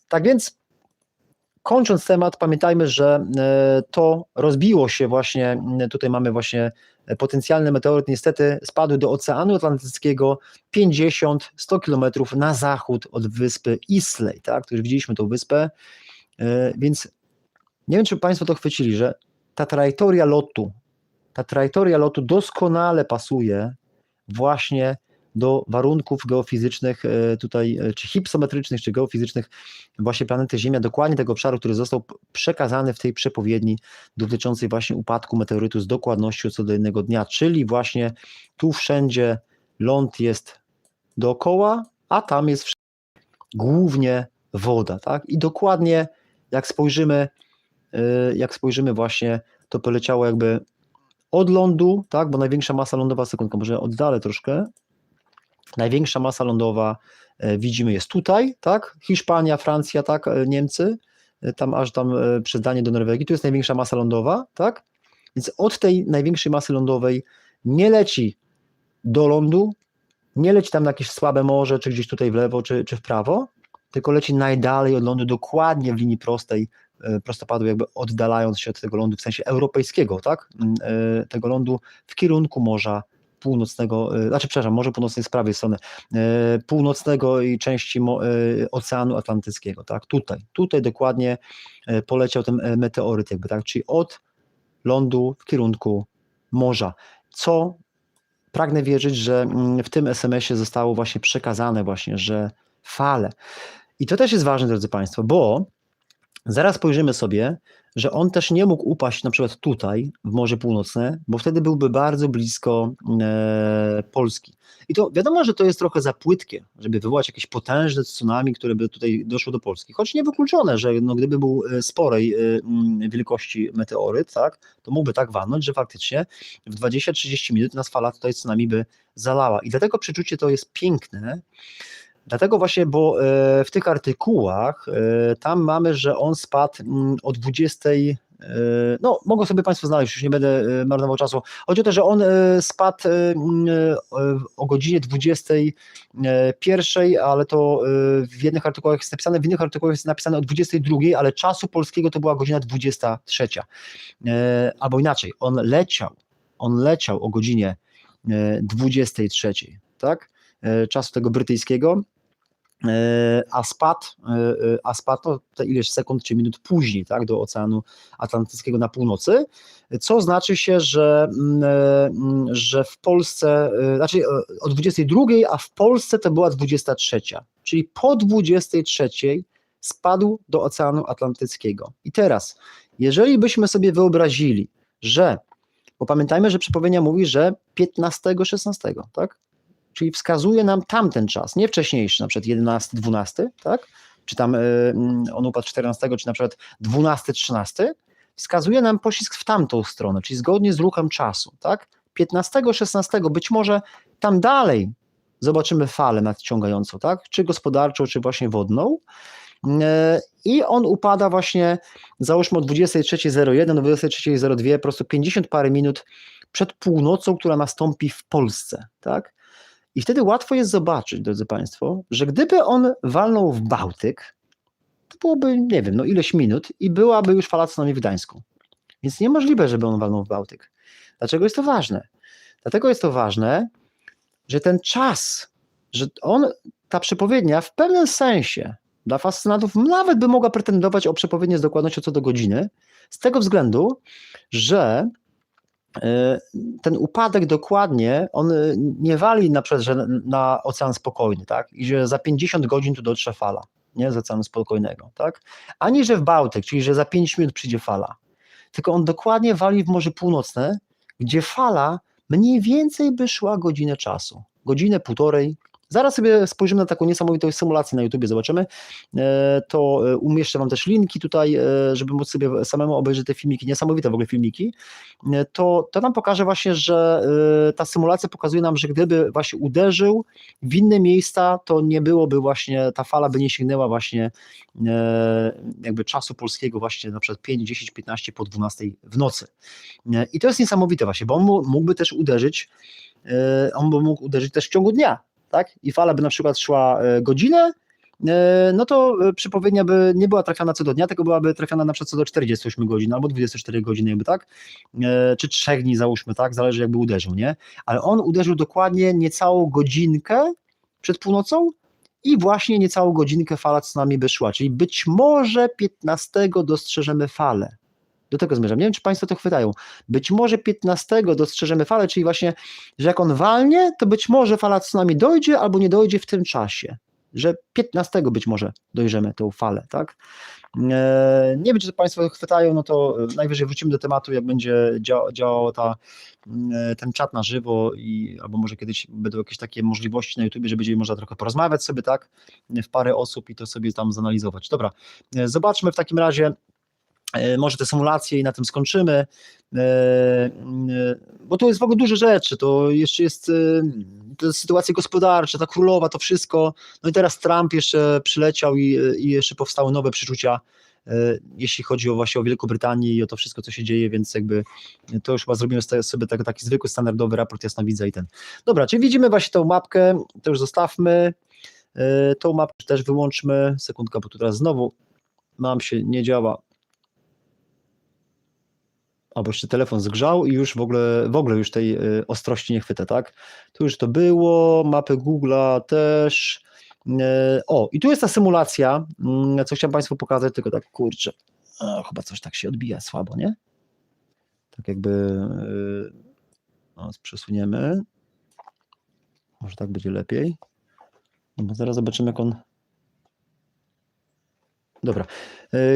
Tak więc kończąc temat, pamiętajmy, że to rozbiło się właśnie, tutaj mamy właśnie potencjalny meteoryt, niestety spadł do Oceanu Atlantyckiego 50-100 kilometrów na zachód od wyspy Islay, tak? Tu już widzieliśmy tą wyspę, więc nie wiem, czy Państwo to chwycili, że ta trajektoria lotu doskonale pasuje właśnie do warunków geofizycznych tutaj, czy hipsometrycznych, czy geofizycznych właśnie planety Ziemia, dokładnie tego obszaru, który został przekazany w tej przepowiedni dotyczącej właśnie upadku meteorytu z dokładnością co do jednego dnia, czyli właśnie tu wszędzie ląd jest dookoła, a tam jest głównie woda, tak? I dokładnie jak spojrzymy właśnie, to poleciało jakby od lądu, tak, bo największa masa lądowa, sekundkę, może oddalę troszkę, największa masa lądowa widzimy jest tutaj, tak, Hiszpania, Francja, tak, Niemcy, tam aż tam przez Danię do Norwegii, tu jest największa masa lądowa, tak, więc od tej największej masy lądowej nie leci do lądu, nie leci tam na jakieś słabe morze, czy gdzieś tutaj w lewo, czy w prawo, tylko leci najdalej od lądu, dokładnie w linii prostej, prostopadu, jakby oddalając się od tego lądu w sensie europejskiego, tak, tego lądu w kierunku Morza Północnego, Morze Północne jest z prawej strony, północnego i części Oceanu Atlantyckiego, tak, tutaj dokładnie poleciał ten meteoryt jakby, tak, czyli od lądu w kierunku morza, co pragnę wierzyć, że w tym SMS-ie zostało właśnie przekazane właśnie, że fale. I to też jest ważne, drodzy Państwo, bo Zaraz spojrzymy sobie, że on też nie mógł upaść na przykład tutaj, w Morze Północne, bo wtedy byłby bardzo blisko Polski. I to wiadomo, że to jest trochę za płytkie, żeby wywołać jakieś potężne tsunami, które by tutaj doszło do Polski. Choć niewykluczone, że no, gdyby był sporej wielkości meteoryt, tak, to mógłby tak walnąć, że faktycznie w 20-30 minut nas fala tutaj tsunami by zalała. I dlatego przeczucie to jest piękne. Dlatego właśnie, bo w tych artykułach tam mamy, że on spadł o 20, no mogą sobie Państwo znaleźć, już nie będę marnował czasu. Chodzi o to, że on spadł o godzinie 21, ale to w jednych artykułach jest napisane, w innych artykułach jest napisane o 22, ale czasu polskiego to była godzina 23. Albo inaczej, on leciał o godzinie 23, tak? Czasu tego brytyjskiego, a spadł no, te ileś sekund czy minut później, tak, do Oceanu Atlantyckiego na północy, co znaczy się, że w Polsce, znaczy o 22, a w Polsce to była 23, czyli po 23 spadł do Oceanu Atlantyckiego. I teraz, jeżeli byśmy sobie wyobrazili, że, bo pamiętajmy, że przepowiednia mówi, że 15-16, tak? Czyli wskazuje nam tamten czas, nie wcześniejszy, na przykład 11, 12, tak? Czy tam on upadł 14, czy na przykład 12, 13, wskazuje nam poślizg w tamtą stronę, czyli zgodnie z ruchem czasu, tak? 15, 16, być może tam dalej zobaczymy falę nadciągającą, tak? Czy gospodarczą, czy właśnie wodną. I on upada właśnie, załóżmy o 23:01 do 23:02, po prostu 50 parę minut przed północą, która nastąpi w Polsce, tak? I wtedy łatwo jest zobaczyć, drodzy Państwo, że gdyby on walnął w Bałtyk, to byłoby, nie wiem, no ileś minut i byłaby już fala tsunami w Gdańsku. Więc niemożliwe, żeby on walnął w Bałtyk. Dlaczego jest to ważne? Dlatego jest to ważne, że ten czas, że ta przepowiednia w pewnym sensie dla fascynatów nawet by mogła pretendować o przepowiednię z dokładnością co do godziny, z tego względu, że ten upadek dokładnie, on nie wali na przykład, że na Ocean Spokojny, tak? I że za 50 godzin tu dotrze fala, nie? Z Oceanu Spokojnego, tak? Ani że w Bałtyk, czyli że za 5 minut przyjdzie fala. Tylko on dokładnie wali w Morze Północne, gdzie fala mniej więcej by szła godzinę czasu. Godzinę, półtorej. Zaraz sobie spojrzymy na taką niesamowitą symulację na YouTubie, zobaczymy. To umieszczę Wam też linki tutaj, żeby móc sobie samemu obejrzeć te filmiki, niesamowite w ogóle filmiki. To nam pokaże właśnie, że ta symulacja pokazuje nam, że gdyby właśnie uderzył w inne miejsca, to nie byłoby właśnie, ta fala by nie sięgnęła właśnie jakby czasu polskiego właśnie na przykład 5, 10, 15 po 12 w nocy. I to jest niesamowite właśnie, bo on mógłby też uderzyć, też w ciągu dnia. Tak? I fala by na przykład szła godzinę, no to przepowiednia by nie była trafiana co do dnia, tylko byłaby trafiana na przykład co do 48 godzin albo 24 godziny, jakby tak, czy 3 dni załóżmy, tak, zależy jakby uderzył, nie? Ale on uderzył dokładnie niecałą godzinkę przed północą i właśnie niecałą godzinkę fala tsunami by szła, czyli być może 15 dostrzeżemy falę. Do tego zmierzam. Nie wiem, czy Państwo to chwytają. Być może 15 dostrzeżemy falę, czyli właśnie, że jak on walnie, to być może fala tsunami dojdzie albo nie dojdzie w tym czasie. Że 15 być może dojrzymy tą falę, tak? Nie wiem, czy to Państwo chwytają, no to najwyżej wrócimy do tematu, jak będzie działał ten czat na żywo albo może kiedyś będą jakieś takie możliwości na YouTubie, że będzie można trochę porozmawiać sobie, tak? W parę osób i to sobie tam zanalizować. Dobra, zobaczmy w takim razie może te symulacje i na tym skończymy, bo tu jest w ogóle dużo rzeczy, to jeszcze jest te sytuacje gospodarcze, ta królowa, to wszystko, no i teraz Trump jeszcze przyleciał i jeszcze powstały nowe przeczucia, jeśli chodzi właśnie o Wielką Brytanię i o to wszystko, co się dzieje, więc jakby to już chyba zrobimy sobie taki zwykły, standardowy raport jasnowidza i ten. Dobra, czyli widzimy właśnie tą mapkę, to już zostawmy, tą mapkę też wyłączmy, sekundka, bo tu teraz znowu nam się nie działa, albo jeszcze telefon zgrzał i już w ogóle już tej ostrości nie chwyta, tak? Tu już to było, mapy Google'a też. O, i tu jest ta symulacja, co chciałem Państwu pokazać, tylko tak, kurczę, chyba coś tak się odbija słabo, nie? Tak jakby, przesuniemy, może tak będzie lepiej, no bo zaraz zobaczymy, jak on... Dobra,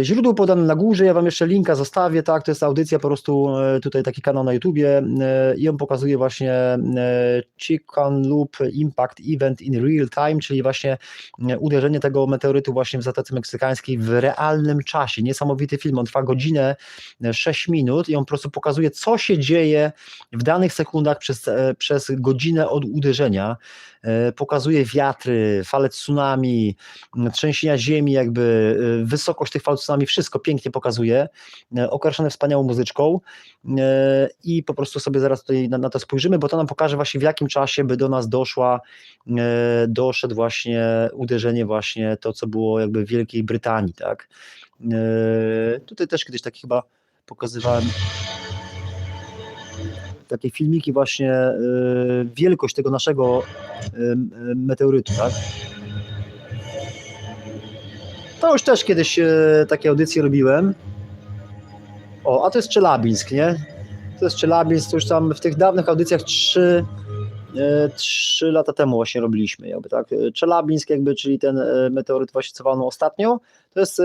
Źródło podane na górze, ja wam jeszcze linka zostawię, tak, to jest audycja, po prostu tutaj taki kanał na YouTubie i on pokazuje właśnie Chicken Loop Impact Event in Real Time, czyli właśnie uderzenie tego meteorytu właśnie w Zatoce Meksykańskiej w realnym czasie. Niesamowity film, on trwa godzinę 6 minut i on po prostu pokazuje, co się dzieje w danych sekundach przez godzinę od uderzenia. Pokazuje wiatry, fale tsunami, trzęsienia ziemi, jakby wysokość tych fal tsunami, wszystko pięknie pokazuje, okraszone wspaniałą muzyczką i po prostu sobie zaraz tutaj na to spojrzymy, bo to nam pokaże właśnie, w jakim czasie by do nas doszedł właśnie uderzenie, właśnie to, co było jakby w Wielkiej Brytanii, tak. Tutaj też kiedyś taki chyba pokazywałem takie filmiki właśnie, wielkość tego naszego meteorytu, tak. To już też kiedyś takie audycje robiłem. O, a to jest Czelabińsk, nie? To jest Czelabińsk, to już tam w tych dawnych audycjach 3 lata temu właśnie robiliśmy, jakby, tak. Czelabińsk jakby, czyli ten meteoryt właśnie co walnął ostatnio, to jest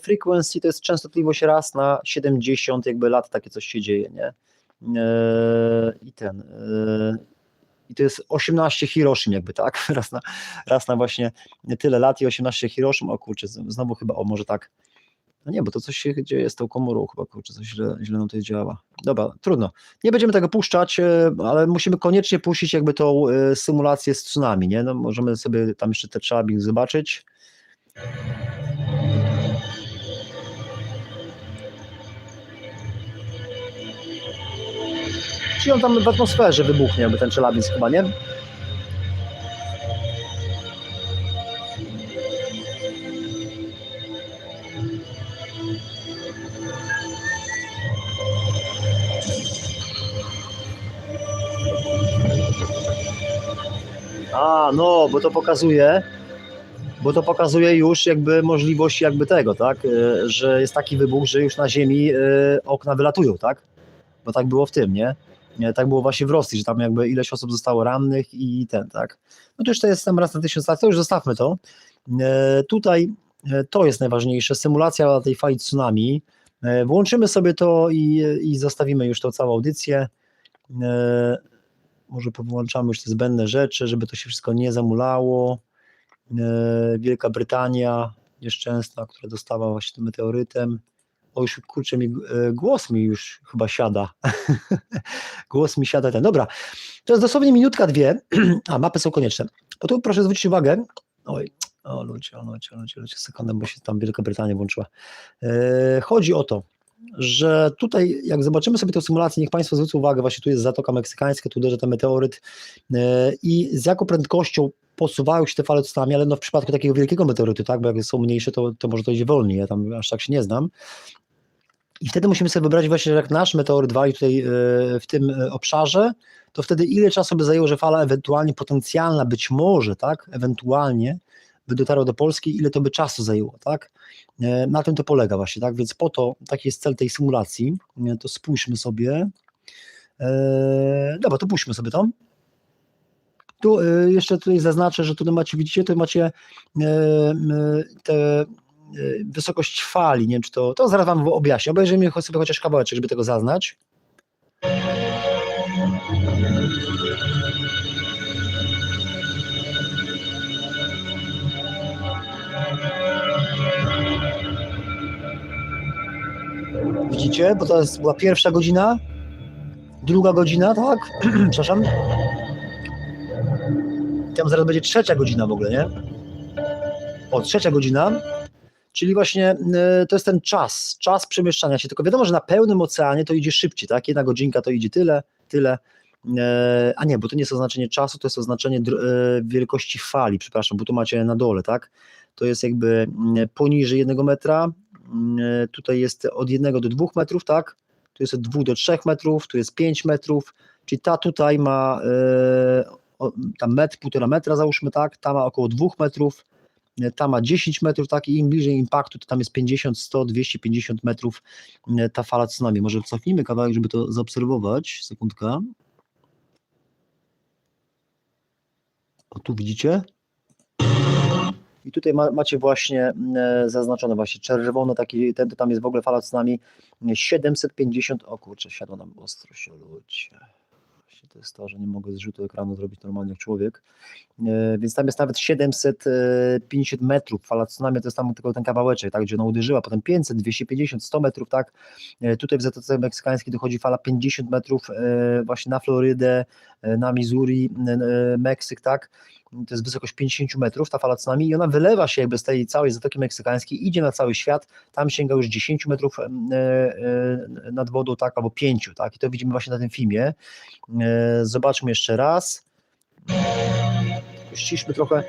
frequency, to jest częstotliwość raz na 70 jakby lat, takie coś się dzieje, nie? I to jest 18 Hiroshim jakby, tak, raz na właśnie tyle lat i 18 Hiroshim, o kurczę, znowu chyba, o może tak, no nie, bo to coś się dzieje z tą komorą chyba, kurczę, coś źle nam tutaj działa. Dobra, trudno, nie będziemy tego puszczać, ale musimy koniecznie puścić jakby tą symulację z tsunami, nie, no możemy sobie tam jeszcze te Czelabińsk zobaczyć. Czyli on tam w atmosferze wybuchnie, jakby ten Czelabińsk chyba, nie? A, no, bo to pokazuje już jakby możliwość jakby tego, tak, że jest taki wybuch, że już na Ziemi okna wylatują, tak? Bo tak było w tym, nie? Tak było właśnie w Rosji, że tam jakby ileś osób zostało rannych i tak. No to już to jest tam raz na 1000 lat, to już zostawmy to. Tutaj to jest najważniejsze, symulacja tej fali tsunami. Włączymy sobie to i zostawimy już tą całą audycję. Może powłączamy już te zbędne rzeczy, żeby to się wszystko nie zamulało. Wielka Brytania nieszczęsna, która dostała właśnie tym meteorytem. O, już kurczę, głos mi już chyba siada. Głos mi siada ten. Dobra, to jest dosłownie minutka, 2. A, mapy są konieczne. Bo tu proszę zwrócić uwagę. Oj, o ludzie, sekundę, bo się tam Wielka Brytania włączyła. Chodzi o to, że tutaj jak zobaczymy sobie tę symulację, niech Państwo zwrócą uwagę, właśnie tu jest Zatoka Meksykańska, tu uderza ten meteoryt i z jaką prędkością posuwają się te fale tsunami, ale no w przypadku takiego wielkiego meteorytu, tak, bo jak są mniejsze, to może to idzie wolniej, ja tam aż tak się nie znam. I wtedy musimy sobie wyobrazić właśnie, że jak nasz meteoryt wali tutaj w tym obszarze, to wtedy ile czasu by zajęło, że fala ewentualnie potencjalna, być może, tak, ewentualnie by dotarła do Polski, ile to by czasu zajęło, tak? Na tym to polega właśnie, tak? Więc po to, taki jest cel tej symulacji, to spójrzmy sobie. Dobra, to puśćmy sobie to. Tu jeszcze tutaj zaznaczę, że tutaj macie, widzicie, tutaj macie te wysokość fali, nie wiem, czy to zaraz wam objaśnię. Obejrzyjmy sobie chociaż kawałeczek, żeby tego zaznać. Widzicie, bo to była pierwsza godzina, druga godzina, tak? Przepraszam. Tam zaraz będzie trzecia godzina w ogóle, nie? O, trzecia godzina, czyli właśnie to jest ten czas przemieszczania się, tylko wiadomo, że na pełnym oceanie to idzie szybciej, tak? Jedna godzinka to idzie tyle, a nie, bo to nie jest oznaczenie czasu, to jest oznaczenie wielkości fali, przepraszam, bo tu macie na dole, tak? To jest jakby poniżej 1 metra, tutaj jest od 1 do 2 metrów, tak? Tu jest od 2 do 3 metrów, tu jest 5 metrów, czyli ta tutaj ma tam metr, 1,5 metra załóżmy, tak? Ta ma około 2 metrów, ta ma 10 metrów, tak? I im bliżej impaktu, to tam jest 50, 100, 250 metrów ta fala tsunami. Może cofnijmy kawałek, żeby to zaobserwować, sekundka. O, tu widzicie? I tutaj macie właśnie zaznaczone właśnie czerwone, taki, ten to tam jest w ogóle fala tsunami 750, o kurczę, siadło nam ostrość, ludzie. To jest to, że nie mogę z rzutu ekranu zrobić normalnie jak człowiek, więc tam jest nawet 750 metrów, fala tsunami to jest tam tylko ten kawałeczek, tak, gdzie ona uderzyła, potem 500, 250, 100 metrów, tak, tutaj w Zatoce Meksykańskiej dochodzi fala 50 metrów właśnie na Florydę, na Missouri, Meksyk, tak, to jest wysokość 50 metrów, ta fala tsunami i ona wylewa się jakby z tej całej Zatoki Meksykańskiej, idzie na cały świat, tam sięga już 10 metrów nad wodą, tak, albo 5, tak, i to widzimy właśnie na tym filmie. Zobaczmy jeszcze raz. Ściszmy trochę.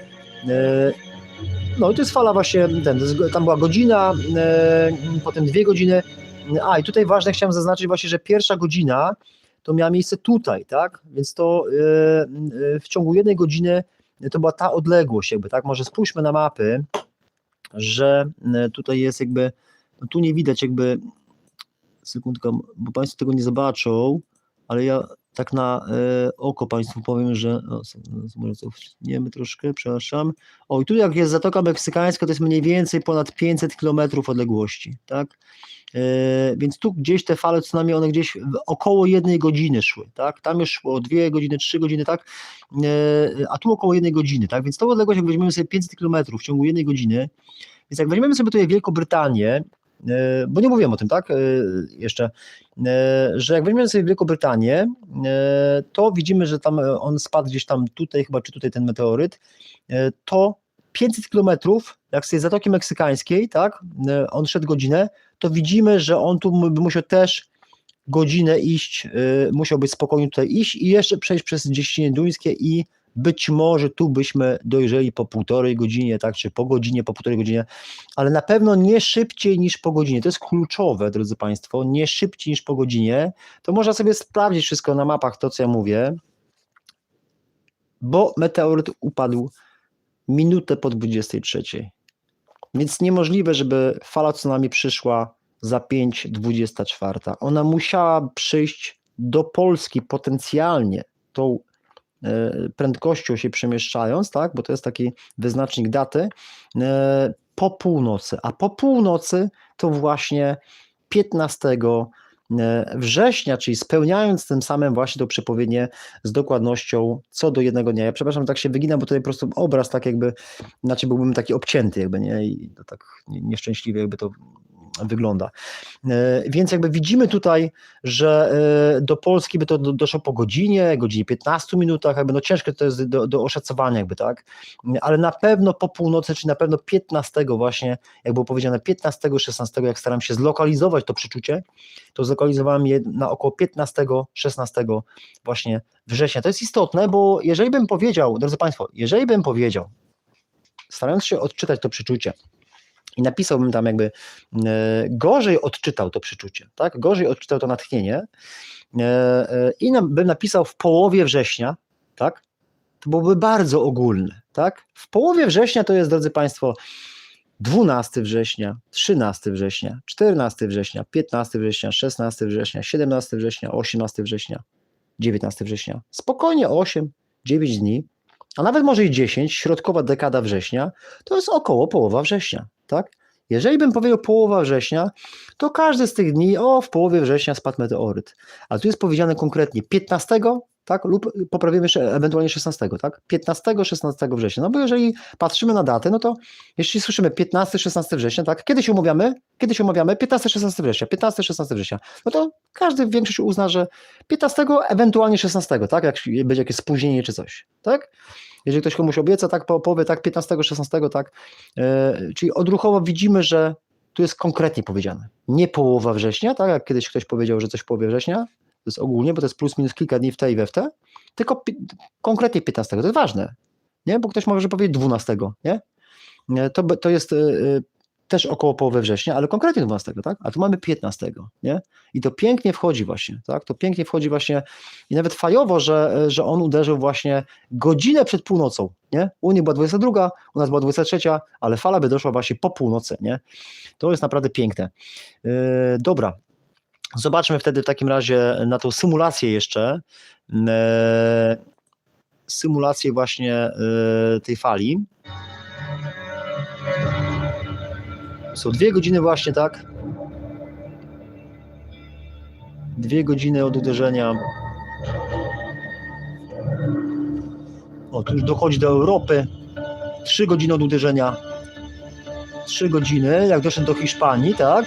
No i to jest fala właśnie, tam była godzina, potem 2 godziny. I tutaj ważne, chciałem zaznaczyć właśnie, że pierwsza godzina to miała miejsce tutaj, tak? Więc to w ciągu 1 godziny to była ta odległość jakby, tak? Może spójrzmy na mapy, że tutaj jest jakby, no tu nie widać jakby, sekundkę, bo Państwo tego nie zobaczą, ale ja tak na oko Państwu powiem, że cofniemy troszkę, przepraszam. O, i tu jak jest Zatoka Meksykańska, to jest mniej więcej ponad 500 km odległości, tak? Więc tu gdzieś te fale tsunami, one gdzieś około 1 godziny szły, tak? Tam już szło 2 godziny, 3 godziny, tak? A tu około 1 godziny, tak? Więc tą odległość, jak weźmiemy sobie 500 km w ciągu 1 godziny, więc jak weźmiemy sobie tutaj Wielką Brytanię, bo nie mówiłem o tym, tak, jeszcze, że jak weźmiemy sobie Wielką Brytanię, to widzimy, że tam on spadł gdzieś tam tutaj, chyba czy tutaj ten meteoryt, to 500 kilometrów, jak z tej Zatoki Meksykańskiej, tak, on szedł godzinę, to widzimy, że on tu by musiał też godzinę iść, musiał być spokojnie tutaj iść i jeszcze przejść przez Dzieścinie Duńskie i być może tu byśmy dojrzeli po 1,5 godzinie, tak, czy po godzinie, po 1,5 godzinie, ale na pewno nie szybciej niż po godzinie. To jest kluczowe, drodzy Państwo, nie szybciej niż po godzinie. To można sobie sprawdzić wszystko na mapach, to co ja mówię, bo meteoryt upadł minutę po 23. Więc niemożliwe, żeby fala tsunami przyszła za 5:24. Ona musiała przyjść do Polski potencjalnie tą prędkością się przemieszczając, tak, bo to jest taki wyznacznik daty, po północy, a po północy to właśnie 15 września, czyli spełniając tym samym właśnie to przepowiednie z dokładnością co do 1 dnia. Ja przepraszam, tak się wyginam, bo tutaj po prostu obraz tak jakby, znaczy byłbym taki obcięty jakby, nie, i to tak nieszczęśliwie jakby to wygląda. Więc jakby widzimy tutaj, że do Polski by to doszło po godzinie 15 minutach, jakby no ciężko to jest do oszacowania jakby, tak, ale na pewno po północy, czy na pewno 15 właśnie, jak było powiedziane 15-16, jak staram się zlokalizować to przeczucie, to zlokalizowałem je na około 15-16 właśnie września. To jest istotne, bo jeżeli bym powiedział, drodzy Państwo, starając się odczytać to przeczucie, i napisałbym tam jakby gorzej odczytał to przeczucie, tak? Gorzej odczytał to natchnienie i bym napisał w połowie września, tak? To byłoby bardzo ogólne, tak? W połowie września to jest, drodzy Państwo, 12 września, 13 września, 14 września, 15 września, 16 września, 17 września, 18 września, 19 września. Spokojnie 8, 9 dni, a nawet może i 10, środkowa dekada września, to jest około połowa września, tak? Jeżeli bym powiedział połowa września, to każdy z tych dni, w połowie września spadł meteoryt. A tu jest powiedziane konkretnie 15, tak? Lub poprawimy jeszcze ewentualnie 16, tak? 15-16 września. No bo jeżeli patrzymy na datę, no to jeśli słyszymy 15-16 września, tak? Kiedy się umawiamy? 15-16 września, 15-16 września. No to większość uzna, że 15, ewentualnie 16, tak? Jak będzie jakieś spóźnienie czy coś, tak? Jeżeli ktoś komuś obieca, tak, powie tak 15-16, tak, czyli odruchowo widzimy, że tu jest konkretnie powiedziane. Nie połowa września, tak, jak kiedyś ktoś powiedział, że coś w połowie września, to jest ogólnie, bo to jest plus minus kilka dni w te i we w te, tylko konkretnie 15, to jest ważne, nie, bo ktoś może powiedzieć 12, nie, to jest też około połowy września, ale konkretnie 12, tak? A tu mamy 15, nie? I to pięknie wchodzi właśnie, tak? To pięknie wchodzi właśnie i nawet fajowo, że on uderzył właśnie godzinę przed północą, nie? U nich była 22, u nas była 23, ale fala by doszła właśnie po północy, nie? To jest naprawdę piękne. Dobra, zobaczmy wtedy w takim razie na tą symulację jeszcze, symulację właśnie tej fali. Są 2 godziny właśnie, tak? 2 godziny od uderzenia. O, tu już dochodzi do Europy. 3 godziny od uderzenia. 3 godziny, jak doszedł do Hiszpanii, tak?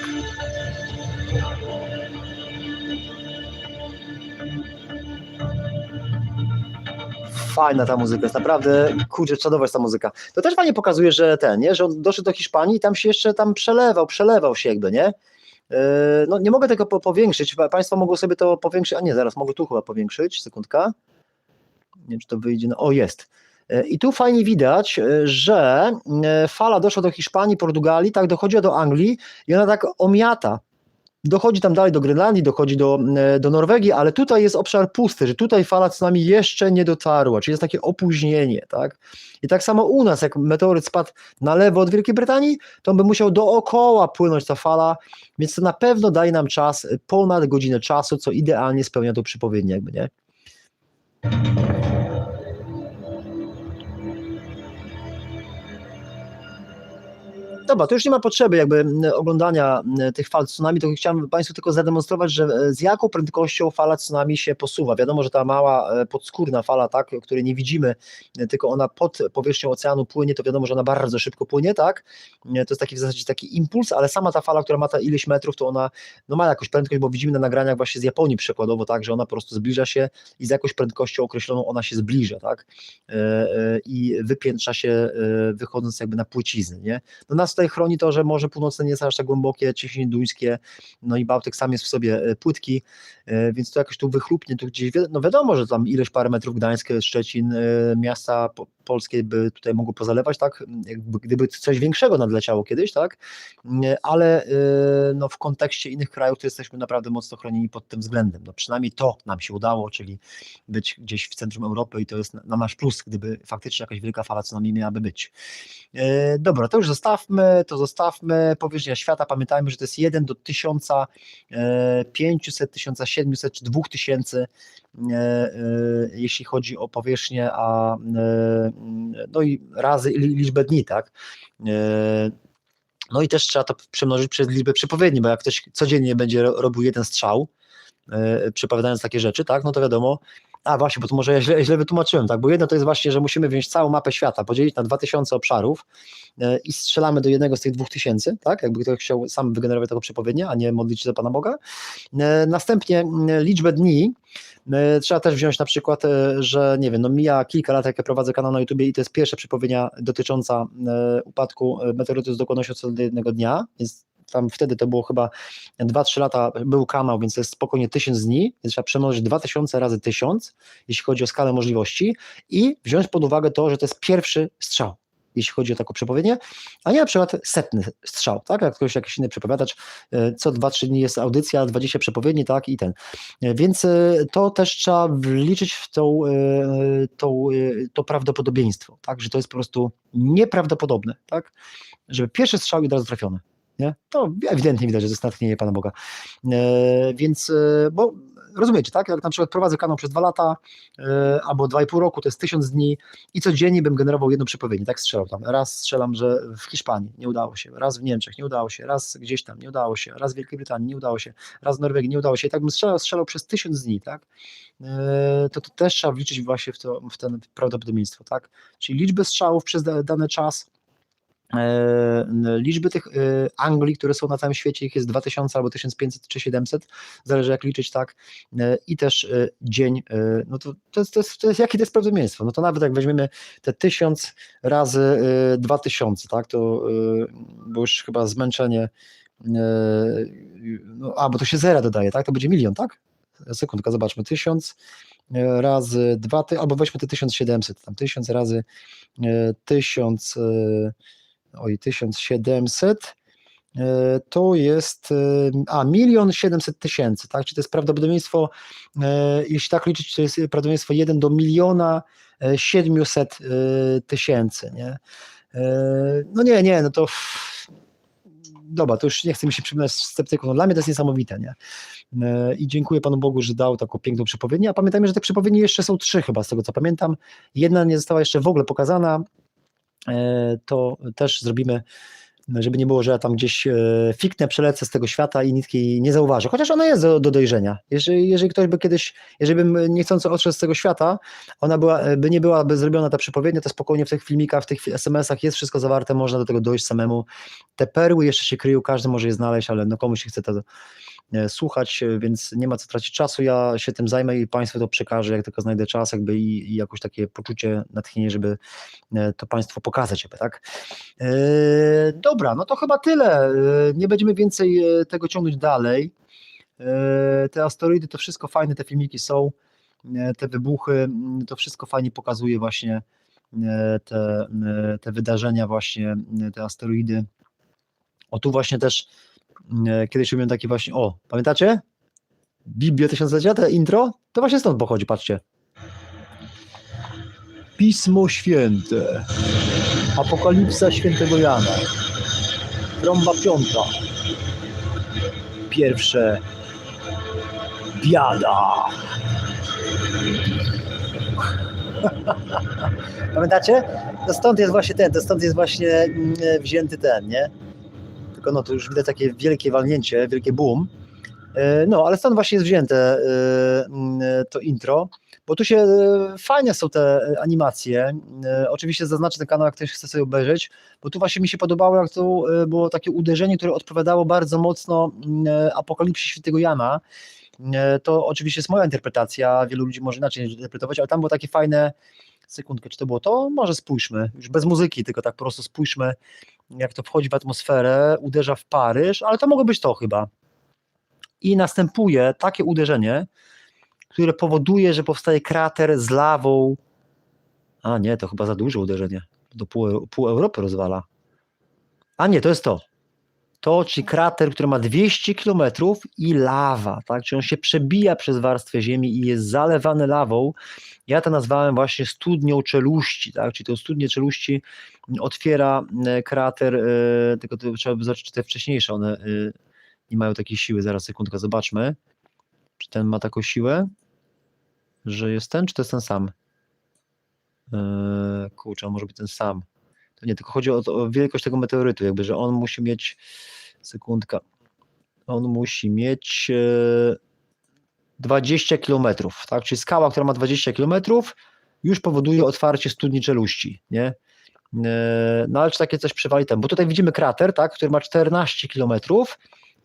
Fajna ta muzyka, jest naprawdę, kurczę, czadowa jest ta muzyka. To też fajnie pokazuje, że że on doszedł do Hiszpanii i tam się jeszcze przelewał się jakby, nie? No nie mogę tego powiększyć, Państwo mogą sobie to powiększyć, a nie, zaraz, mogę tu chyba powiększyć, sekundka. Nie wiem, czy to wyjdzie, o jest. I tu fajnie widać, że fala doszła do Hiszpanii, Portugalii, tak, dochodzi do Anglii i ona tak omiata. Dochodzi tam dalej do Grenlandii, dochodzi do Norwegii, ale tutaj jest obszar pusty, że tutaj fala tsunami jeszcze nie dotarła, czyli jest takie opóźnienie, tak? I tak samo u nas, jak meteoryt spadł na lewo od Wielkiej Brytanii, to on by musiał dookoła płynąć ta fala, więc to na pewno daje nam czas, ponad godzinę czasu, co idealnie spełnia to przepowiednie, jakby, nie? Dobra, to już nie ma potrzeby jakby oglądania tych fal tsunami, to chciałem Państwu tylko zademonstrować, że z jaką prędkością fala tsunami się posuwa. Wiadomo, że ta mała podskórna fala, tak, której nie widzimy, tylko ona pod powierzchnią oceanu płynie, to wiadomo, że ona bardzo szybko płynie, tak? To jest taki w zasadzie taki impuls, ale sama ta fala, która ma ta ileś metrów, to ona ma jakąś prędkość, bo widzimy na nagraniach właśnie z Japonii przykładowo, tak, że ona po prostu zbliża się i z jakąś prędkością określoną ona się zbliża, tak? I wypiętrza się, wychodząc jakby na płycizny, nie? No nas tutaj chroni to, że Morze Północne nie jest aż tak głębokie, Ciśnienie Duńskie, no i Bałtyk sam jest w sobie płytki, więc to jakoś tu wychlupnie, tu gdzieś, no wiadomo, że tam ileś parę metrów Gdańsk, Szczecin, miasta polskie by tutaj mogło pozalewać, tak, jakby, gdyby coś większego nadleciało kiedyś, tak, ale no w kontekście innych krajów to jesteśmy naprawdę mocno chronieni pod tym względem, no przynajmniej to nam się udało, czyli być gdzieś w centrum Europy i to jest na nasz plus, gdyby faktycznie jakaś wielka fala tsunami miałaby być. Dobra, to już zostawmy, powierzchnia świata, pamiętajmy, że to jest 1 do 1500, 1700 czy 2000, jeśli chodzi o powierzchnię, no i razy liczbę dni, tak? No i też trzeba to przemnożyć przez liczbę przepowiedni, bo jak ktoś codziennie będzie robił jeden strzał, przepowiadając takie rzeczy, tak, no to wiadomo, właśnie, bo to może ja źle wytłumaczyłem, tak, bo jedno to jest właśnie, że musimy wziąć całą mapę świata, podzielić na 2000 obszarów i strzelamy do jednego z tych 2000, tak, jakby ktoś chciał sam wygenerować tego przepowiednia, a nie modlić się do Pana Boga. Następnie liczbę dni trzeba też wziąć na przykład, że nie wiem, no mija kilka lat, jak ja prowadzę kanał na YouTubie i to jest pierwsza przepowiednia dotycząca upadku meteorytu z dokładnością co do jednego dnia, więc tam wtedy to było chyba 2-3 lata, był kanał, więc to jest spokojnie 1000 dni, więc trzeba przemnożyć 2000 razy 1000, jeśli chodzi o skalę możliwości i wziąć pod uwagę to, że to jest pierwszy strzał, jeśli chodzi o taką przepowiednię, a nie na przykład 100 strzał, tak, jak ktoś jakiś inny przepowiadacz, co 2-3 dni jest audycja, 20 przepowiedni, tak, i więc to też trzeba wliczyć w to prawdopodobieństwo, tak, że to jest po prostu nieprawdopodobne, tak, żeby pierwszy strzał i od razu trafiony. Nie? To ewidentnie widać, że to jest natchnienie Pana Boga. Więc, bo rozumiecie, tak? Jak na przykład prowadzę kanał przez 2 lata albo 2,5 roku, to jest 1000 dni i codziennie bym generował jedną przepowiednię, tak strzelał tam. Raz strzelam, że w Hiszpanii nie udało się, raz w Niemczech nie udało się, raz gdzieś tam nie udało się, raz w Wielkiej Brytanii nie udało się, raz w Norwegii nie udało się i tak bym strzelał przez 1000 dni, tak? To też trzeba wliczyć właśnie w ten prawdopodobieństwo, tak? Czyli liczbę strzałów przez dany czas, liczby tych Anglii, które są na całym świecie, ich jest 2000 albo 1500 czy 700, zależy jak liczyć, tak, i też dzień, no to jest jakie to jest prawdopodobieństwo, no to nawet jak weźmiemy te 1000 razy 2000, tak, to bo już chyba zmęczenie, no, bo to się zera dodaje, tak, to będzie 1 000 000, tak, sekundka, zobaczmy, 1000 razy 2, albo weźmy te 1700, tam 1000 razy 1000, 1700, to jest 1 700 000, tak? Czyli to jest prawdopodobieństwo, jeśli tak liczyć, to jest prawdopodobieństwo 1 do 1 700 000, nie? No nie, no to dobra, to już nie chcę mi się przypominać sceptyków, no dla mnie to jest niesamowite, nie? I dziękuję Panu Bogu, że dał taką piękną przepowiednię, a pamiętajmy, że te przepowiednie jeszcze są 3 chyba, z tego co pamiętam, jedna nie została jeszcze w ogóle pokazana, to też zrobimy żeby nie było, że ja tam gdzieś fiknę, przelecę z tego świata i nikt jej nie zauważy, chociaż ona jest do dojrzenia. Jeżeli ktoś by kiedyś, jeżeli bym niechcący odszedł z tego świata, ona nie byłaby zrobiona ta przepowiednia, to spokojnie w tych filmikach, w tych SMS-ach jest wszystko zawarte, można do tego dojść samemu. Te perły jeszcze się kryją, każdy może je znaleźć, ale no komuś się chce to słuchać, więc nie ma co tracić czasu, ja się tym zajmę i Państwu to przekażę, jak tylko znajdę czas jakby i jakoś takie poczucie, natchnienie, żeby to Państwu pokazać jakby, tak? Dobra, no to chyba tyle, nie będziemy więcej tego ciągnąć dalej. Te asteroidy to wszystko fajne, te filmiki są, te wybuchy, to wszystko fajnie pokazuje właśnie te wydarzenia właśnie, te asteroidy. O tu właśnie też kiedyś robiłem takie właśnie, o, pamiętacie? Biblia Tysiąclecia, te intro? To właśnie stąd pochodzi, patrzcie. Pismo Święte, Apokalipsa Świętego Jana, trąba piąta, pierwsze, biada. Pamiętacie? To stąd jest właśnie to stąd jest właśnie wzięty ten, nie? Tylko no to już widać takie wielkie walnięcie, wielkie boom. No, ale stąd właśnie jest wzięte to intro, bo tu się fajne są te animacje. Oczywiście zaznaczę ten kanał, jak ktoś chce sobie obejrzeć, bo tu właśnie mi się podobało, jak to było takie uderzenie, które odpowiadało bardzo mocno Apokalipsie Świętego Jana. To oczywiście jest moja interpretacja, wielu ludzi może inaczej interpretować, ale tam było takie fajne, sekundkę, czy to było to? Może spójrzmy, już bez muzyki, tylko tak po prostu spójrzmy, jak to wchodzi w atmosferę, uderza w Paryż, ale to mogło być to chyba. I następuje takie uderzenie, które powoduje, że powstaje krater z lawą. A nie, to chyba za duże uderzenie. Do pół Europy rozwala. A nie, to jest to. To, czyli krater, który ma 200 km i lawa, tak? Czyli on się przebija przez warstwę ziemi i jest zalewany lawą. Ja to nazwałem właśnie studnią czeluści, tak? Czyli to studnie czeluści otwiera krater, tylko to trzeba by zobaczyć, czy te wcześniejsze, one nie mają takiej siły. Zaraz sekundkę, zobaczmy, czy ten ma taką siłę, że jest ten, czy to jest ten sam? Kurczę, on może być ten sam. To nie, tylko chodzi o wielkość tego meteorytu, jakby, że on musi mieć, sekundka, on musi mieć 20 km, tak? Czyli skała, która ma 20 km, już powoduje otwarcie studni czeluści, nie? No ale czy takie coś przywali tam? Bo tutaj widzimy krater, tak, który ma 14 km,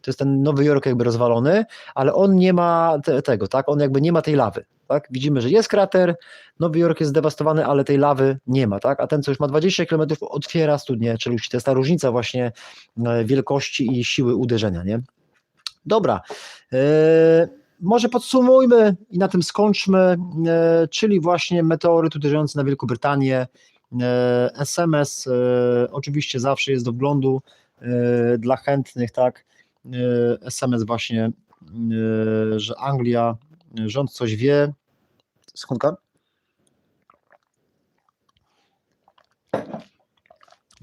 to jest ten Nowy Jork jakby rozwalony, ale on nie ma tego, tak, on jakby nie ma tej lawy, tak, widzimy, że jest krater, Nowy Jork jest zdewastowany, ale tej lawy nie ma, tak, a ten, co już ma 20 km, otwiera studnię czeluści, to jest ta różnica właśnie wielkości i siły uderzenia, nie? Dobra, może podsumujmy i na tym skończmy, czyli właśnie meteoryt uderzający na Wielką Brytanię, SMS oczywiście zawsze jest do wglądu dla chętnych, tak, SMS właśnie, że Anglia, rząd coś wie, sekundka,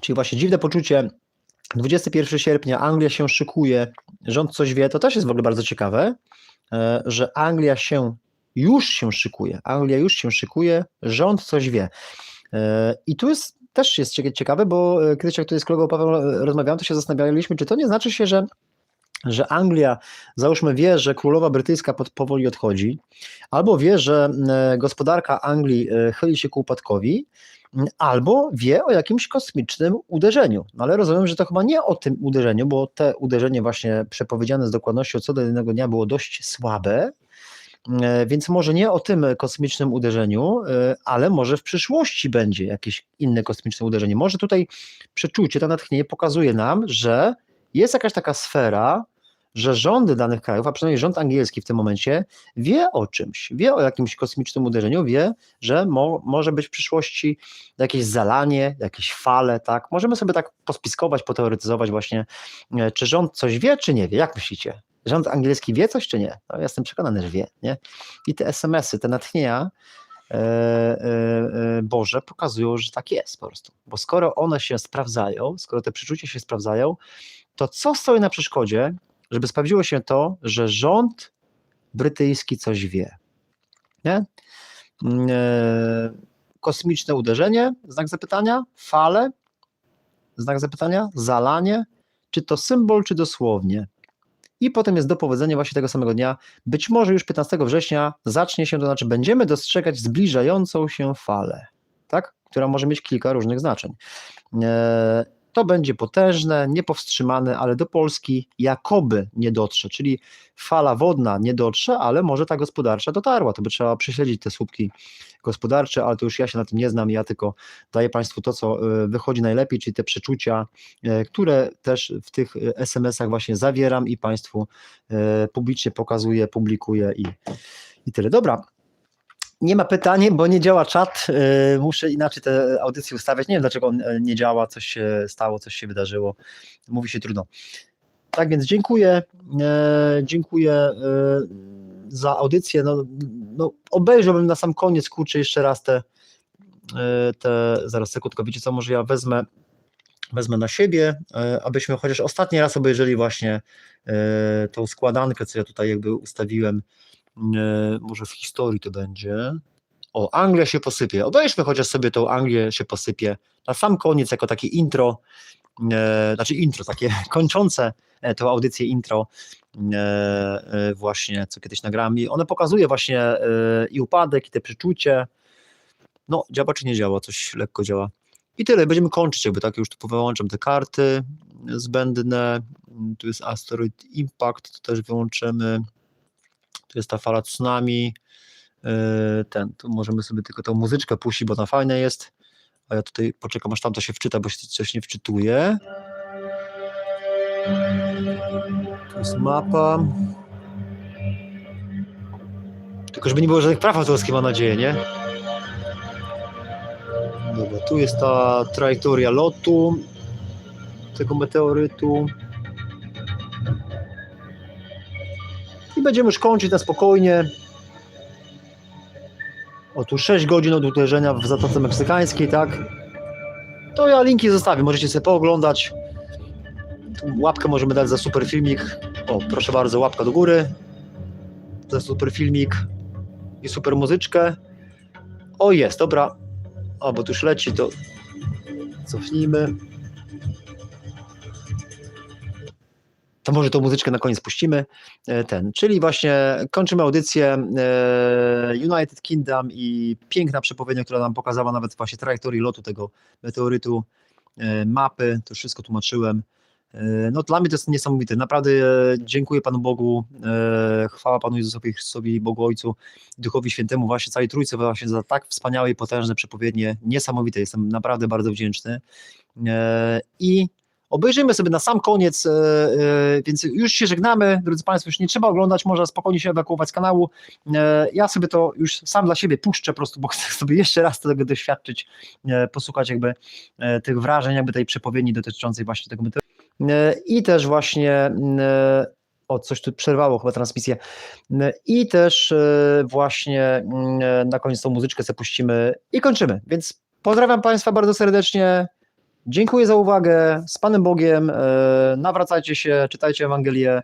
czyli właśnie dziwne poczucie, 21 sierpnia Anglia się szykuje, rząd coś wie, to też jest w ogóle bardzo ciekawe, że Anglia już się szykuje, rząd coś wie. I tu też jest ciekawe, bo kiedyś jak tutaj z kolegą Pawłem rozmawiałem, to się zastanawialiśmy, czy to nie znaczy się, że Anglia, załóżmy, wie, że królowa brytyjska powoli odchodzi, albo wie, że gospodarka Anglii chyli się ku upadkowi, albo wie o jakimś kosmicznym uderzeniu. No ale rozumiem, że to chyba nie o tym uderzeniu, bo te uderzenie właśnie przepowiedziane z dokładnością co do jednego dnia było dość słabe, więc może nie o tym kosmicznym uderzeniu, ale może w przyszłości będzie jakieś inne kosmiczne uderzenie. Może tutaj przeczucie, to natchnienie pokazuje nam, że jest jakaś taka sfera, że rządy danych krajów, a przynajmniej rząd angielski w tym momencie wie o czymś, wie o jakimś kosmicznym uderzeniu, wie, że może być w przyszłości jakieś zalanie, jakieś fale, tak? Możemy sobie tak pospiskować, poteoretyzować właśnie, czy rząd coś wie, czy nie wie, jak myślicie? Rząd angielski wie coś, czy nie? No, ja jestem przekonany, że wie, nie? I te SMS-y, te natchnienia Boże pokazują, że tak jest po prostu, bo skoro one się sprawdzają, skoro te przeczucia się sprawdzają, to co stoi na przeszkodzie, żeby sprawdziło się to, że rząd brytyjski coś wie, nie? Kosmiczne uderzenie, znak zapytania, fale, Znak zapytania? Zalanie? Czy to symbol, czy dosłownie? I potem jest dopowiedzenie właśnie tego samego dnia. Być może już 15 września zacznie się, to znaczy będziemy dostrzegać zbliżającą się falę, tak? Która może mieć kilka różnych znaczeń. To będzie potężne, niepowstrzymane, ale do Polski jakoby nie dotrze, czyli fala wodna nie dotrze, ale może ta gospodarcza dotarła, to by trzeba prześledzić te słupki gospodarcze, ale to już ja się na tym nie znam, ja tylko daję Państwu to, co wychodzi najlepiej, czyli te przeczucia, które też w tych SMS-ach właśnie zawieram i Państwu publicznie pokazuję, publikuję i tyle. Dobra. Nie ma pytań, bo nie działa czat, muszę inaczej te audycje ustawiać, nie wiem dlaczego on nie działa, coś się stało, coś się wydarzyło, mówi się trudno. Tak więc dziękuję za audycję, no obejrzałbym na sam koniec, kurczę, jeszcze raz te zaraz sekundkę, wiecie co, może ja wezmę na siebie, abyśmy chociaż ostatni raz obejrzeli właśnie tą składankę, co ja tutaj jakby ustawiłem. Może w historii to będzie. O, Anglia się posypie. Obejrzmy chociaż sobie tą Anglię się posypie. Na sam koniec jako takie intro, takie kończące tą audycję intro właśnie, co kiedyś nagrałem. I one pokazuje właśnie i upadek, i te przeczucie. No, działa czy nie działa? Coś lekko działa. I tyle, będziemy kończyć jakby, tak? Już tu wyłączam te karty zbędne. Tu jest Asteroid Impact, to też wyłączymy. Tu jest ta fala tsunami, tu możemy sobie tylko tą muzyczkę puścić, bo ona fajna jest, a ja tutaj poczekam, aż tam to się wczyta, bo się coś nie wczytuje. Tu jest mapa. Tylko żeby nie było żadnych praw autorskich, mam nadzieję, nie? Dobra, tu jest ta trajektoria lotu tego meteorytu. I będziemy już kończyć na spokojnie. O, tu 6 godzin od uderzenia w Zatoce Meksykańskiej, tak? To ja linki zostawię, możecie sobie pooglądać. Tu łapkę możemy dać za super filmik. O, proszę bardzo, łapka do góry. Za super filmik i super muzyczkę. O, jest, dobra. O, bo tu już leci, to cofnijmy. To może tą muzyczkę na koniec puścimy, czyli właśnie kończymy audycję United Kingdom i piękna przepowiednia, która nam pokazała nawet właśnie trajektorię lotu tego meteorytu, mapy, to wszystko tłumaczyłem. No dla mnie to jest niesamowite, naprawdę dziękuję Panu Bogu, chwała Panu Jezusowi Chrystusowi, Bogu Ojcu, Duchowi Świętemu, właśnie całej Trójcy właśnie za tak wspaniałe i potężne przepowiednie, niesamowite, jestem naprawdę bardzo wdzięczny i obejrzyjmy sobie na sam koniec, więc już się żegnamy, drodzy Państwo, już nie trzeba oglądać, można spokojnie się ewakuować z kanału. Ja sobie to już sam dla siebie puszczę po prostu, bo chcę sobie jeszcze raz tego doświadczyć, posłuchać jakby tych wrażeń, jakby tej przepowiedni dotyczącej właśnie tego meteorytu. I też właśnie, coś tu przerwało chyba transmisję, i też właśnie na koniec tą muzyczkę sobie puścimy i kończymy, więc pozdrawiam Państwa bardzo serdecznie. Dziękuję za uwagę, z Panem Bogiem, nawracajcie się, czytajcie Ewangelię,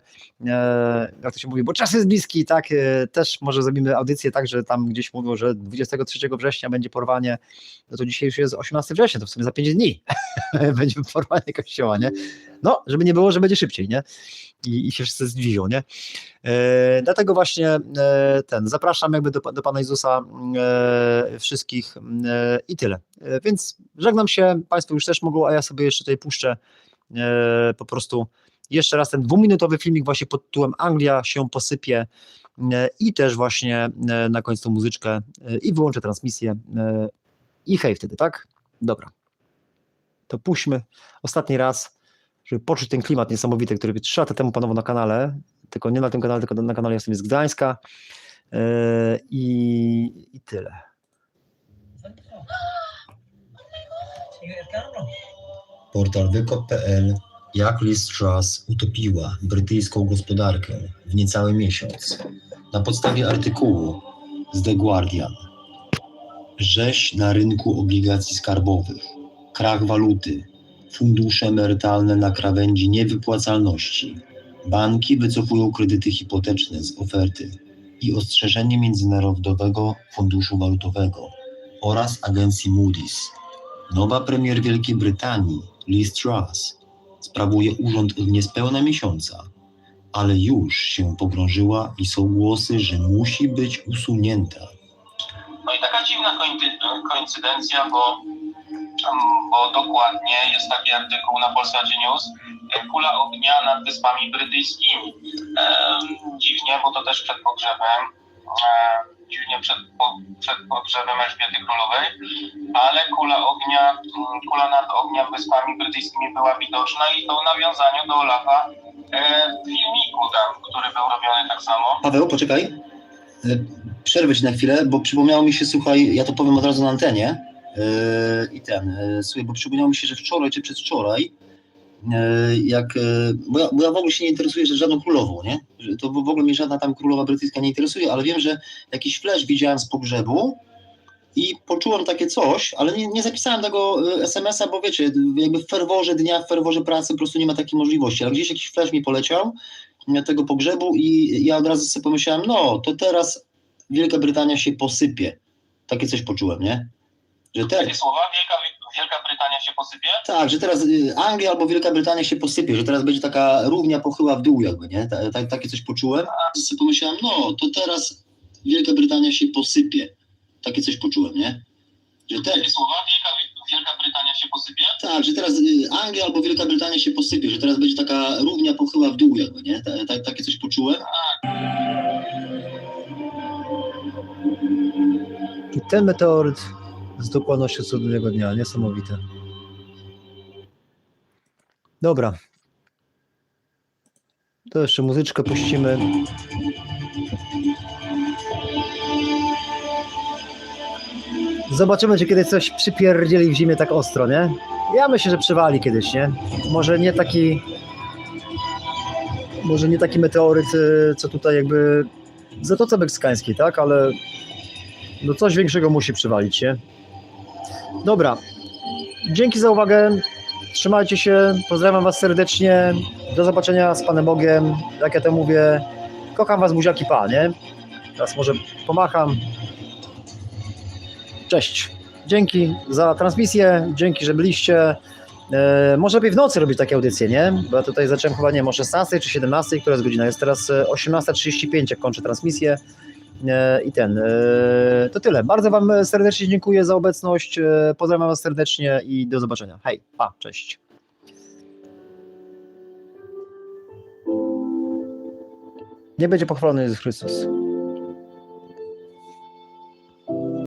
jak to się mówi, bo czas jest bliski, tak, też może zrobimy audycję tak, że tam gdzieś mówią, że 23 września będzie porwanie, no to dzisiaj już jest 18 września, to w sumie za 5 dni będzie porwanie Kościoła, nie? No, żeby nie było, że będzie szybciej, nie? I się wszyscy zdziwią, nie? Dlatego właśnie zapraszam jakby do Pana Jezusa wszystkich i tyle. Więc żegnam się, Państwo już też mogą, a ja sobie jeszcze tutaj puszczę po prostu jeszcze raz ten 2-minutowy filmik właśnie pod tytułem Anglia się posypie i też właśnie na końcu tą muzyczkę i wyłączę transmisję i hej wtedy, tak? Dobra. To puśćmy ostatni raz, żeby poczuć ten klimat niesamowity, który 3 lata temu panował na kanale, tylko nie na tym kanale, tylko na kanale jestem z Gdańska i tyle. Portal wykop.pl jak Liz Truss utopiła brytyjską gospodarkę w niecały miesiąc. Na podstawie artykułu z The Guardian. Rzeź na rynku obligacji skarbowych, krach waluty, fundusze emerytalne na krawędzi niewypłacalności, banki wycofują kredyty hipoteczne z oferty i ostrzeżenie Międzynarodowego Funduszu Walutowego oraz agencji Moody's. Nowa premier Wielkiej Brytanii Liz Truss sprawuje urząd w niespełna miesiąca, ale już się pogrążyła i są głosy, że musi być usunięta. No i taka dziwna koincydencja, bo dokładnie jest taki artykuł na Polsacie News, kula ognia nad Wyspami Brytyjskimi. Dziwnie, bo to też przed pogrzebem, przed pogrzebem Elżbiety Królowej, ale kula nad ognia Wyspami Brytyjskimi była widoczna i to w nawiązaniu do Olafa filmiku tam, który był robiony tak samo. Paweł, poczekaj. Przerwę ci na chwilę, bo przypomniało mi się, słuchaj, ja to powiem od razu na antenie. Słuchaj, bo przypomniało mi się, że wczoraj czy przedwczoraj, bo ja w ogóle się nie interesuję że żadną królową, nie? Że to w ogóle mnie żadna tam królowa brytyjska nie interesuje, ale wiem, że jakiś flash widziałem z pogrzebu i poczułem takie coś, ale nie zapisałem tego SMS-a, bo wiecie, jakby w ferworze dnia, w ferworze pracy po prostu nie ma takiej możliwości, ale gdzieś jakiś flash mi poleciał tego pogrzebu i ja od razu sobie pomyślałem, no to teraz Wielka Brytania się posypie. Takie coś poczułem, nie? Że Takie słowa, Wielka Brytania się posypie? Tak, że teraz Anglia albo Wielka Brytania się posypie, że teraz będzie taka równia pochyła w dół jakby, nie? Takie coś poczułem. Sobie pomyślałem, no to teraz Wielka Brytania się posypie. Takie coś poczułem, nie? Że Takie słowa, Wielka Brytania się posypie? Tak, że teraz Anglia albo Wielka Brytania się posypie, że teraz będzie taka równia pochyła w dół jakby, nie? Takie coś poczułem. I ten meteoryt z dokładnością cudownego dnia, niesamowite. Dobra. To jeszcze muzyczkę puścimy. Zobaczymy, czy kiedyś coś przypierdzieli w zimie tak ostro, nie? Ja myślę, że przywali kiedyś, nie? Może nie taki meteoryt, co tutaj jakby w Zatoce Meksykańskiej, tak? Ale no coś większego musi przywalić, nie? Dobra. Dzięki za uwagę. Trzymajcie się. Pozdrawiam was serdecznie. Do zobaczenia z Panem Bogiem. Jak ja to mówię, kocham was, buziaki, pa, nie? Teraz może pomacham. Cześć. Dzięki za transmisję. Dzięki, że byliście. Może lepiej w nocy robić takie audycje, nie? Bo ja tutaj zacząłem chyba, nie wiem, o 16 czy 17, która jest godzina? Jest teraz 18:35, jak kończę transmisję. To tyle. Bardzo wam serdecznie dziękuję za obecność. Pozdrawiam was serdecznie i do zobaczenia. Hej, pa, cześć. Nie będzie pochwalony Jezus Chrystus.